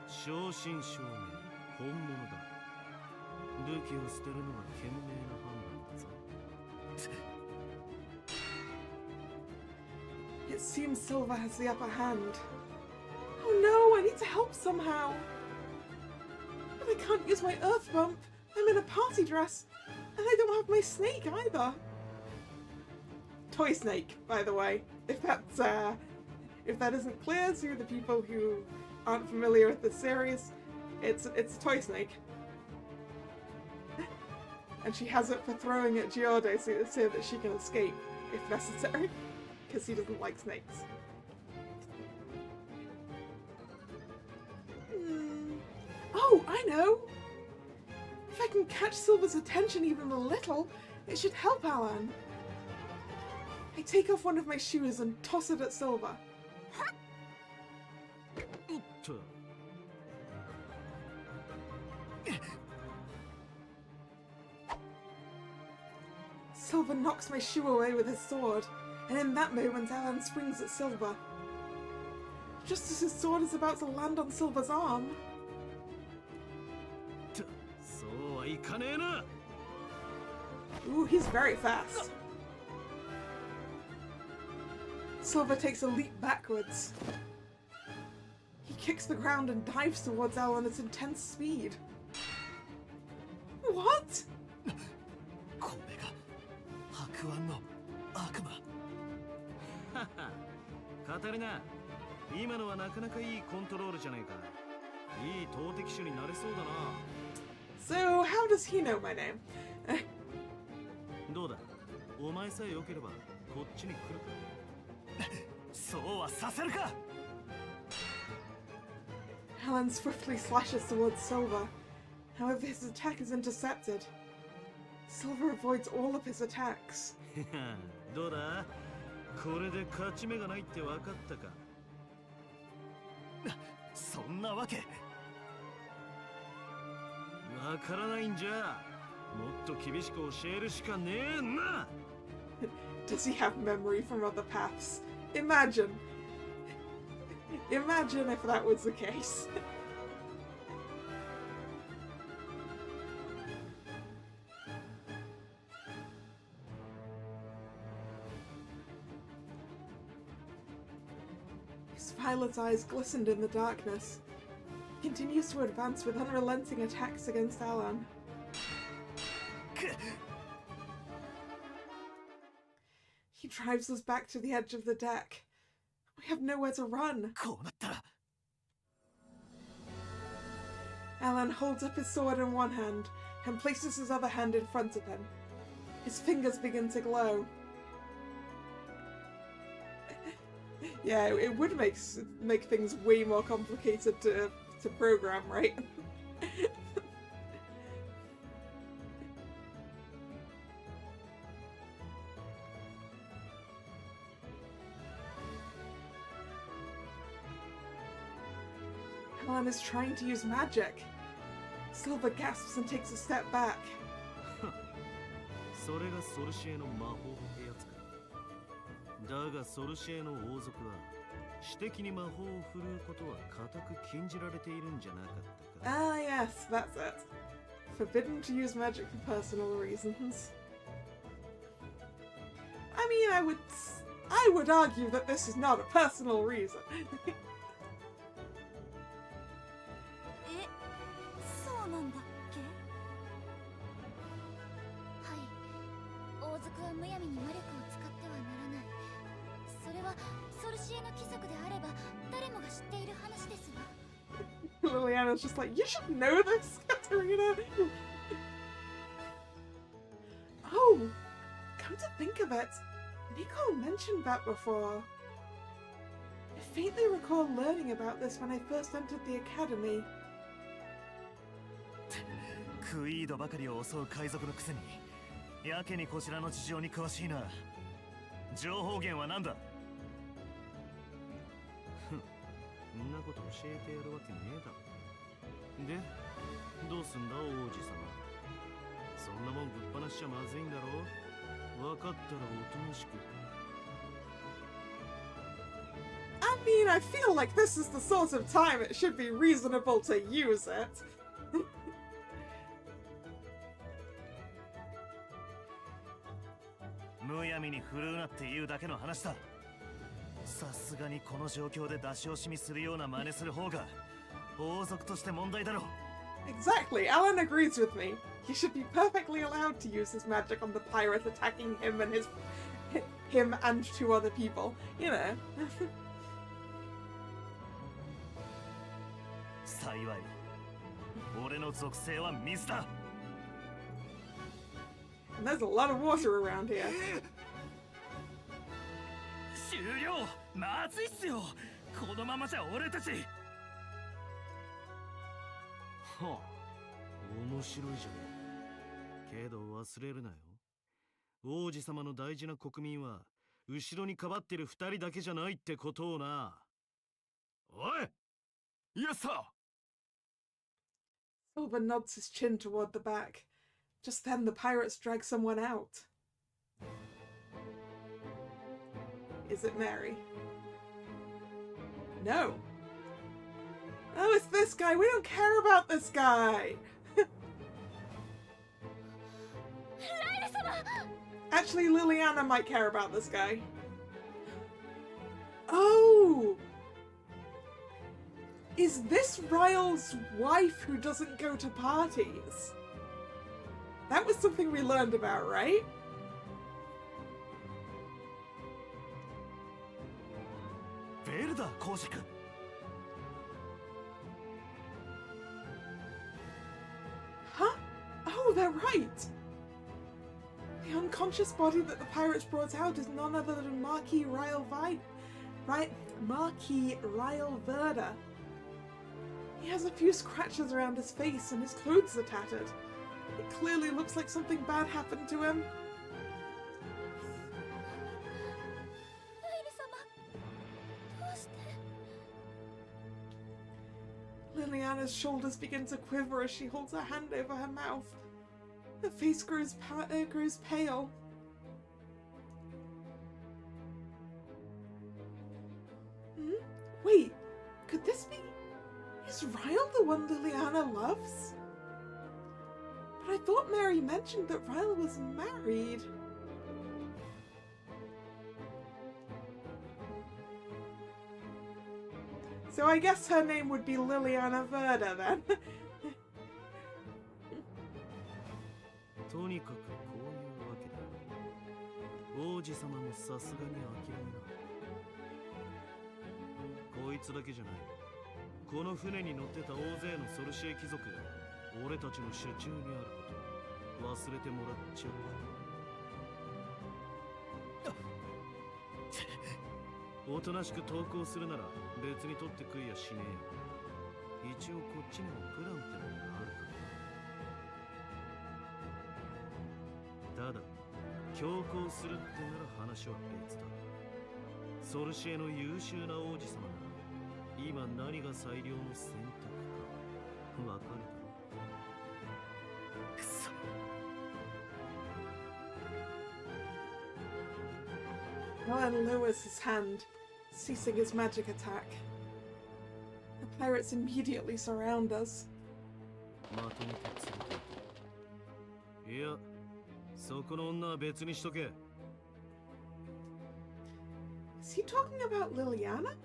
正真正銘本物だ。武器を捨てるのが賢明な判断だぞ。It seems Silver has the upper hand. Oh no, I need to help somehow. But I can't use my earth bump. I'm in a party dress, and I don't have my snake either. Toy snake, by the way, if that isn't clear to the people who aren't familiar with the series, it's a toy snake. And she has it for throwing at Giordo so that she can escape, if necessary, because he doesn't like snakes. Oh, I know! If I can catch Silver's attention even a little, it should help Alan. I take off one of my shoes and toss it at Silver. Silver knocks my shoe away with his sword, and in that moment Alan swings at Silver. Just as his sword is about to land on Silver's arm. Ooh, he's very fast. Silver takes a leap backwards. He kicks the ground and dives towards Alan at intense speed. What? これが白腕の悪魔。カタリナ、今のはなかなかいいコントロールじゃないか。いい投擲手になれそうだな。So, how does he know my name? どうだ、お前さえ良ければこっちに来るか。そうはさせるか。Alan swiftly slashes towards Silver. However, his attack is intercepted. Silver avoids all of his attacks. どうだ、これで勝ち目がないって分かったか。そんなわけ。わからないんじゃ。もっと厳しく教えるしかねえな。Does he have memory from other paths? Imagine if that was the case. His violet eyes glistened in the darkness. He continues to advance with unrelenting attacks against Alan. He drives us back to the edge of the deck. We have nowhere to run. こうなったら。Alan holds up his sword in one hand and places his other hand in front of him. His fingers begin to glow. Yeah, it would make things way more complicated to program, right? Helen is trying to use magic. Silver gasps and takes a step back. それがソルシエの魔法ってやつか。だがソルシエの王族は私的に魔法を振るうことは固く禁じられているんじゃなかったか。Ah, yes, that's it. Forbidden to use magic for personal reasons. I mean, I would argue that this is not a personal reason. そうなんだっけ？はい。王族はむやみに魔力を使ってはならない。それはソルシエの貴族であれば誰もが知っている話ですわ。Liliana's just like, you should know this, Katarina! Oh, come to think of it, Nicole mentioned that before. I faintly recall learning about this when I first entered the academy. クイードばかりを襲う海賊のくせにやけにこちらの事情に詳しいな。情報源は何だ？そんなこと教えてやるわけねえだろ。で、どうすんだ王子様。そんなもんぶっ放しちゃまずいんだろ。分かったらおとなしく。I mean, I feel like this is the sort of time it should be reasonable to use it. むやみに振るうなっていうだけの話だ。さすがにこの状況で出し惜しみするような真似する方が王族として問題だろう。 Exactly, Alan agrees with me. He should be perfectly allowed to use his magic on the pirate attacking him and two other people, you know. 幸い、俺の属性は水だ。 And there's a lot of water around here. 終了。まずいっすよ。このままじゃ俺たち。はあ、面白いじゃねえ。けど忘れるなよ。王子様の大事な国民は後ろにかばってる二人だけじゃないってことをな。おい！ Yes, sir! Silver nods his chin toward the back. Just then the pirates drag someone out. Is it Mary? No. Oh, it's this guy. We don't care about this guy. Actually, Liliana might care about this guy. Oh! Is this Ryle's wife who doesn't go to parties? That was something we learned about, right? Huh? Oh, they're right! The unconscious body that the pirates brought out is none other than Marquis Ryle Verda. He has a few scratches around his face and his clothes are tattered. It clearly looks like something bad happened to him. Liliana's shoulders begin to quiver as she holds her hand over her mouth. Her face grows pale. Wait, could this be... Is Ryle the one Liliana loves? But I thought Mary mentioned that Ryle was married. So I guess her name would be Liliana Verda then. とにかくこういうわけだ。王子様もさすがに諦めな。こいつだけじゃない。この船に乗ってた大勢のソルシエ貴族が俺たちの手中にあることを忘れてもらっちゃう。おとなしく投稿するなら別に取って食いやしねえよ。一応こっちにもプランってものがあるから。ただ強行するってなら話は別だ。ソルシエの優秀な王子様なら今何が最良の選択かわかるだろ。くそ。Alan lowers his hand, ceasing his magic attack. The pirates immediately surround us. まとめて連れて行く。いや、そこの女は別にしとけ。Is he talking about Liliana?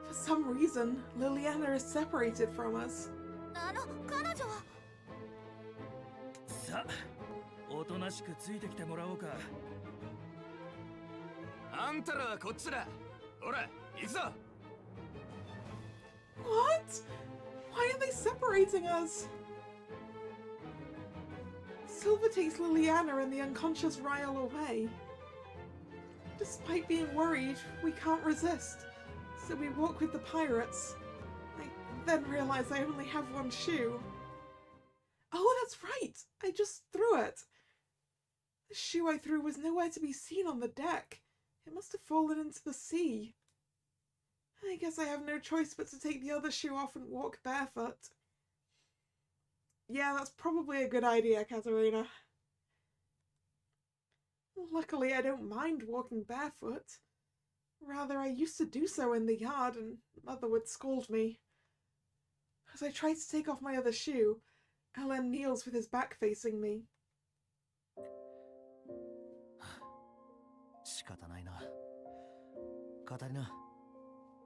For some reason, Liliana is separated from us. 彼女は。さあ、おとなしくついてきてもらおうか。あんたらはこっちだ。ほら、行くぞ。What? Why are they separating us? Silver takes Liliana and the unconscious Ryle away. Despite being worried, we can't resist, so we walk with the pirates. I then realize I only have one shoe. Oh, that's right! I just threw it. The shoe I threw was nowhere to be seen on the deck. It must have fallen into the sea. I guess I have no choice but to take the other shoe off and walk barefoot. Yeah, that's probably a good idea, Katerina. Luckily, I don't mind walking barefoot. Rather, I used to do so in the yard, and Mother would scold me. As I try to take off my other shoe, Alan kneels with his back facing me. 仕方ないな。カタリナ、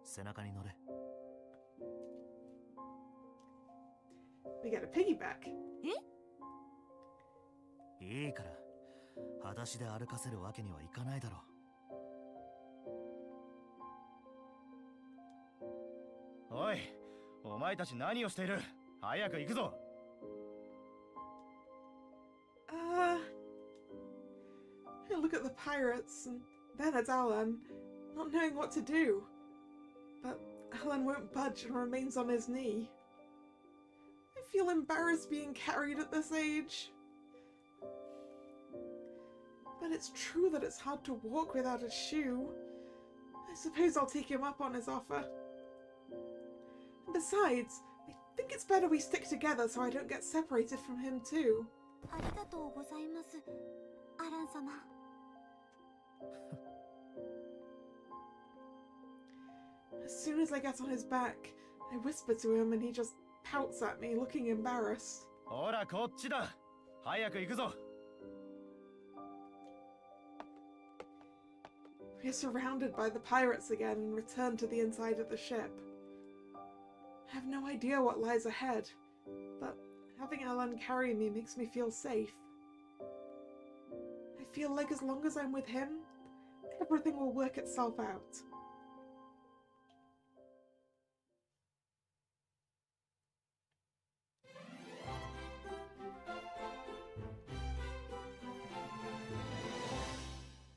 背中に乗れ。We get a piggyback. いいから、裸足で歩かせるわけにはいかないだろう。おい、お前たち何をしている？早く行くぞ。I look at the pirates, and then at Alan, not knowing what to do. But Alan won't budge and remains on his knee. I feel embarrassed being carried at this age. But it's true that it's hard to walk without a shoe. I suppose I'll take him up on his offer. And besides, I think it's better we stick together so I don't get separated from him too. ありがとうございます、アラン様。As soon as I get on his back, I whisper to him and he just pouts at me, looking embarrassed. ほら、こっちだ。早く行くぞ。We are surrounded by the pirates again and return to the inside of the ship. I have no idea what lies ahead, but having Alan carry me makes me feel safe. I feel like as long as I'm with him, everything will work itself out.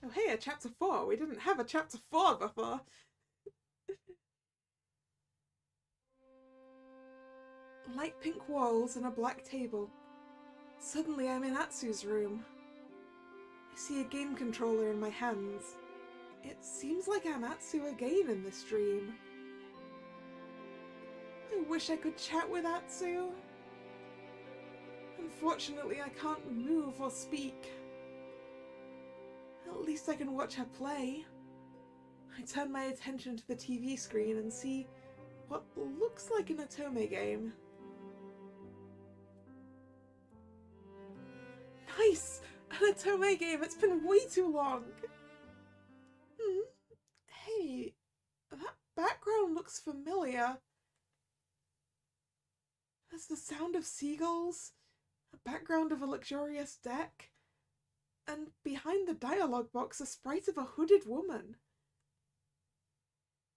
Oh hey, a chapter 4! We didn't have a chapter 4 before! Light pink walls and a black table. Suddenly I'm in Atsu's room. I see a game controller in my hands. It seems like I'm Atsu again in this dream. I wish I could chat with Atsu. Unfortunately, I can't move or speak. At least I can watch her play. I turn my attention to the TV screen and see what looks like an Otome game. Nice! An Otome game! It's been way too long! Hey, that background looks familiar. There's the sound of seagulls, a background of a luxurious deck, and behind the dialogue box a sprite of a hooded woman.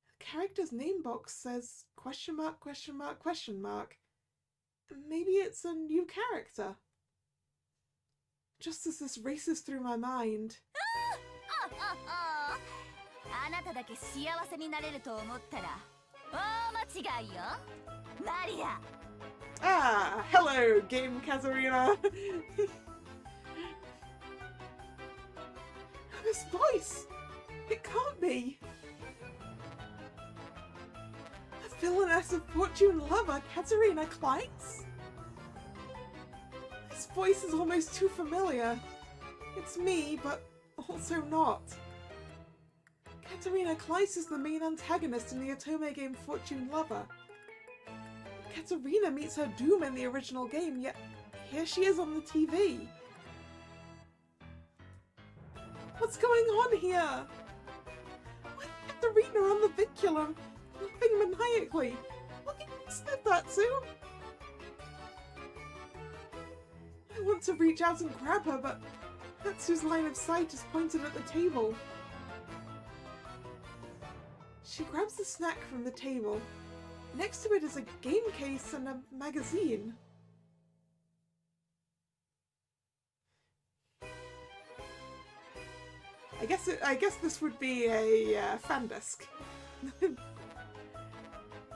The character's name box says question mark, question mark, question mark. Maybe it's a new character. just as this races through my mind. あなただけ幸せになれると思ったら大間違いよマリア Ah, hello, Game Katarina. This voice! It can't be! The villainess of Fortune Lover, Katarina Kleitz? This voice is almost too familiar. It's me, but also not. Katarina Kleitz is the main antagonist in the Otome game Fortune Lover. Katarina meets her doom in the original game, yet here she is on the TV. What's going on here? Why is Katarina on the vinculum, laughing maniacally? Look at that too. I want to reach out and grab her, but Hatsu's line of sight is pointed at the table. She grabs the snack from the table. Next to it is a game case and a magazine. I guess this would be a fan disc,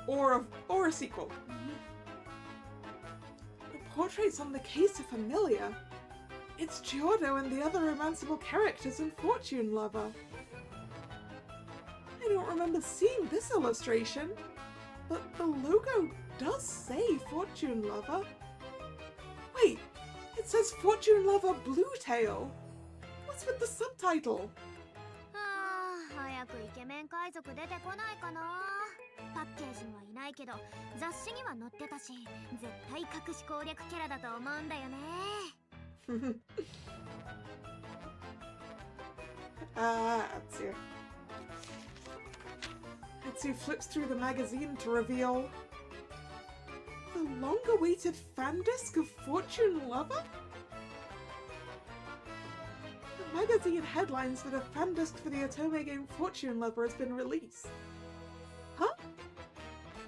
or a sequel. The portraits on the case are familiar. It's Giordo and the other romanceable characters in Fortune Lover. I don't remember seeing this illustration, but the logo does say Fortune Lover. Wait, it says Fortune Lover Blue Tail. What's with the subtitle? 早くイケメン海賊出てこないかな。パッケージにはいないけど雑誌には載ってたし、絶対隠し攻略キャラだと思うんだよね。Atsu. Atsu flips through the magazine to reveal the long-awaited fan disc of Fortune Lover? The magazine headlines that a fan disc for the Otome game Fortune Lover has been released. Huh?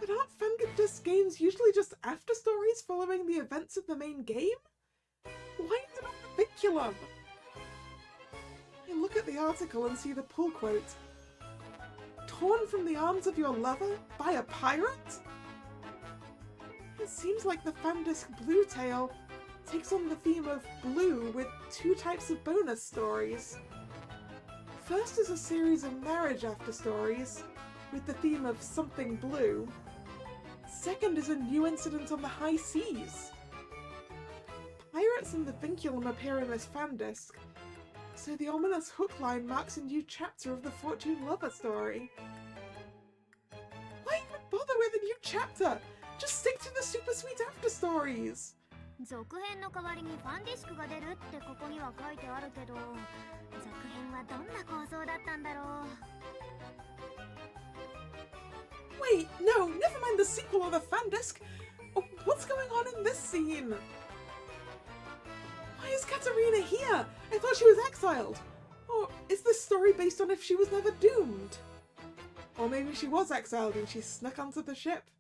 But aren't fan disc games usually just after stories following the events of the main game? Why is it on the vinculum? I look at the article and see the pull quote. Torn from the arms of your lover by a pirate? It seems like the fan disc Blue Tail takes on the theme of blue with two types of bonus stories. First is a series of marriage after stories with the theme of something blue. Second is a new incident on the high seas. Pirates and the vinculum appear in this fan disc, so the ominous hook line marks a new chapter of the Fortune Lover story. Why even bother with a new chapter? Just stick to the super sweet after stories! 続編の代わりにファンディスクが出るってここには書いてあるけど、続編はどんな構造だったんだろう。Wait, no, never mind the sequel or the fan disc. Oh, what's going on in this scene? Why is Katarina here? I thought she was exiled. Or is this story based on if she was never doomed? Or maybe she was exiled and she snuck onto the ship.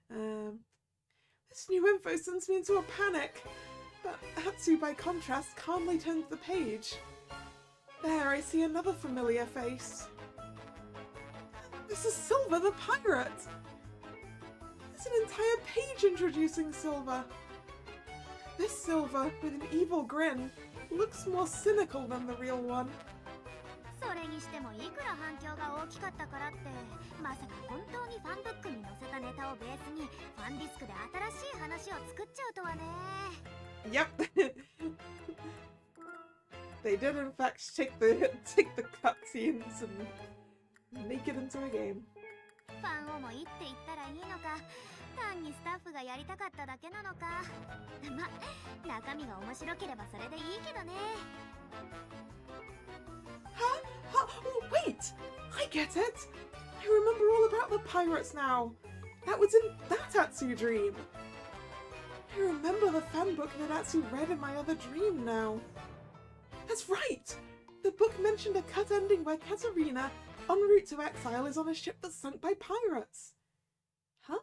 This new info sends me into a panic. But Hatsu, by contrast, calmly turns the page. There, I see another familiar face. This is Silver the pirate! There's an entire page introducing Silver. This Silver, with an evil grin, looks more cynical than the real one. それにしてもいくら反響が大きかったからって、まさか本当にファンブックに載せたネタをベースにファンディスクで新しい話を作っちゃうとはね。Yep. They did in fact take the cutscenes and make it into a game. ファン思いって言ったらいいのか、単にスタッフがやりたかっただけなのか。ま、中身が面白ければそれでいいけどね。Huh? Oh, wait! I get it! I remember all about the pirates now. That was in that Atsu dream. I remember the fan book that Atsu read in my other dream now. That's right! The book mentioned a cut ending where Katarina, en route to exile, is on a ship that's sunk by pirates. Huh?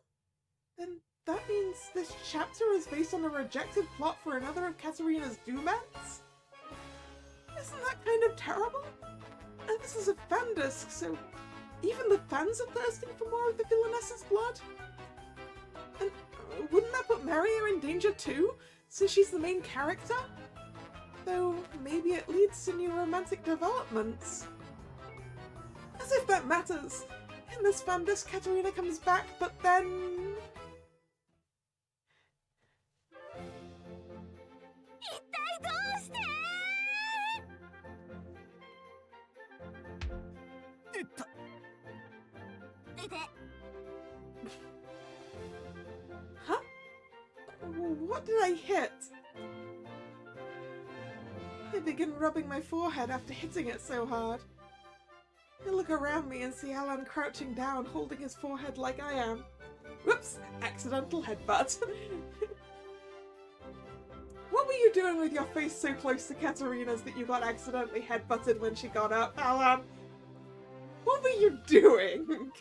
Then that means this chapter is based on a rejected plot for another of Katarina's doom ends? Isn't that kind of terrible? And this is a fan disc, so even the fans are thirsting for more of the villainess's blood? And wouldn't that put Maria in danger too, since she's the main character? Though maybe it leads to new romantic developments. As if that matters! In this fan disc, Katarina comes back, but then... Huh? What did I hit? I begin rubbing my forehead after hitting it so hard. I look around me and see Alan crouching down, holding his forehead like I am. Whoops! Accidental headbutt. What were you doing with your face so close to Katarina's that you got accidentally headbutted when she got up, Alan? What were you doing?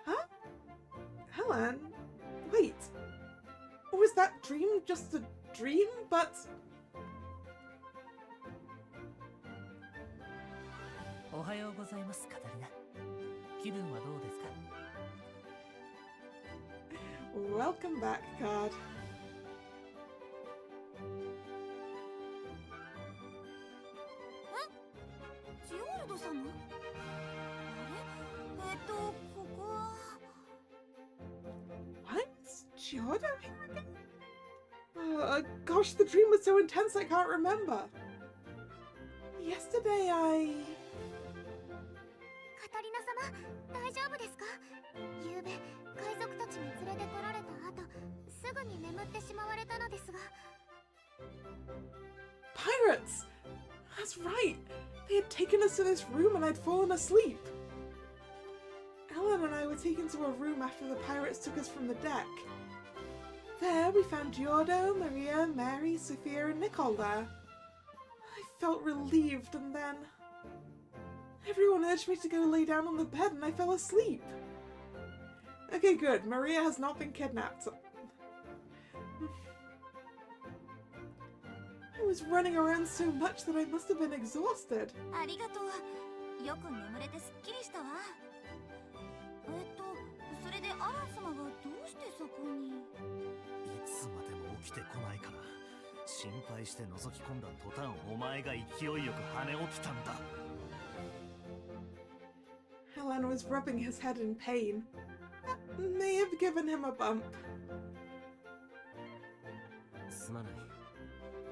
Huh? Alan? Wait. Was that dream just a dream? But... Welcome back, Card. What? Giordo here again? Gosh, the dream was so intense I can't remember. Yesterday I... カタリナ様、大丈夫ですか？ゆうべ、海賊たちに連れてこられた後、すぐに眠ってしまわれたのですが。Pirates! That's right! They had taken us to this room and I'd fallen asleep. Ellen and I were taken to a room after the pirates took us from the deck. There we found Giordo, Maria, Mary, Sophia and Nicole there. I felt relieved and then... everyone urged me to go lay down on the bed and I fell asleep. Okay, good. Maria has not been kidnapped. I was running around so much that I must have been exhausted. ありがとう。よく眠れてすっきりしたわ。それでアラン様がどうしてそこに？いつまでも起きてこないから心配して覗き込んだ途端お前が勢いよく跳ね起きたんだ。Alan was rubbing his head in pain. That may have given him a bump. すまない。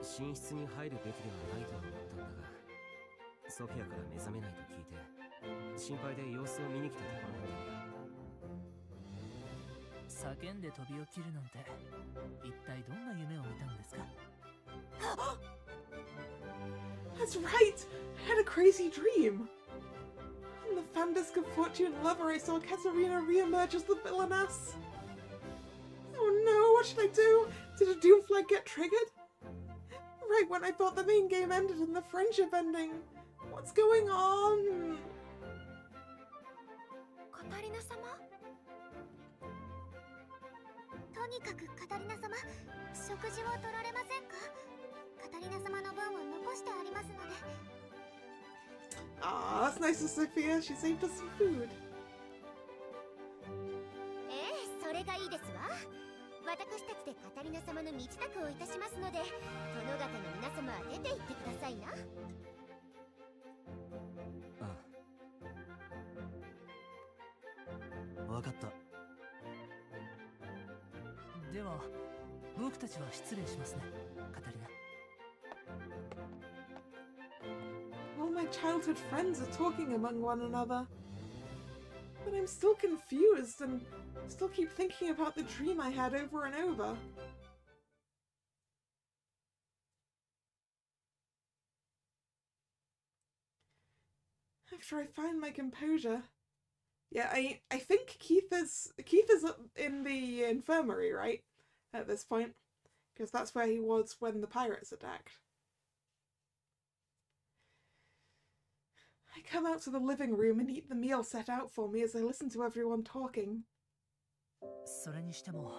寝室に入るべきではないとは思ったんだが、ソフィアから目覚めないと聞いて、心配で様子を見に来たところなんだ。叫んで飛び起きるなんて、一体どんな夢を見たんですか？ That's right! I had a crazy dream! In the fan disc of Fortune Lover, I saw Katarina re-emerge as the villainess. Oh no, what should I do? Did a doom flag get triggered? Right when I thought the main game ended and the friendship ending. What's going on? カタリナ様？とにかくカタリナ様、食事を取られませんか？カタリナ様の分を残してありますので。Ah, that's nice of Sophia. She saved us some food. それがいいですわ。私たちでカタリナ様の身支度をいたしますので、殿方の皆様は出て行ってくださいな。わかった。では、僕たちは失礼しますね、カタリナ。All my childhood friends are talking among one another. But I'm still confused and still keep thinking about the dream I had over and over. After I find my composure... Yeah, I think Keith is in the infirmary, right? At this point. Because that's where he was when the pirates attacked. I come out to the living room and eat the meal set out for me as I listen to everyone talking. それにしても、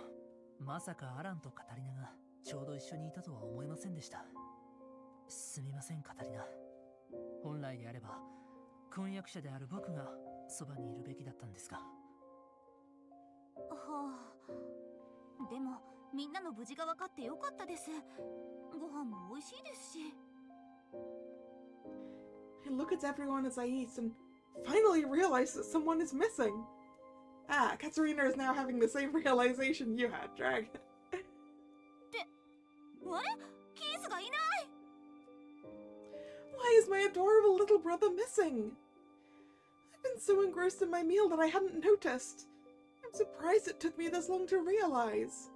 まさかアランとカタリナがちょうど一緒にいたとは思いませんでした。すみませんカタリナ。本来であれば婚約者である僕がそばにいるべきだったんですが。はあ、でもみんなの無事が分かってよかったです。ご飯も美味しいですし。I look at everyone as I eat and finally realize that someone is missing. Ah, Katarina is now having the same realization you had, Drag. あれ？キースがいない。 Why is my adorable little brother missing? I've been so engrossed in my meal that I hadn't noticed. I'm surprised it took me this long to realize.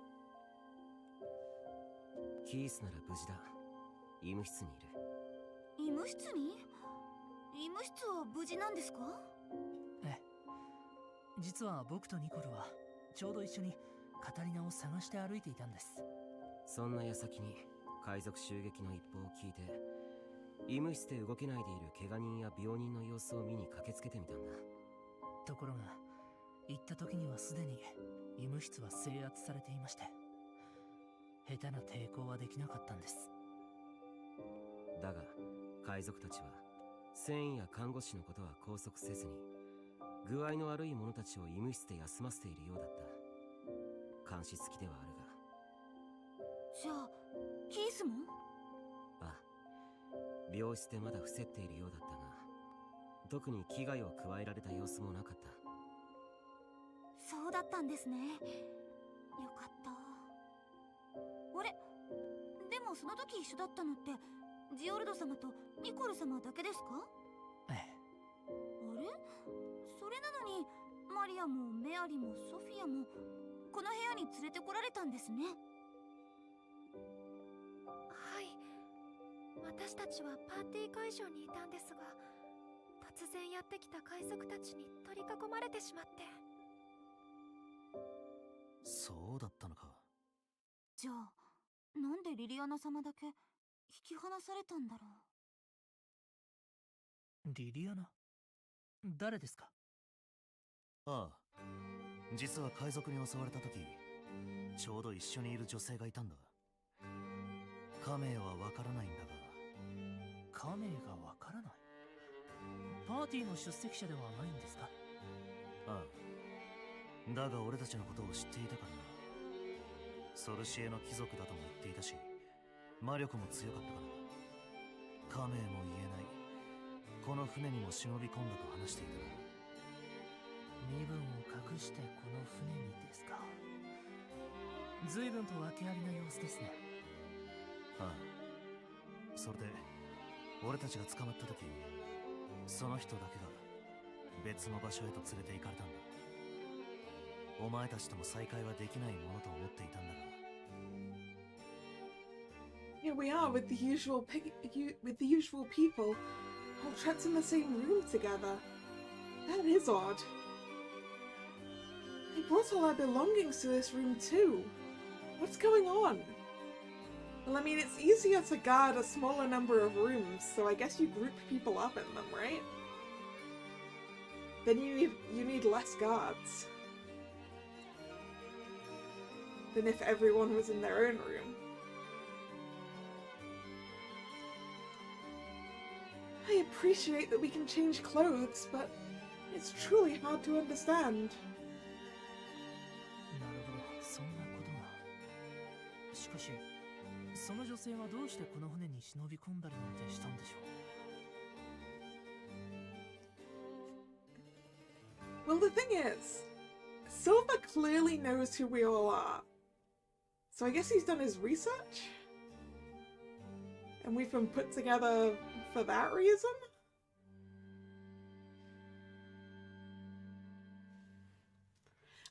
キースなら無事だ。医務室にいる。医務室に？医務室は無事なんですか？ええ。実は僕とニコルはちょうど一緒にカタリナを探して歩いていたんです。そんな矢先に海賊襲撃の一報を聞いて、医務室で動けないでいる怪我人や病人の様子を見に駆けつけてみたんだ。ところが行った時にはすでに医務室は制圧されていまして、下手な抵抗はできなかったんです。だが海賊たちは船員や看護師のことは拘束せずに、具合の悪い者たちを医務室で休ませているようだった。監視付きではあるが。じゃあキースも？ああ、病室でまだ伏せっているようだったが、特に危害を加えられた様子もなかった。そうだったんですね。よかった。あれ？でもその時一緒だったのってジオルド様とニコル様だけですか？ええ。あれ？それなのにマリアもメアリもソフィアもこの部屋に連れてこられたんですね。はい、私たちはパーティー会場にいたんですが、突然やってきた海賊たちに取り囲まれてしまって。そうだったのか。じゃあなんでリリアナ様だけ引き離されたんだろう。リリアナ？誰ですか？ああ、実は海賊に襲われた時、ちょうど一緒にいる女性がいたんだ。家名はわからないんだが。家名がわからない？パーティーの出席者ではないんですか？ああ、だが俺たちのことを知っていたからな。ソルシエの貴族だとも言っていたし、魔力も強かったから、家名も言えない、この船にも忍び込んだと話していたな。身分を隠してこの船にですか。随分と訳ありな様子ですね。ああ、それで俺たちが捕まった時、その人だけが別の場所へと連れて行かれたんだ。お前たちとも再会はできないものと思っていたんだが。Here we are with the usual people, all trapped in the same room together. That is odd. They brought all our belongings to this room too. What's going on? Well, I mean, it's easier to guard a smaller number of rooms, so I guess you group people up in them, right? Then you need less guards than if everyone was in their own room. I appreciate that we can change clothes, but it's truly hard to understand. なるほど、そんなことが。しかし、その女性はどうしてこの船に忍び込んだりなんてしたんでしょう。 Well, the thing is, Silver clearly knows who we all are. So I guess he's done his research? And we've been put together for that reason?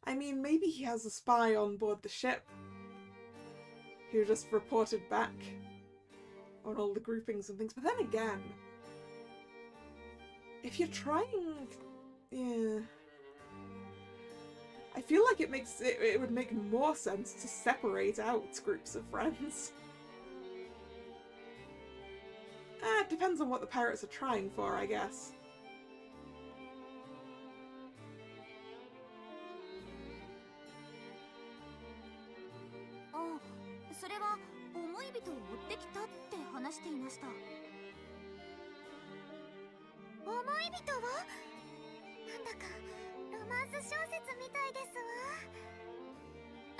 I mean, maybe he has a spy on board the ship who just reported back on all the groupings and things. But then again, if you're trying... Yeah... I feel like it would make more sense to separate out groups of friends. It depends on what the pirates are trying for, I guess. それは話していました。思い人はなんだかロマンス小説みたいです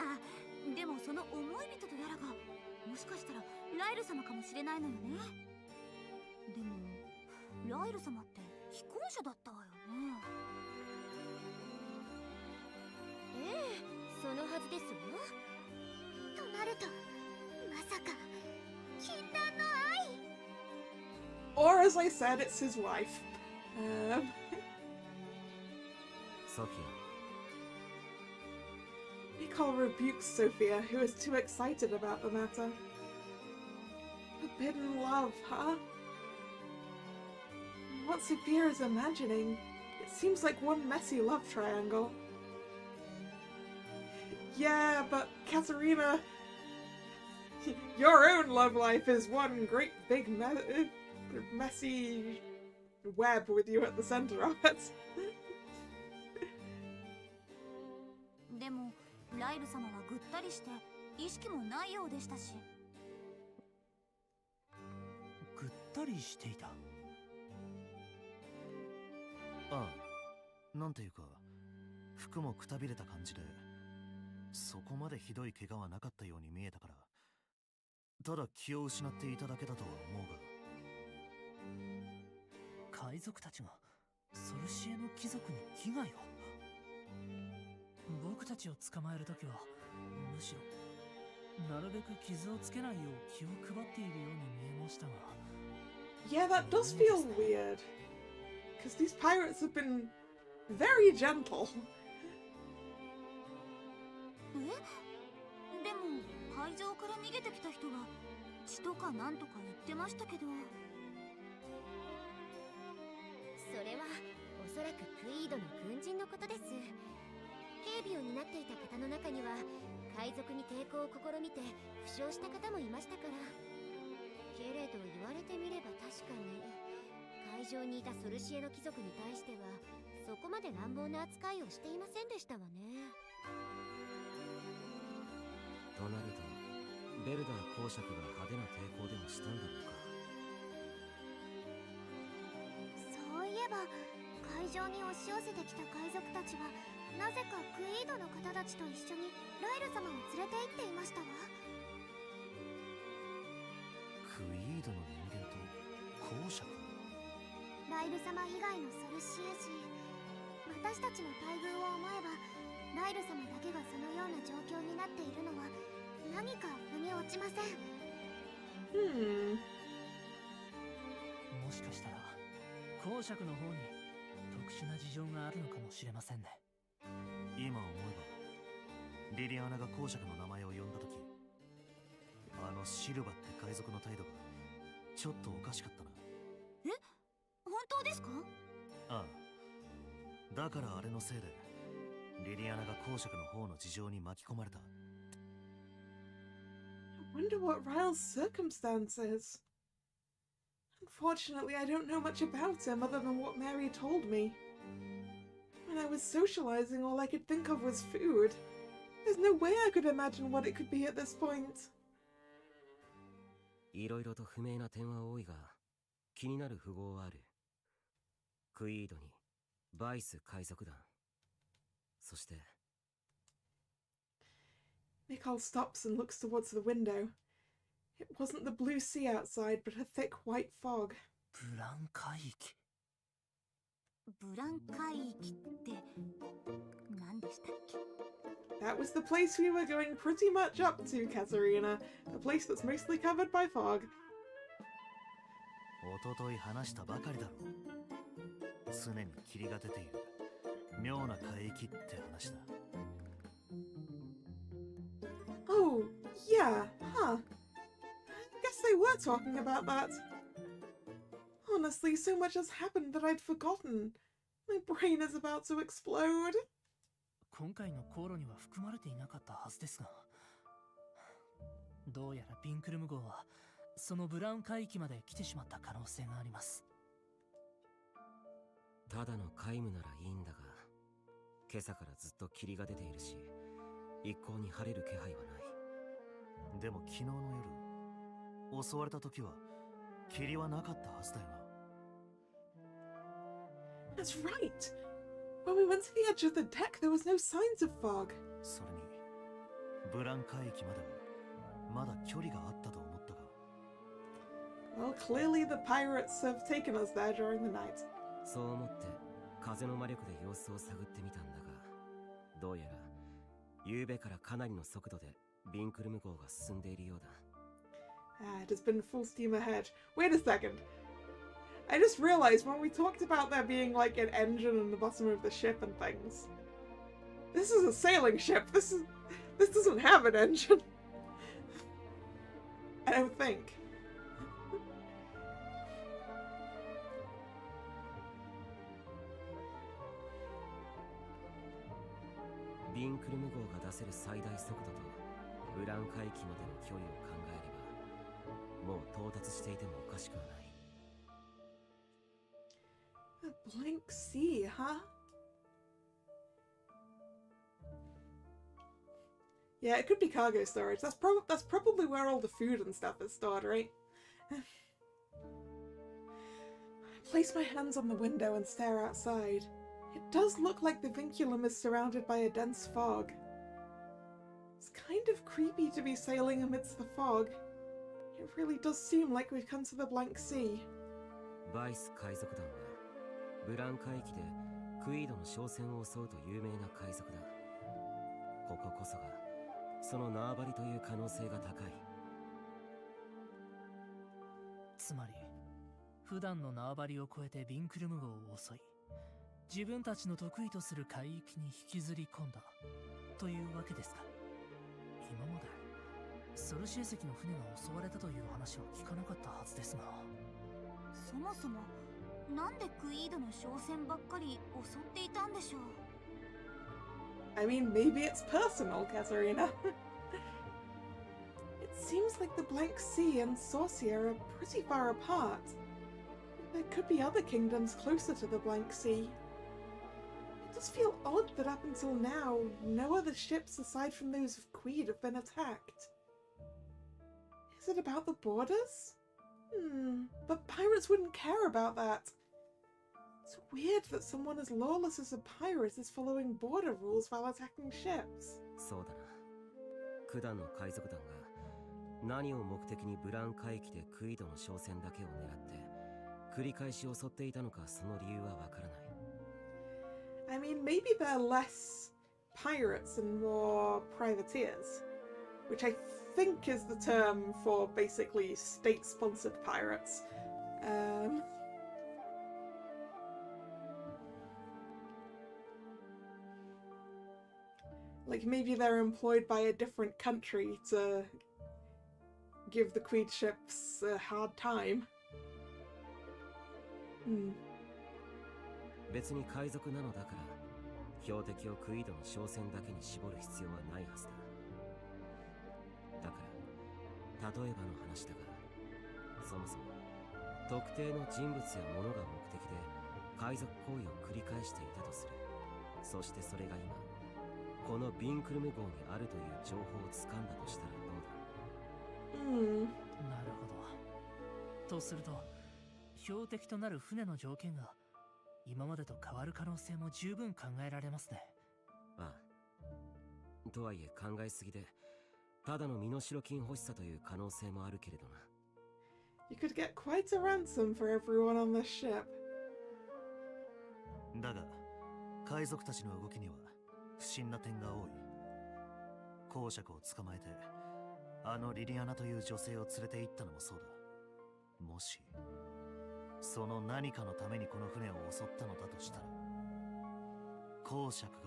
わ。あ、でもその思い人とやらがもしかしたらライル様かもしれないのよね。でもライル様って既婚者だったわよね。ええ、そのはずですわ。となるとまさか禁断の愛。 Or as I said, it's his wife. Sophia. Mikal rebukes Sophia, who is too excited about the matter. Forbidden love, huh? What Sophia is imagining, it seems like one messy love triangle. Yeah, but Katerina, your own love life is one great big messy web with you at the center of it. でもライル様はぐったりして意識もないようでしたし。ぐったりしていた。ああ、なんていうか服もくたびれた感じで、そこまでひどい怪我はなかったように見えたから、ただ気を失っていただけだとは思うが。海賊たちがソルシエの貴族に危害を。僕たちを捕まえるときはむしろなるべく傷をつけないよう気を配っているように見えましたが。 Yeah, that does feel weird. Because these pirates have been very gentle. でも海上から逃げてきた人が血とかなんとか言ってましたけど。それはおそらくクイードの軍人のことです。警備を担っていた方の中には海賊に抵抗を試みて負傷した方もいましたから。けれど言われてみれば確かに海上にいたソルシエの貴族に対してはそこまで乱暴な扱いをしていませんでしたわね。となるとベルダー公爵が派手な抵抗でもしたんだろうか。そういえば海上に押し寄せてきた海賊たちはなぜかクイードの方たちと一緒にライル様を連れて行っていましたわ。クイードの人間と公爵。ライル様以外のソルシエ人、私たちの待遇を思えばライル様だけがそのような状況になっているのは何か腑に落ちません。もしかしたら公爵の方に特殊な事情があるのかもしれませんね。今思えばリリアナが公爵の名前を呼んだ時、あのシルバって海賊の態度がちょっとおかしかったな。え、本当ですか？ああ、だからあれのせいでリリアナが公爵の方の事情に巻き込まれた。 I wonder what Ryle's circumstances. Unfortunately, I don't know much about him other than what Mary told me. When I was socializing, all I could think of was food. There's no way I could imagine what it could be at this point. いろいろと不明な点は多いが、気になる符号はある。クイードにバイス海賊団、そして Mikal stops and looks towards the window. It wasn't the blue sea outside, but a thick white fog. ブラン海域。ブラン海域って何でしたっけ？ That was the place we were going pretty much up to, Katerina. The place that's mostly covered by fog. おととい話したばかりだろう。常に霧が出ている妙な海域って話だ。Oh, yeah, huh. I guess they were talking about that. Honestly, so much has happened that I'd forgotten. My brain is about to explode. 今回の航路には含まれていなかったはずですが、どうやらビンクルム号はそのブラウン海域まで来てしまった可能性があります。ただの皆無ならいいんだが、今朝からずっと霧が出ているし、一向に晴れる気配はない。でも昨日の夜襲われた時は霧はなかったはずだよな。 That's right. When we went to the edge of the deck, there was no signs of fog. それにブラン海域まではまだ距離があったと思ったが。 Well, clearly the pirates have taken us there during the night. そう思って風の魔力で様子を探ってみたんだが、どうやら夕べからかなりの速度でビンクルム号が進んでいるようだ。It has been full steam ahead. Wait a second. I just realized when we talked about there being like an engine in the bottom of the ship and things. This is a sailing ship. This doesn't have an engine. I don't think. ビンクルム号が出せる最大速度とブラン海域までの距離を考えれば、もう到達していてもおかしくはない。A blank sea, huh? Yeah, it could be cargo storage. That's probably where all the food and stuff is stored, right? I place my hands on the window and stare outside. It does look like the vinculum is surrounded by a dense fog. It's kind of creepy to be sailing amidst the fog. It really does seem like we've come to the blank sea. バイス海賊団はブラン海域でクイードの商船を襲うと有名な海賊だ。こここそがその縄張りという可能性が高い。つまり普段の縄張りを越えてビンクルム号を襲い、自分たちの得意とする海域に引きずり込んだというわけですか。今までソルシエ石の船が襲われたという話は聞かなかったはずですが。そもそもなんでクイードの商船ばっかり襲っていたんでしょう。 I mean, maybe it's personal, Katarina. It seems like the Blank Sea and Sorcia are pretty far apart. There could be other kingdoms closer to the Blank Sea. It does feel odd that up until now, no other ships aside from those of Queed have been attacked. Is it about the borders? But pirates wouldn't care about that. It's weird that someone as lawless as a pirate is following border rules while attacking ships. そうだな。九段の海賊団が何を目的にブラン海域でクイードの商船だけを狙って繰り返し襲っていたのか、その理由はわからない。I mean, maybe they're less pirates and more privateers, which I think is the term for basically state-sponsored pirates. Like maybe they're employed by a different country to give the Queed ships a hard time. 別に海賊なのだから標的をクイードの商船だけに絞る必要はないはずだ。だから例えばの話だが、そもそも特定の人物や物が目的で海賊行為を繰り返していたとする。そしてそれが今このビンクルム号にあるという情報を掴んだとしたらどうだ。なるほど。とすると標的となる船の条件が今までと変わる可能性も十分考えられますね。ああ。とはいえ考えすぎでただの身代金欲しさという可能性もあるけれどな。You could get quite a ransom for everyone on this ship. だが海賊たちの動きには不審な点が多い。公爵を捕まえてあのリリアナという女性を連れて行ったのもそうだ。もしその何かのためにこの船を襲ったのだとしたら、公爵が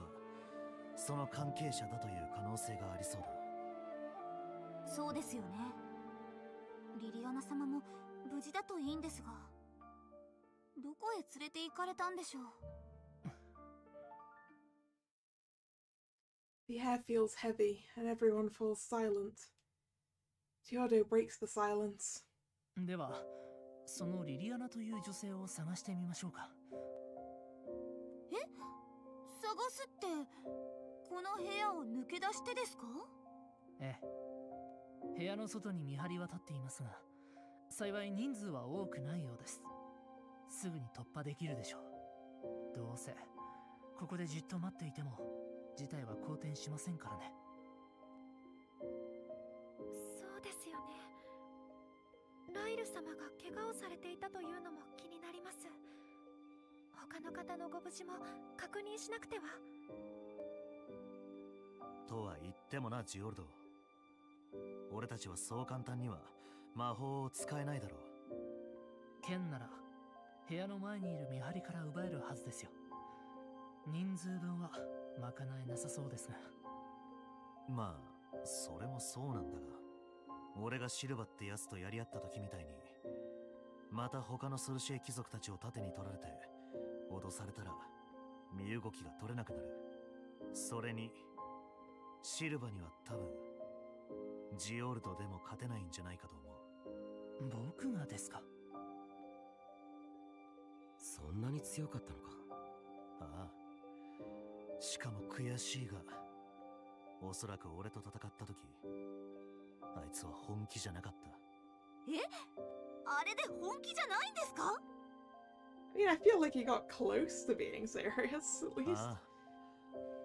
その関係者だという可能性がありそうだ。そうですよね。リリアナ様も無事だといいんですが、どこへ連れて行かれたんでしょう。The air feels heavy, and everyone falls silent. Teodo breaks the silence. ではそのリリアナという女性を探してみましょうか。え？探すってこの部屋を抜け出してですか？ええ。部屋の外に見張りは立っていますが、幸い人数は多くないようです。すぐに突破できるでしょう。どうせここでじっと待っていても事態は好転しませんからね。そうですよね。ライル様が怪我をされていたというのも気になります。他の方のご無事も確認しなくては。とは言ってもな、ジオルド。俺たちはそう簡単には魔法を使えないだろう。剣なら部屋の前にいる見張りから奪えるはずですよ。人数分は賄えなさそうですが。まあそれもそうなんだが、俺がシルバってやつとやり合った時みたいにまた他のソルシエ貴族たちを盾に取られて脅されたら身動きが取れなくなる。それにシルバには多分ジオルドでも勝てないんじゃないかと思う。僕がですか？そんなに強かったのか。ああ、しかも悔しいが、おそらく俺と戦った時あいつは本気じゃなかった。え？あれで本気じゃないんですか？ I mean, I feel like he got close to being serious, at least. あ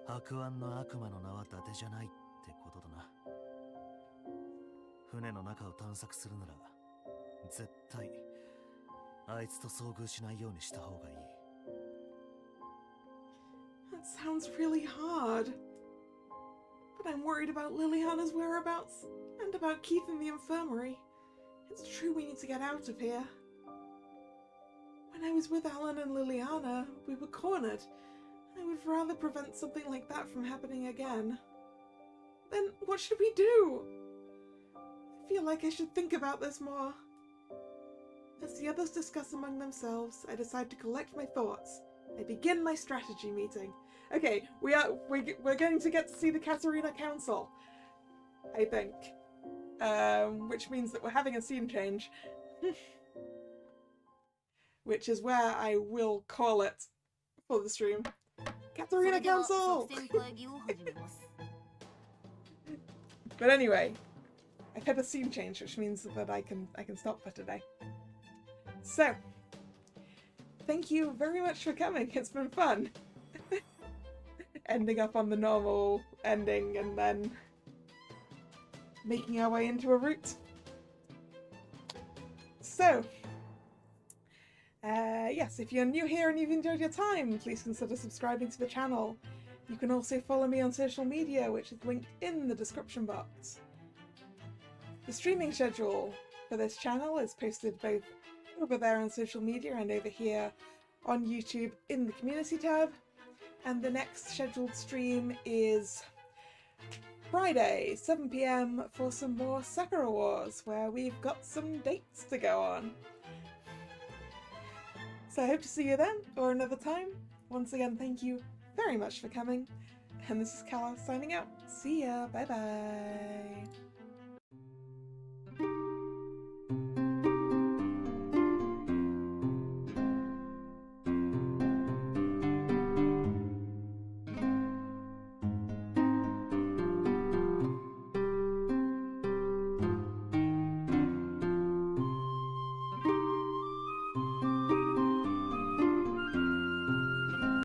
あ、白暗の悪魔の名は伊達じゃないってことだな。船の中を探索するなら絶対あいつと遭遇しないようにした方がいい。 That sounds really hard. But I'm worried about Liliana's whereabouts and about Keith in the infirmary. It's true we need to get out of here. When I was with Alan and Liliana, we were cornered. I would rather prevent something like that from happening again. Then what should we do? I feel like I should think about this more. As the others discuss among themselves, I decide to collect my thoughts. I begin my strategy meeting. Okay, we're going to get to see the Katarina Council, I think. Which means that we're having a scene change. Which is where I will call it for the stream. Katarina Council! But anyway, I've had a scene change, which means that I can stop for today. So, thank you very much for coming. It's been fun. Ending up on the normal ending and then making our way into a route. So, yes, if you're new here and you've enjoyed your time, please consider subscribing to the channel. You can also follow me on social media, which is linked in the description box. The streaming schedule for this channel is posted both over there on social media and over here on YouTube in the community tab. And the next scheduled stream is Friday, 7 PM for some more Sakura Wars, where we've got some dates to go on. So I hope to see you then, or another time. Once again, thank you very much for coming. And this is Kalla signing out. See ya, bye bye.